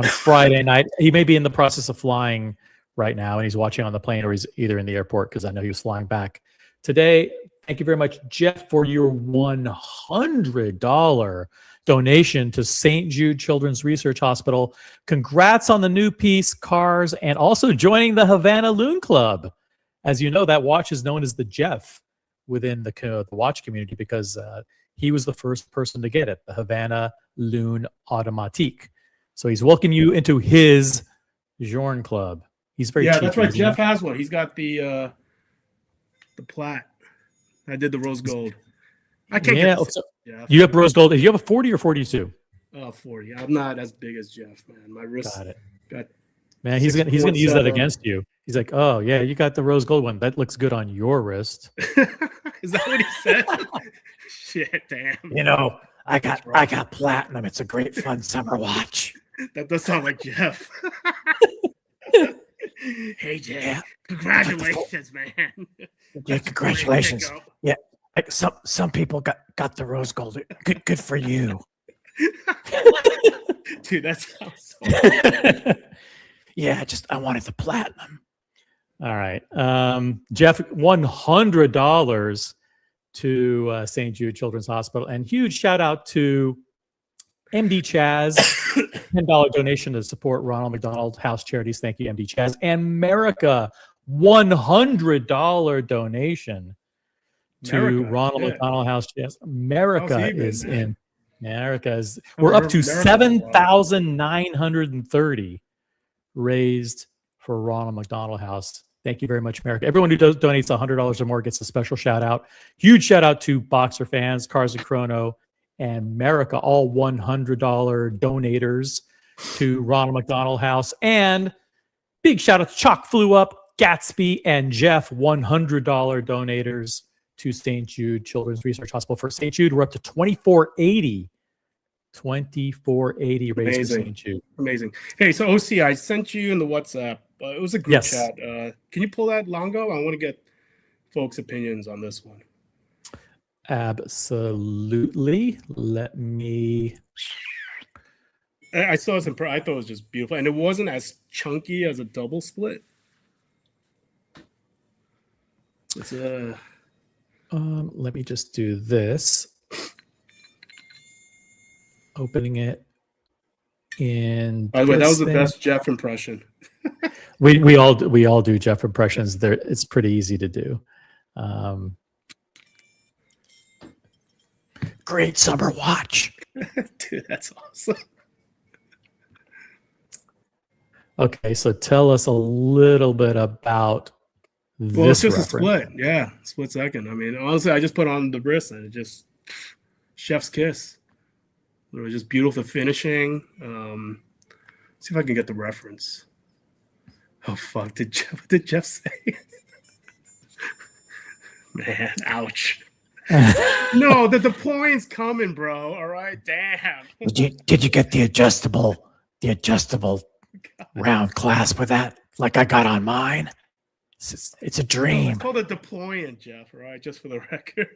Friday night. He may be in the process of flying right now, and he's watching on the plane, or he's either in the airport because I know he was flying back today. Thank you very much, Jeff, for your $100 donation to St. Jude Children's Research Hospital. Congrats on the new piece, cars, and also joining the Havana Loon Club. As you know, that watch is known as the Jeff within the watch community because he was the first person to get it, the Havana Loon Automatique. So he's welcoming you into his Journe Club. He's very cheap. That's right. Jeff has one. He's got the plat. I did the rose gold. I can't get Jeff. You have rose gold. Do you have a 40 or 42? 40. I'm not as big as Jeff, man. My wrist got man, he's gonna use that against you. He's like, oh yeah, you got the rose gold one. That looks good on your wrist. Is that what he said? Shit, damn. You know, I got platinum. It's a great fun summer watch. That does sound like Jeff. Hey, Jeff. Yeah. Congratulations, man. Yeah, congratulations. Yeah, like some people got the rose gold. Good for you. Dude, that sounds so Yeah, I wanted the platinum. All right. Jeff, $100 to St. Jude Children's Hospital. And huge shout out to MD Chaz, $10 donation to support Ronald McDonald House Charities. Thank you, MD Chaz. And America, $100 donation to Ronald McDonald House Charities. America is in. We're up to 7,930 raised for Ronald McDonald House. Thank you very much, America. Everyone who donates $100 or more gets a special shout out. Huge shout out to Boxer Fans, Cars and Chrono, and America, all $100 donators to Ronald McDonald House. And big shout out to Chalk Flew Up, Gatsby, and Jeff, $100 donators to St. Jude Children's Research Hospital. For St. Jude, we're up to 2480. 2480 raised for St. Jude. Amazing. Hey, so OC, I sent you in the WhatsApp. It was a group chat. Can you pull that Longo? I want to get folks' opinions on this one. Absolutely. Let me. I saw some. I thought it was just beautiful, and it wasn't as chunky as a double split. It's let me just do this. Opening it in. By the way, that was the best Jeff impression. we all do Jeff impressions. There, it's pretty easy to do. Great summer watch. Dude, that's awesome. Okay, so tell us a little bit about this. Well, it's just reference. a split. Yeah, split second. I mean, honestly, I just put on the wrist and it just chef's kiss. It was just beautiful finishing. See if I can get the reference. Oh fuck! Did Jeff say? Man, ouch. No, the point's coming, bro. All right, damn. Did you get the adjustable round clasp with that, like I got on mine? It's a No, dream. it's called a deployant, Jeff. Right, just for the record.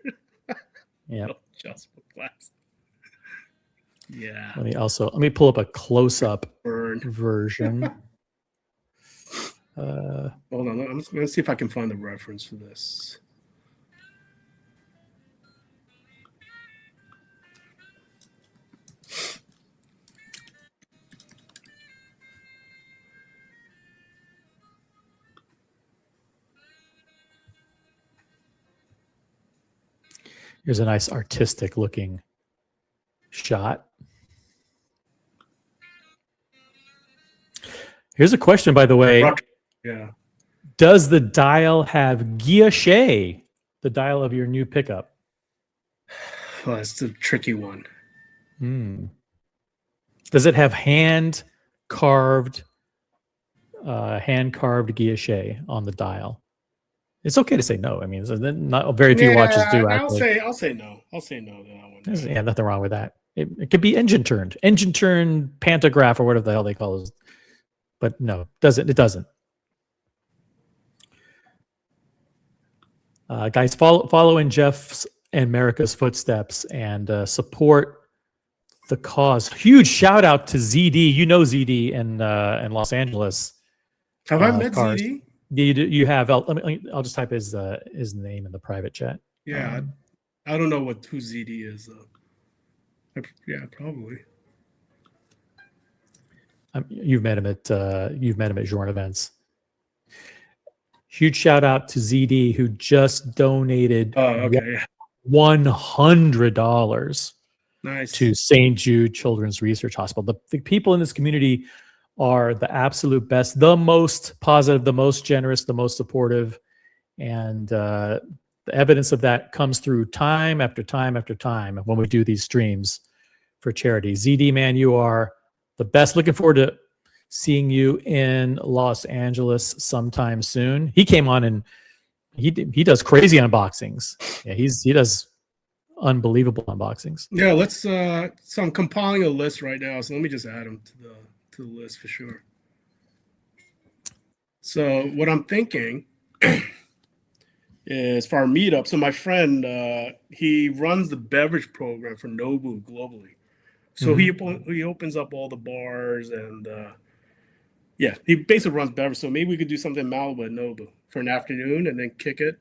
Yeah. No adjustable glass. Yeah. Let me pull up a close-up Burn. version. Hold on. I'm just going to see if I can find the reference for this. Here's a nice artistic looking shot. Here's a question, by the way. Yeah. Does the dial have guilloche, the dial of your new pickup? Well, it's a tricky one. Does it have hand carved guilloche on the dial? It's okay to say no. I mean, not very few watches do. Actually. I'll say no. I'll say no to that one. Yeah, nothing wrong with that. It could be engine turned pantograph, or whatever the hell they call it. But no, it doesn't. Guys, follow in Jeff's and America's footsteps and support the cause. Huge shout out to ZD. You know ZD in Los Angeles. Have I met cars. ZD? You have. I'll just type his name in the private chat. Yeah, I don't know who ZD is though. Yeah, probably. You've met him at Journe events. Huge shout out to ZD, who just donated $100 nice to St. Jude Children's Research Hospital. The people in this community are the absolute best, the most positive, the most generous, the most supportive, and the evidence of that comes through time after time after time when we do these streams for charity. ZD, man, you are the best. Looking forward to seeing you in Los Angeles sometime soon. He came on and he does crazy unboxings. Yeah, he does unbelievable unboxings. Yeah, let's. So I'm compiling a list right now. So let me just add them to the list for sure. So what I'm thinking is for our meetup. So my friend, he runs the beverage program for Nobu globally. So he opens up all the bars and yeah, he basically runs beverage. So maybe we could do something in Malibu at Nobu for an afternoon and then kick it.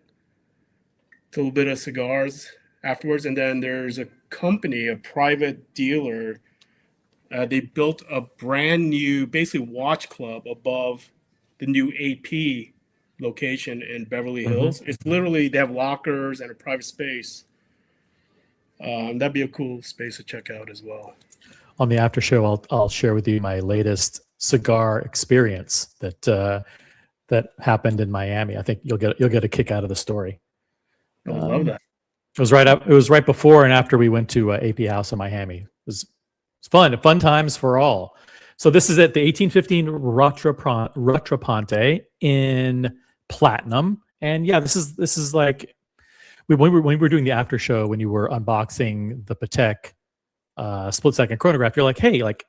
A little bit of cigars afterwards. And then there's a company, a private dealer. They built a brand new, basically watch club above the new AP location in Beverly Hills. It's literally, they have lockers and a private space. That'd be a cool space to check out as well. On the after show, I'll share with you my latest cigar experience that happened in Miami. I think you'll get a kick out of the story. I would love that. It was right before and after we went to AP House in Miami. It was fun times for all. So this is at the 1815 Ratraponte in Platinum, and yeah, this is like when we were doing the after show, when you were unboxing the Patek split second chronograph. You're like, hey, like,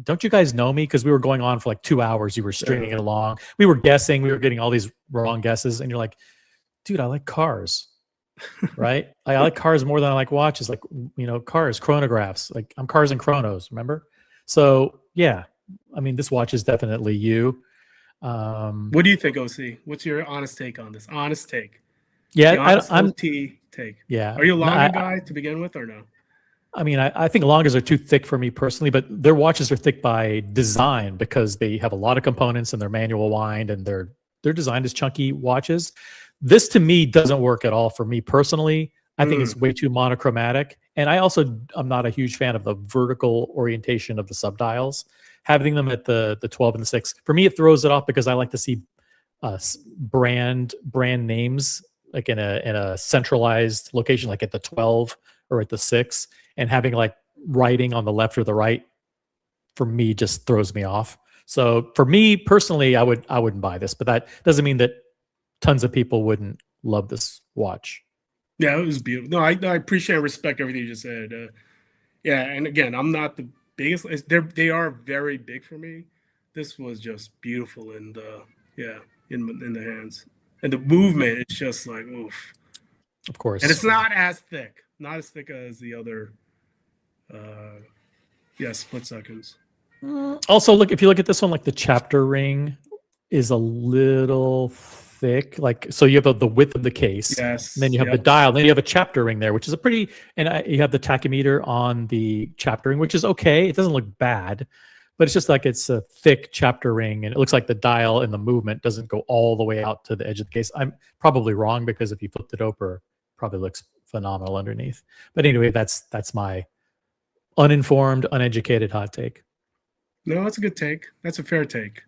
don't you guys know me? Because we were going on for like 2 hours. You were stringing it along. We were guessing. We were getting all these wrong guesses, and you're like, dude, I like cars. Right? I like cars more than I like watches. Like, cars, chronographs. Like, I'm cars and chronos, remember? So yeah, I mean, this watch is definitely you. What do you think, OC? What's your honest take on this? Honest take. Yeah, I'm OT take. Yeah. Are you a Longa guy to begin with or no? I mean, I think Longas are too thick for me personally, but their watches are thick by design because they have a lot of components and they're manual wind and they're designed as chunky watches. This to me doesn't work at all for me personally. I think it's way too monochromatic. And I'm not a huge fan of the vertical orientation of the subdials. Having them at the 12 and the 6, for me, it throws it off because I like to see brand names like in a centralized location, like at the 12 or at the 6, and having like writing on the left or the right, for me, just throws me off. So for me personally, I wouldn't buy this, but that doesn't mean that tons of people wouldn't love this watch. Yeah, it was beautiful. No, I appreciate and respect everything you just said. Yeah, and again, I'm not the biggest. They are very big for me. This was just beautiful, and yeah, in the hands, and the movement is just like oof. Of course. And it's not as thick, as the other. Split seconds. Also, look, if you look at this one, like the chapter ring is a little thick. Like, so you have the width of the case. Yes. And then you have the dial. Then you have a chapter ring there, which is a pretty, and you have the tachymeter on the chapter ring, which is okay. It doesn't look bad, but it's just like it's a thick chapter ring, and it looks like the dial and the movement doesn't go all the way out to the edge of the case. I'm probably wrong, because if you flipped it over, it probably looks phenomenal underneath. But anyway, that's my uninformed, uneducated hot take. No, that's a good take. That's a fair take.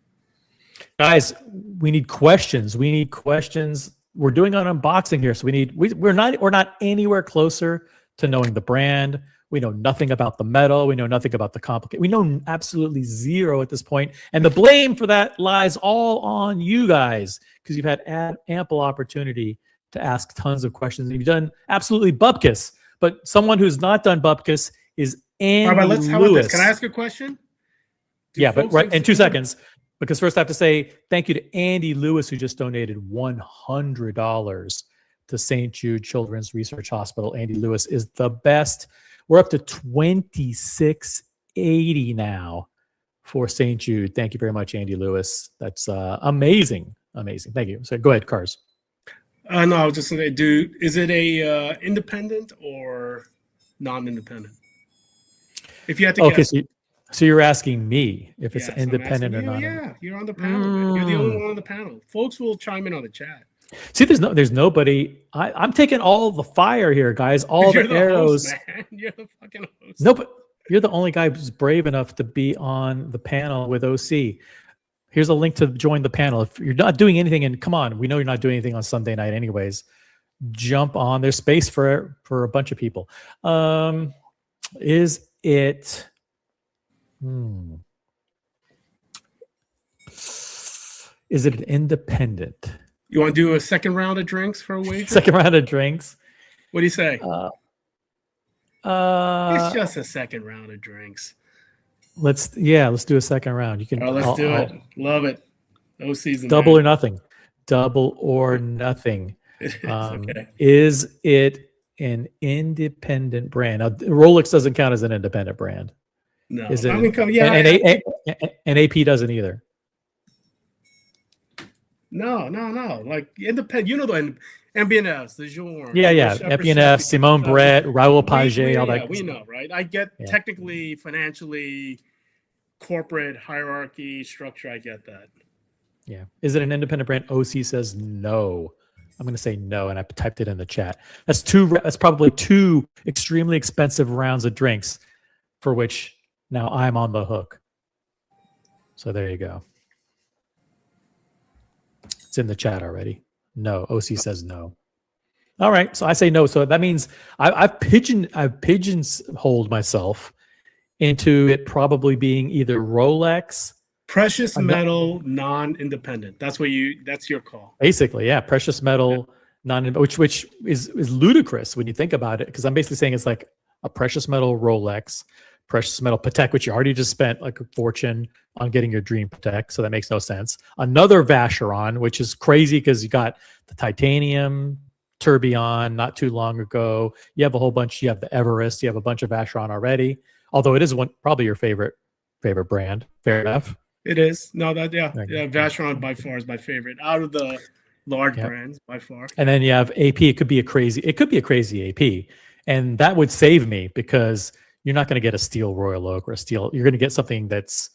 Guys, we need questions. We're doing an unboxing here, so we're not anywhere closer to knowing the brand. We know nothing about the metal. We know nothing about the complicated. We know absolutely zero at this point, and the blame for that lies all on you guys, because you've had ample opportunity to ask tons of questions. And you've done absolutely bupkis. But someone who's not done bupkis is Andy All right, let's. How about Lewis. this? Can I ask a question? Yeah, but right in 2 seconds, because first I have to say thank you to Andy Lewis, who just donated $100 to St. Jude Children's Research Hospital. Andy Lewis is the best. We're up to $26.80 now for St. Jude. Thank you very much, Andy Lewis. That's amazing. Thank you. So go ahead, Cars. No, I was just going to do. Is it a independent or non-independent? If you had to guess. So you're asking me if it's Yes, independent or you, not? Yeah, you're on the panel. Man. You're the only one on the panel. Folks will chime in on the chat. See, there's nobody. I'm taking all the fire here, guys. All the arrows. Host, man. You're the fucking host. No, but you're the only guy who's brave enough to be on the panel with OC. Here's a link to join the panel. If you're not doing anything, and come on, we know you're not doing anything on Sunday night anyways, jump on. There's space for a bunch of people. Is it... Is it an independent? You want to do a second round of drinks for a wager? Second round of drinks? What do you say? It's just a second round of drinks. Let's do a second round. You can. Let's do it. Love it. OC's double or nothing. Double or nothing. Okay. Is it an independent brand? Now, Rolex doesn't count as an independent brand. No. Is it? And AP doesn't either. No. Like independent. You know the MB&Fs, the Jour. Yeah. MB&F, Simone Brett, Raoul Page, all that. We know, right? I get technically, financially, corporate hierarchy structure. I get that. Yeah. Is it an independent brand? OC says no. I'm going to say no, and I typed it in the chat. That's probably two extremely expensive rounds of drinks, for which now I'm on the hook. So there you go. It's in the chat already. No. OC says no. All right. So I say no. So that means I've pigeonholed myself into it probably being either Rolex, precious metal, non-independent. That's your call. Basically, yeah. Precious metal, which is ludicrous when you think about it, because I'm basically saying it's like a precious metal Rolex, precious metal Patek, which you already just spent like a fortune on getting your dream Patek, so that makes no sense. Another Vacheron, which is crazy because you got the titanium tourbillon not too long ago. You have a whole bunch. You have the Everest. You have a bunch of Vacheron already. Although it is probably your favorite brand. Fair enough. It is. No, Vacheron by far is my favorite out of the large brands by far. And then you have AP. It could be a crazy AP, and that would save me because you're not going to get a steel Royal Oak or a steel. You're going to get something that's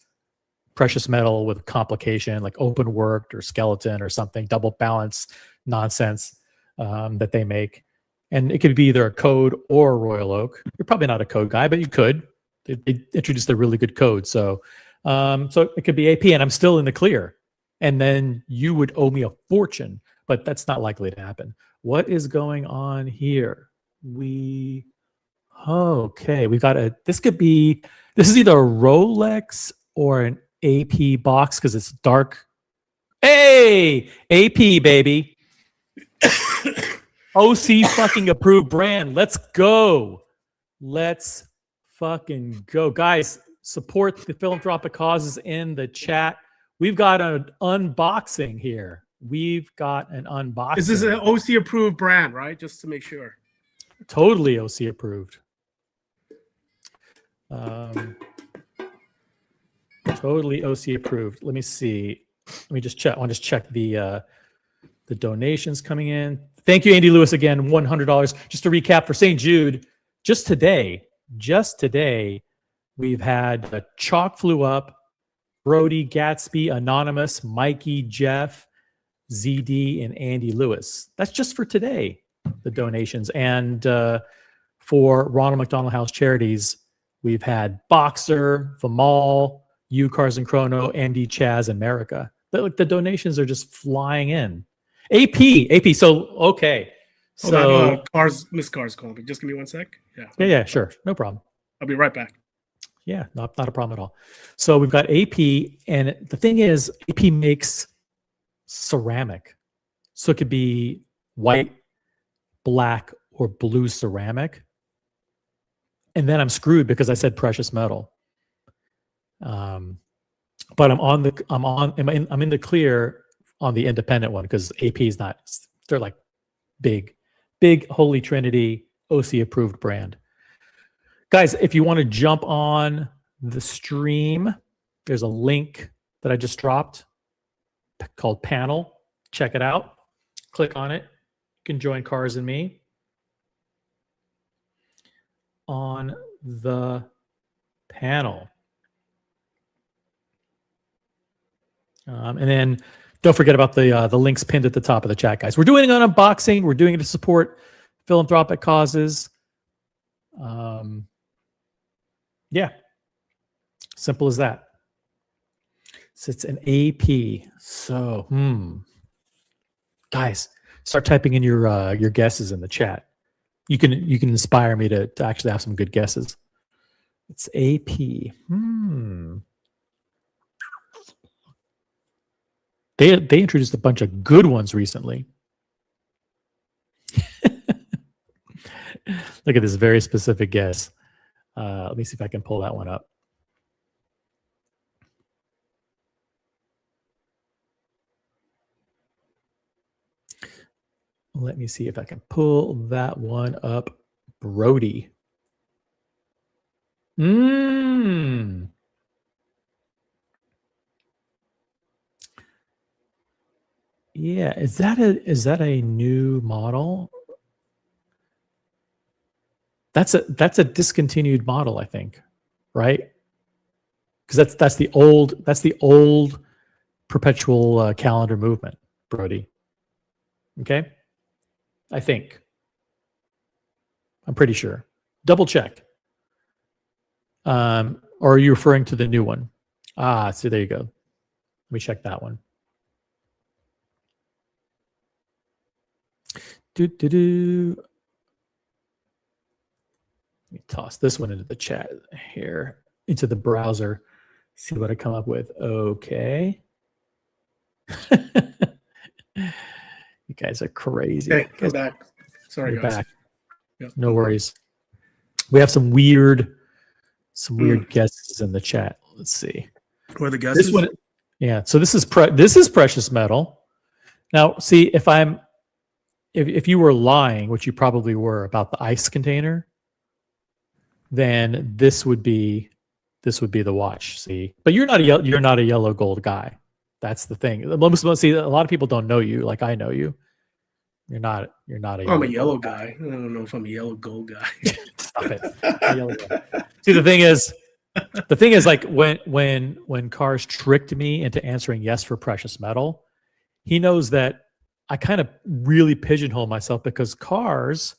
precious metal with complication, like open worked or skeleton or something, double balance nonsense that they make. And it could be either a code or a Royal Oak. You're probably not a code guy, but you could. They introduced a really good code. So it could be AP, and I'm still in the clear. And then you would owe me a fortune, but that's not likely to happen. What is going on here? Okay, we got this is either a Rolex or an AP box because it's dark. Hey, AP, baby. OC fucking approved brand. Let's go. Let's fucking go. Guys, support the philanthropic causes in the chat. We've got an unboxing here. we've got an unboxing. Is this an OC approved brand, right? Just to make sure. Totally OC approved. Totally OC approved. Let me see. Let me just check. I want to just check the donations coming in. Thank you, Andy Lewis, again, $100. Just to recap for St. Jude, just today, we've had Chalk Flew Up, Brody, Gatsby, Anonymous, Mikey, Jeff, ZD, and Andy Lewis. That's just for today, the donations. And for Ronald McDonald House Charities, we've had Boxer, Vimal, U Cars and Chrono, Andy, Chaz, and America. The donations are just flying in. AP. So okay. So Miss Cars calling me. Just give me 1 sec. Yeah, sure, no problem. I'll be right back. Yeah, not a problem at all. So we've got AP, and the thing is, AP makes ceramic, so it could be white, black, or blue ceramic. And then I'm screwed because I said precious metal. But I'm in the clear on the independent one because AP is not. They're like big Holy Trinity OC approved brand. Guys, if you want to jump on the stream, there's a link that I just dropped called Panel. Check it out. Click on it. You can join Cars and Me on the panel. And then don't forget about the links pinned at the top of the chat, guys. We're doing an unboxing. We're doing it to support philanthropic causes. Yeah, simple as that. So it's an AP. So, guys, start typing in your guesses in the chat. You can inspire me to actually have some good guesses. It's AP. They introduced a bunch of good ones recently. Look at this very specific guess. Let me see if I can pull that one up. Let me see if I can pull that one up. Brody. Yeah, is that a new model? That's a discontinued model, I think, right? Because that's the old perpetual calendar movement, Brody. Okay, I think. I'm pretty sure. Double check. Or are you referring to the new one? So there you go. Let me check that one. Let me toss this one into the chat here, into the browser, see what I come up with. Okay. You guys are crazy. Okay, come back. Sorry, guys. Back. Yep. No worries. We have some weird guesses in the chat. Let's see. What are the guesses? This one, yeah. So this is precious metal. Now, see, if you were lying, which you probably were, about the ice container, then this would be the watch. See, but you're not a yellow gold guy. That's the thing. See, a lot of people don't know you like I know you. You're not a. I'm a yellow guy. I don't know if I'm a yellow gold guy. Stop it. Yellow guy. See, the thing is, like when Cars tricked me into answering yes for precious metal, he knows that I kind of really pigeonhole myself because Cars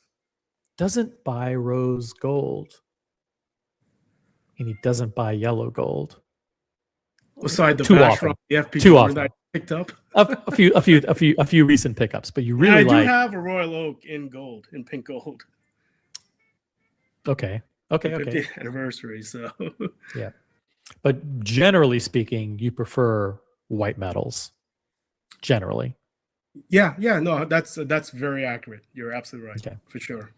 doesn't buy rose gold and he doesn't buy yellow gold. Beside the too bash often. from the FP Too often. that I picked up. a few recent pickups, but you really I do have a Royal Oak in gold, in pink gold. Okay. 50th anniversary, so yeah. But generally speaking, you prefer white metals. Generally. Yeah, no, that's very accurate. You're absolutely right. Okay. For sure.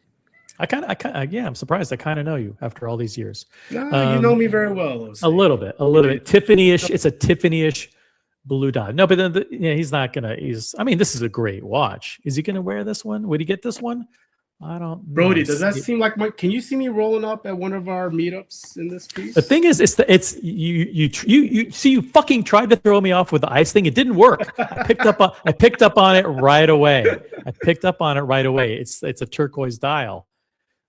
I'm surprised. I kind of know you after all these years. No, you know me very well. A little bit. Tiffany-ish. It's a Tiffany-ish Blue dot. No, but then he's not gonna. I mean, this is a great watch. Is he gonna wear this one? Would he get this one? I don't know. Brody, does that seem like my? Can you see me rolling up at one of our meetups in this piece? The thing is, you see, you fucking tried to throw me off with the ice thing. It didn't work. I picked up on it right away. It's a turquoise dial.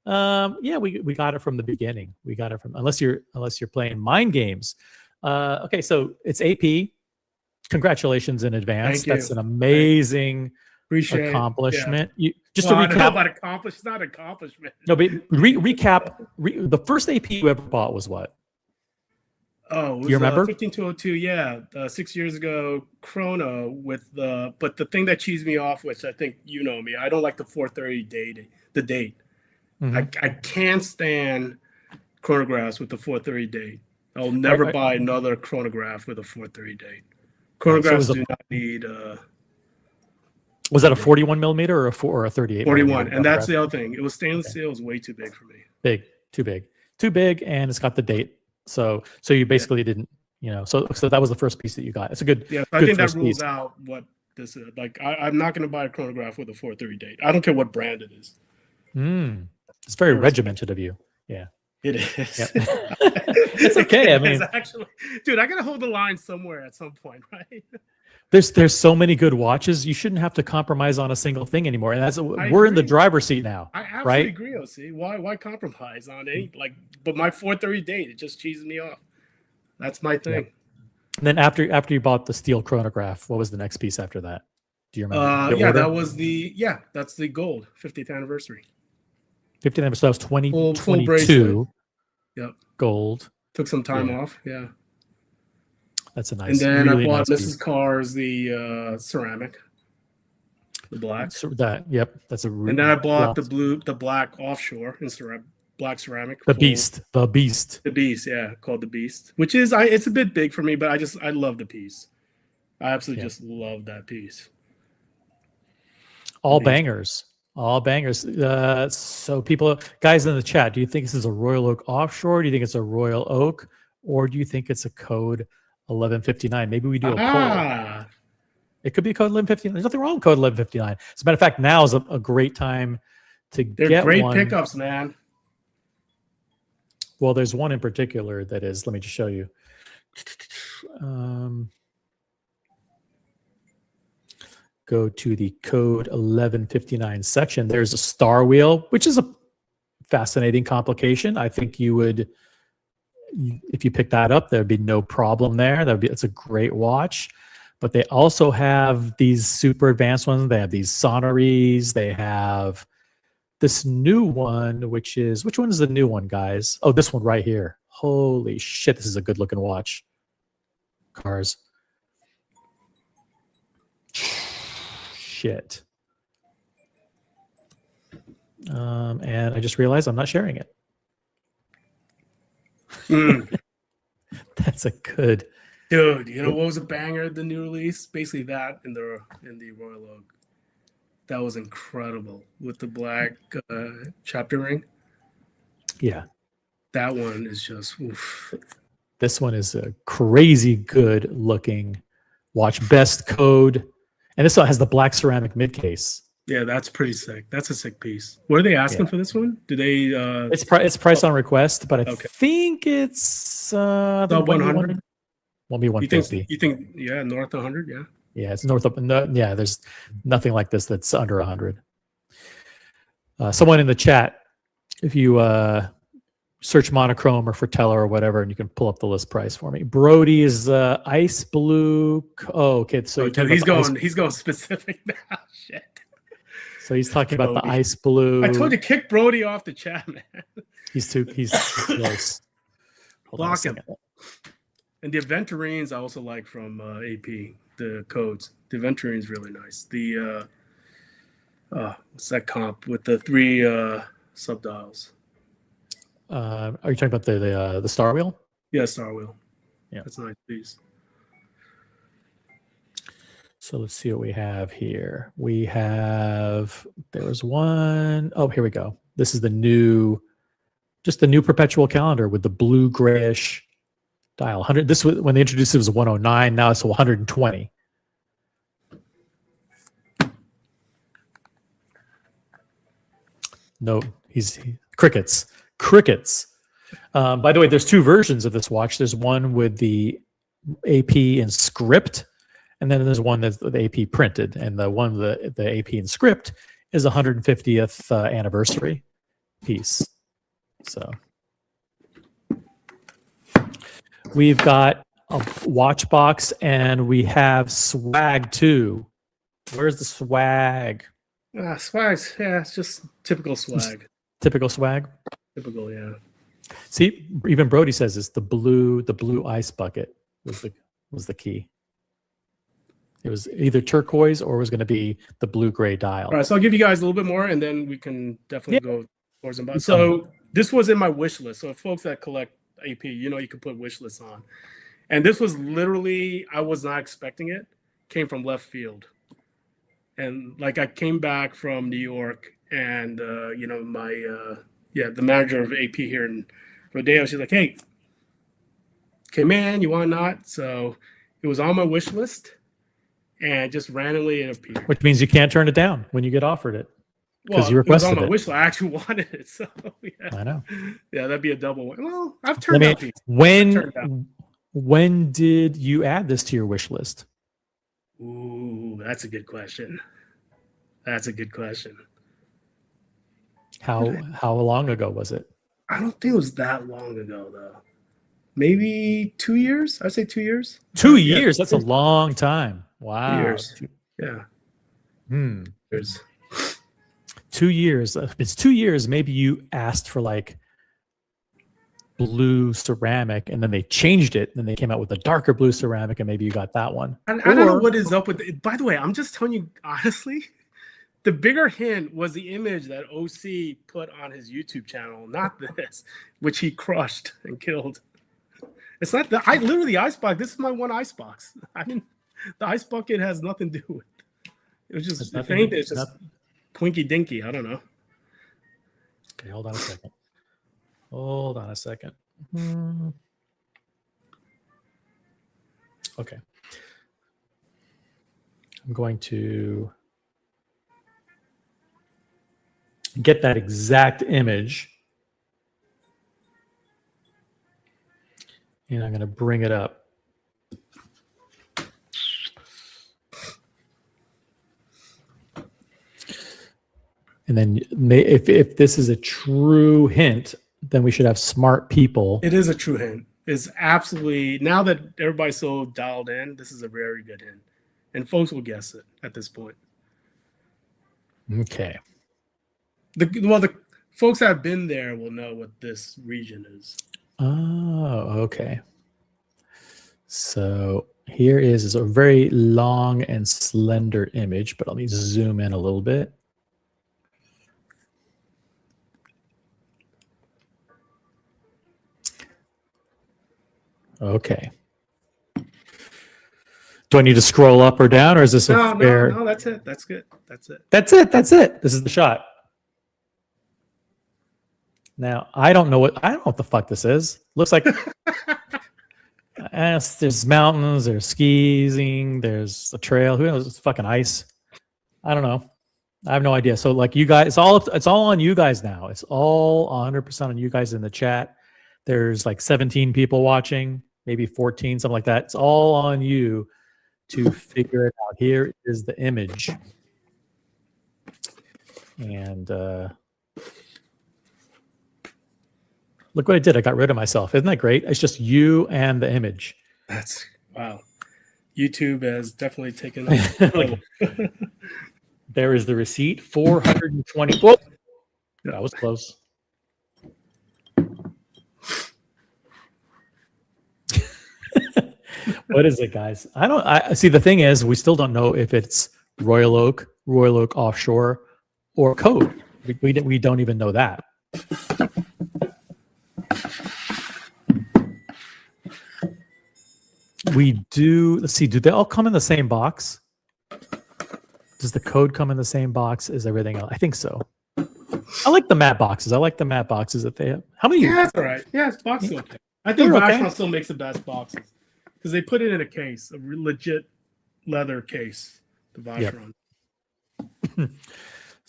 Yeah, we got it from the beginning. We got it from unless you're playing mind games. Okay, so it's AP. Congratulations in advance. Thank you. That's an amazing accomplishment. Yeah. To I don't know recap, about accomplishment. It's not accomplishment. no, but recap. The first AP you ever bought was what? Oh, it was, you remember? 15202. Yeah, 6 years ago, Chrono with the. But the thing that cheesed me off, which I think you know me, I don't like the 430 date. The date. Mhm. I can't stand chronographs with the 430 date. I'll never buy another chronograph with a 430 date. Chronographs do not need. Was that a 41 millimeter or a 38? 41, and that's the other thing. It was stainless steel. It was way too big for me. Too big, and it's got the date. So you basically didn't, So that was the first piece that you got. It's a good. Yeah, I think that rules out what this is. Like, I'm not going to buy a chronograph with a 430 date. I don't care what brand it is. It's very regimented of you. Yeah. It is. Yep. It's okay. I mean, actually, dude, I gotta hold the line somewhere at some point, right? There's so many good watches. You shouldn't have to compromise on a single thing anymore. And we're in the driver's seat now. I absolutely agree. OC. Why compromise on any But my 430 date, it just cheeses me off. That's my thing. Yep. And then after you bought the steel chronograph, what was the next piece after that? Do you remember? That's the gold 50th anniversary. 50th, so that was 2022. Bracelet. Yep. Gold. Took some time off. Yeah. That's a nice. And then really I bought nice Mrs. Carr's the ceramic, the black. So that's a. And then I bought the black offshore in black ceramic. The beast. Yeah, called the Beast, which is it's a bit big for me, but I love the piece. I absolutely just love that piece. All bangers. So guys in the chat, do you think this is a Royal Oak offshore? Do you think it's a Royal Oak, or do you think it's a code 1159? Maybe we do a poll. It could be code 1159. There's nothing wrong with code 1159. As a matter of fact, now is a great time to get one. They're great pickups, man. Well, there's one in particular that is. Let me just show you. Go to the code 1159 section. There's a star wheel, which is a fascinating complication. I think you would, if you pick that up, there'd be no problem there. It's a great watch. But they also have these super advanced ones. They have these sonories. They have this new one, which one is the new one, guys? Oh, this one right here. Holy shit, this is a good looking watch. Cars. Shit. And I just realized I'm not sharing it. That's a good. Dude, you know what was a banger? The new release, basically that in the Royal Oak. That was incredible with the black chapter ring. Yeah, that one is just. Oof. This one is a crazy good looking watch. Best code. And this one has the black ceramic mid case. Yeah, that's pretty sick. That's a sick piece. What are they asking for this one? Do they? It's price on request, but I think it's 100. Won't be 150. You think? Yeah, north of 100. Yeah. Yeah, it's north of. No, yeah, there's nothing like this that's under 100. Someone in the chat, if you search monochrome or Fratello or whatever, and you can pull up the list price for me. Brody is ice blue. Oh, okay. So he's going specific now. Shit. So he's talking about the ice blue. I told you, kick Brody off the chat, man. He's too close. Block him. And the Aventurines I also like from AP. The codes. The Aventurines really nice. The what's that comp with the 3 subdials? Are you talking about the Star Wheel? Yeah, Star Wheel. Yeah, that's a nice piece. So let's see what we have here. There was one. Oh, here we go. This is the new perpetual calendar with the blue grayish dial. 100. This was when they introduced it was 109. Now it's 120. No, crickets. Crickets. By the way, there's two versions of this watch. There's one with the AP in script, and then there's one that's the AP printed. And the one the AP in script is 150th anniversary piece. So we've got a watch box, and we have swag too. Where's the swag? Swag's, yeah, it's just typical swag. Typical swag. Typical, yeah. See, even Brody says it's the blue ice bucket was the key. It was either turquoise or it was going to be the blue-gray dial. All right, so I'll give you guys a little bit more, and then we can definitely go towards them. So this was in my wish list. So folks that collect AP, you know, you can put wish lists on. And this was literally, I was not expecting it. Came from left field. And like I came back from New York, and you know, my the manager of AP here in Rodeo, she's like, "Hey, man, you want not?" So it was on my wish list, and just randomly it appeared. Which means you can't turn it down when you get offered it. Because you requested it was on my it. wish list. I actually wanted it, so yeah. I know. Yeah, that'd be a double win. Well, I've turned out pizza. When did you add this to your wish list? Ooh, that's a good question. That's a good question. How long ago was it? I don't think it was that long ago, though. Maybe 2 years? I'd say 2 years. 2 years? That's a long time. Wow. 2 years. Yeah. Years. 2 years. If it's 2 years, maybe you asked for like blue ceramic, and then they changed it, and then they came out with a darker blue ceramic, and maybe you got that one. I don't know what is up with it. By the way, I'm just telling you honestly, the bigger hint was the image that OC put on his YouTube channel, not this, which he crushed and killed. It's not literally the icebox. This is my one icebox. I mean, the ice bucket has nothing to do with it. It was just it's just Twinky Dinky. I don't know. Okay, hold on a second. Hold on a second. Okay. I'm going to get that exact image, and I'm going to bring it up. And then if this is a true hint, then we should have smart people. It is a true hint. It's absolutely, now that everybody's so dialed in, this is a very good hint. And folks will guess it at this point. Okay. The folks that have been there will know what this region is. Oh, okay. So here is a very long and slender image, but let me zoom in a little bit. Okay. Do I need to scroll up or down, or is this a fair? No, that's it. That's good. That's it. That's it. That's it. This is the shot. Now I don't know what the fuck this is. Looks like there's mountains, there's skiing, there's a trail. Who knows? It's fucking ice. I don't know. I have no idea. So like you guys, it's all on you guys now. It's all 100% on you guys in the chat. There's like 17 people watching, maybe 14, something like that. It's all on you to figure it out. Here is the image. And look what I did. I got rid of myself. Isn't that great? It's just you and the image. That's wow. YouTube has definitely taken up. There is the receipt. 420. Whoa, that was close. What is it, guys? I see. The thing is, we still don't know if it's Royal Oak Offshore, or Code. We don't even know that. We do. Let's see. Do they all come in the same box? Does the Code come in the same box as everything else? I think so. I like the matte boxes. I like the matte boxes that they have. How many? Yeah, that's all right. Yeah, it's box okay. I think They're Vacheron okay. still makes the best boxes because they put it in a case, a legit leather case. The Vacheron.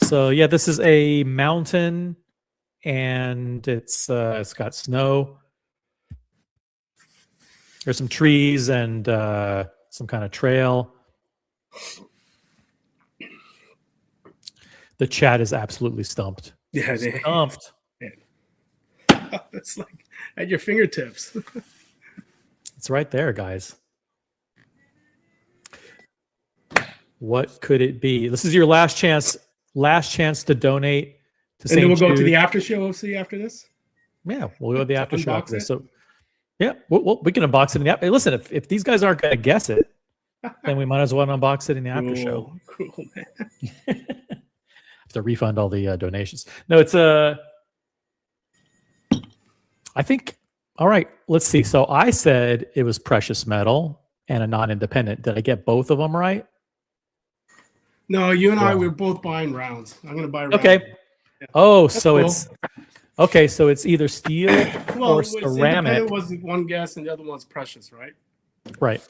So yeah, this is a mountain, and it's got snow. There's some trees and some kind of trail. The chat is absolutely stumped. Yeah, Stumped. it's like at your fingertips. It's right there, guys. What could it be? This is your last chance. Last chance to donate to And St. then we'll go to Jude. the after show OC after this. Yeah, we'll go to the after show. unbox After this. it? So, yeah, we can unbox it in the after. Hey, listen, if these guys aren't going to guess it, then we might as well unbox it in the after show. Cool, man. Have to refund all the donations. No, it's I think. All right, let's see. So I said it was precious metal and a non-independent. Did I get both of them right? No, you and I, Wrong. we're both buying rounds. I'm gonna buy rounds. Okay. Oh, so cool. it's okay. So it's either steel Well, or it's ceramic. independent was one guess, and the other one's precious, right? Right.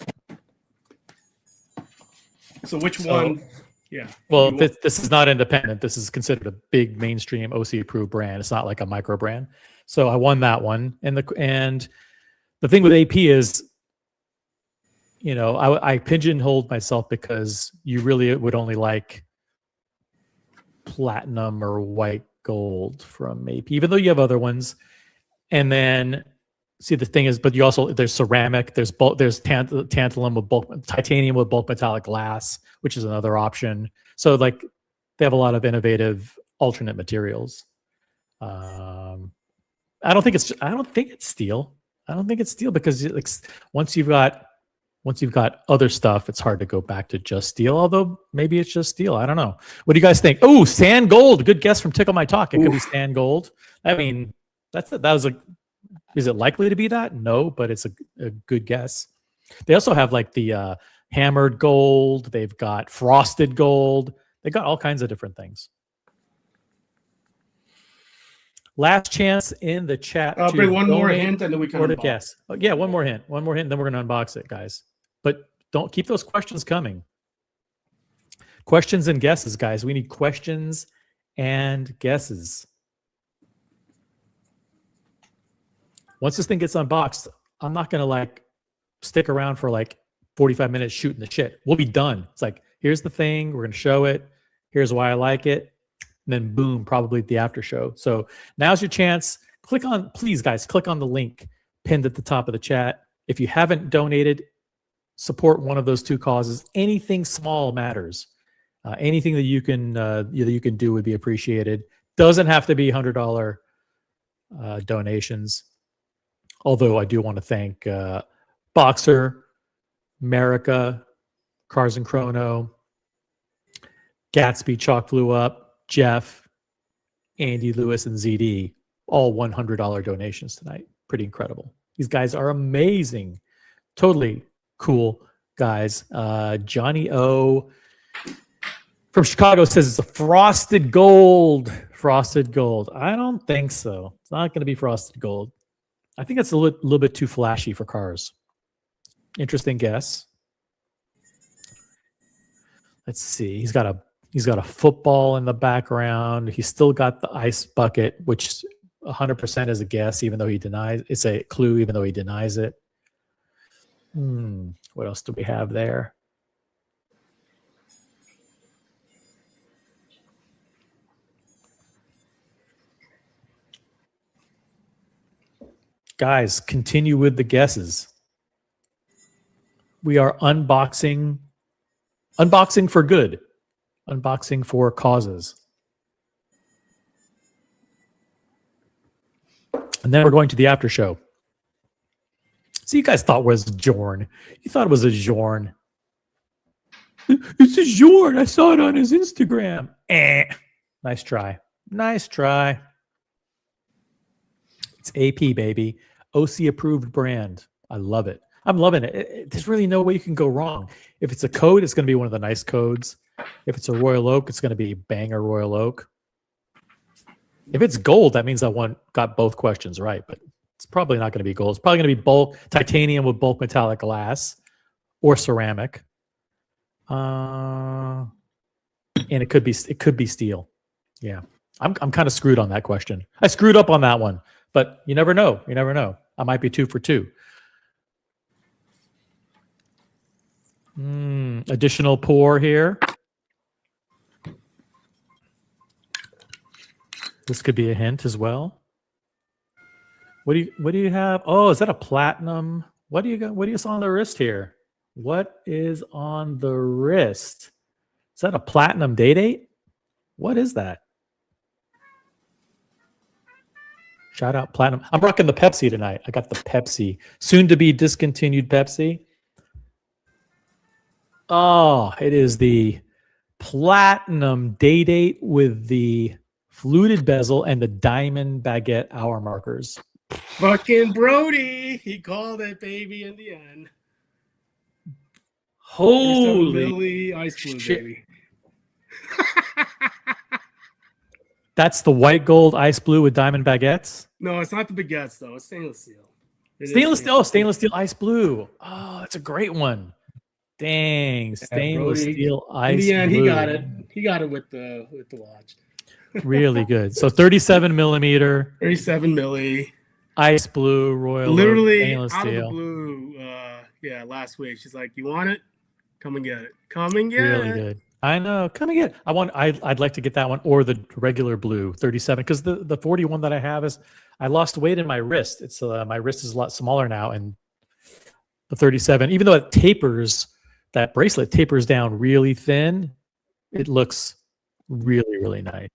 So which one? Yeah. Well, You this is not independent. This is considered a big mainstream OC approved brand. It's not like a micro brand. So I won that one. And the thing with AP is, you know, I pigeonholed myself because you really would only like platinum or white gold from AP, even though you have other ones. And then see, the thing is, but you also, there's ceramic, there's tantalum with bulk, titanium with bulk metallic glass, which is another option. So like they have a lot of innovative alternate materials. I don't think it's steel. I don't think it's steel because like once you've got other stuff, it's hard to go back to just steel. Although maybe it's just steel. I don't know. What do you guys think? Oh, sand gold. Good guess from Tickle My Talk. It could be sand gold. I mean, is it likely to be that? No, but it's a good guess. They also have like the hammered gold. They've got frosted gold. They got all kinds of different things. Last chance in the chat. I'll bring one more donate hint and then we can or to unbox. guess. Oh, yeah, one more hint. One more hint, then we're going to unbox it, guys. But don't keep those questions coming. Questions and guesses, guys. We need questions and guesses. Once this thing gets unboxed, I'm not going to like stick around for like 45 minutes shooting the shit. We'll be done. It's like, here's the thing. We're going to show it. Here's why I like it. And then boom, probably the after show. So now's your chance. Please guys, click on the link pinned at the top of the chat. If you haven't donated, support one of those two causes. Anything small matters. Anything that you can do would be appreciated. Doesn't have to be $100 donations. Although I do want to thank Boxer, America, Cars and Chrono, Gatsby, Chalk Flew Up, Jeff, Andy Lewis, and ZD, all $100 donations tonight. Pretty incredible. These guys are amazing. Totally cool guys. Johnny O from Chicago says it's a frosted gold. Frosted gold. I don't think so. It's not going to be frosted gold. I think that's a little bit too flashy for cars. Interesting guess. Let's see. He's got a football in the background. He's still got the ice bucket, which 100% is a guess, even though he denies it's a clue, even though he denies it. What else do we have there? Guys, continue with the guesses. We are unboxing for good. Unboxing for causes. And then we're going to the after show. So you guys thought it was Jorn. You thought it was a Jorn. It's a Jorn. I saw it on his Instagram. Nice try. Nice try. It's AP, baby. OC approved brand. I love it. I'm loving it. There's really no way you can go wrong. If it's a code, it's going to be one of the nice codes. If it's a Royal Oak, it's going to be banger Royal Oak. If it's gold, that means got both questions right, but It's probably not going to be gold. It's probably going to be bulk titanium with bulk metallic glass or ceramic. And it could be steel. Yeah. I'm kind of screwed on that question. I screwed up on that one, but you never know. You never know. I might be 2 for 2. Additional pour here. This could be a hint as well. What do you have? Oh, is that a platinum? What do you got? What do you saw on the wrist here? What is on the wrist? Is that a platinum date? What is that? Shout out platinum. I'm rocking the Pepsi tonight. I got the Pepsi, soon to be discontinued Pepsi. Oh, it is the platinum date with the fluted bezel and the diamond baguette hour markers. Fucking Brody. He called it, baby, in the end. Holy ice blue, shit. baby. That's the white gold ice blue with diamond baguettes? No, it's not the baguettes, though. It's stainless steel. Stainless steel ice blue. Oh, that's a great one. Dang, stainless steel ice blue. In the end, he got it. He got it with the watch. Really good. So 37 millimeter. 37 milli. Ice blue, royal. Literally stainless out steel. of the blue. Last week she's like, "You want it? Come and get it. Come and get it." Really good. I know. Come and get it. I'd like to get that one or the regular blue 37 because the 41 that I have is I lost weight in my wrist. It's my wrist is a lot smaller now, and the 37, even though it tapers, that bracelet tapers down really thin, it looks really, really nice.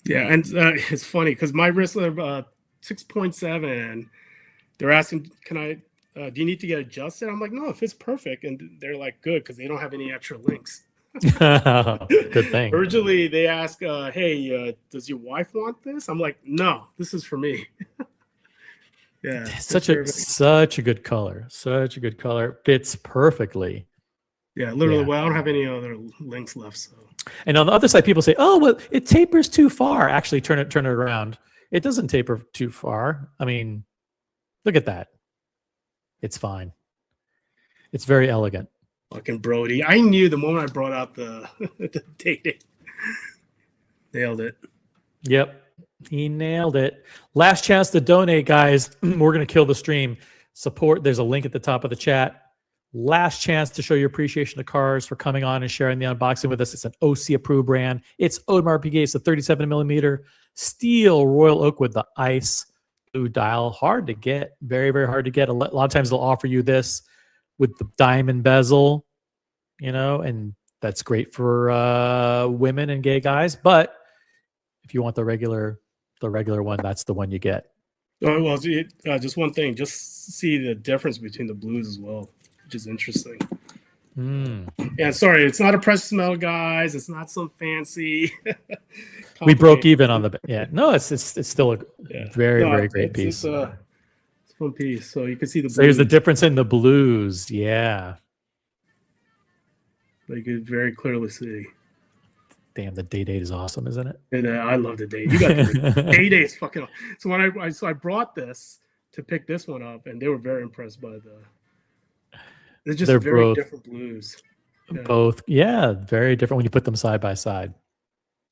Yeah, and it's funny because my wrists are 6.7. They're asking, "Can I? Do you need to get adjusted?" I'm like, "No, it fits perfect." And they're like, "Good," because they don't have any extra links. Good thing. Originally, they ask, "Hey, does your wife want this?" I'm like, "No, this is for me." Yeah, such a good color. Such a good color. Fits perfectly. Yeah, literally. Yeah. Well, I don't have any other links left. So. And on the other side, people say, "Oh, well, it tapers too far." Actually, turn it around. It doesn't taper too far. I mean, look at that. It's fine. It's very elegant. Fucking Brody. I knew the moment I brought out the date. Nailed it. Yep. He nailed it. Last chance to donate, guys. We're going to kill the stream. Support. There's a link at the top of the chat. Last chance to show your appreciation to Cars for coming on and sharing the unboxing with us. It's an OC approved brand. It's Audemars Piguet. It's a 37 millimeter steel royal oak with the ice blue dial. Hard to get. Very, very hard to get. A lot of times they'll offer you this with the diamond bezel, and that's great for women and gay guys. But if you want the regular one, that's the one you get. Oh, well, just one thing. Just see the difference between the blues as well, which is interesting. Yeah, sorry, it's not a precious metal, guys. It's not some fancy. We broke even on the. Yeah, no, it's still a very great piece. It's one piece, so you can see the. So here's the difference in the blues. Yeah, you can very clearly see. Damn, the date is awesome, isn't it? And I love the date. You got the date is fucking. So when I brought this to pick this one up, and they were very impressed by the. They're very different blues. Yeah. Both, very different when you put them side by side.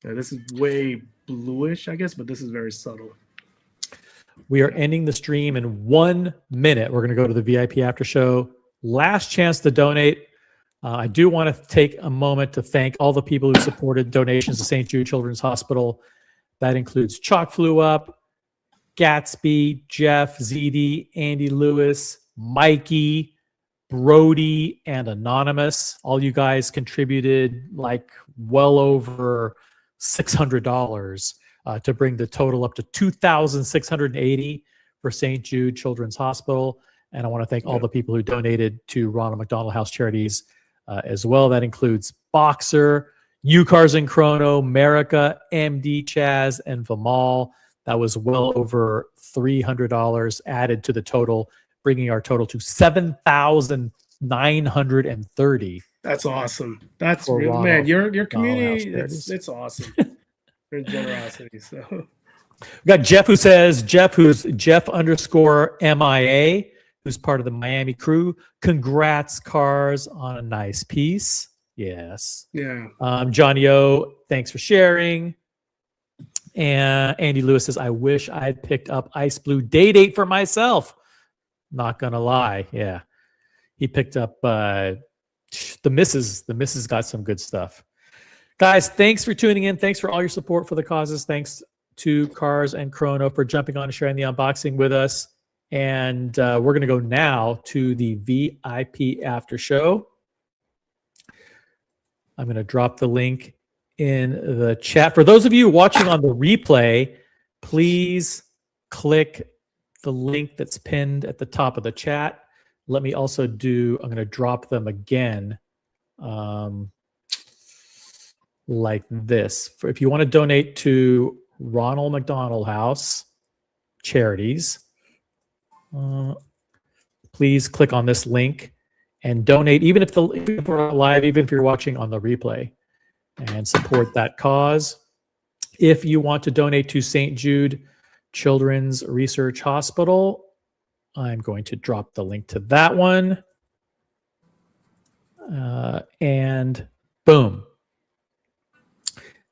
Yeah, this is way bluish, I guess, but this is very subtle. We are ending the stream in 1 minute. We're going to go to the VIP after show. Last chance to donate. I do want to take a moment to thank all the people who supported donations to St. Jude Children's Hospital. That includes Chalk Flew Up, Gatsby, Jeff, ZD, Andy Lewis, Mikey, Brody, and Anonymous. All you guys contributed like well over $600 to bring the total up to $2,680 for St. Jude Children's Hospital. And I want to thank all the people who donated to Ronald McDonald House Charities as well. That includes Boxer, U-Cars and Chrono, America, MD Chaz, and Vimal. That was well over $300 added to the total, bringing our total to $7,930. That's awesome. That's real, man. Your community, it's awesome. Your generosity. So We got Jeff who's Jeff underscore MIA, who's part of the Miami crew. Congrats, Cars, on a nice piece. Yes. Yeah. Johnny O, thanks for sharing. And Andy Lewis says, I wish I'd picked up Ice Blue Day Date for myself. Not gonna lie. Yeah. He picked up the missus. The missus got some good stuff. Guys, thanks for tuning in. Thanks for all your support for the causes. Thanks to Cars and Chrono for jumping on and sharing the unboxing with us. And we're going to go now to the VIP after show. I'm going to drop the link in the chat. For those of you watching on the replay, please click the link that's pinned at the top of the chat. Let me also I'm going to drop them again like this. If you want to donate to Ronald McDonald House Charities, please click on this link and donate, even if we're not live, even if you're watching on the replay, and support that cause. If you want to donate to St. Jude Children's Research Hospital, I'm going to drop the link to that one. And boom.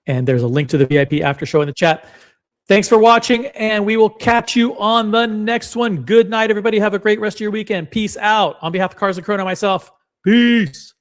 And there's a link to the VIP after show in the chat. Thanks for watching, and we will catch you on the next one. Good night, everybody. Have a great rest of your weekend. Peace out. On behalf of Cars and Chrono, myself, peace.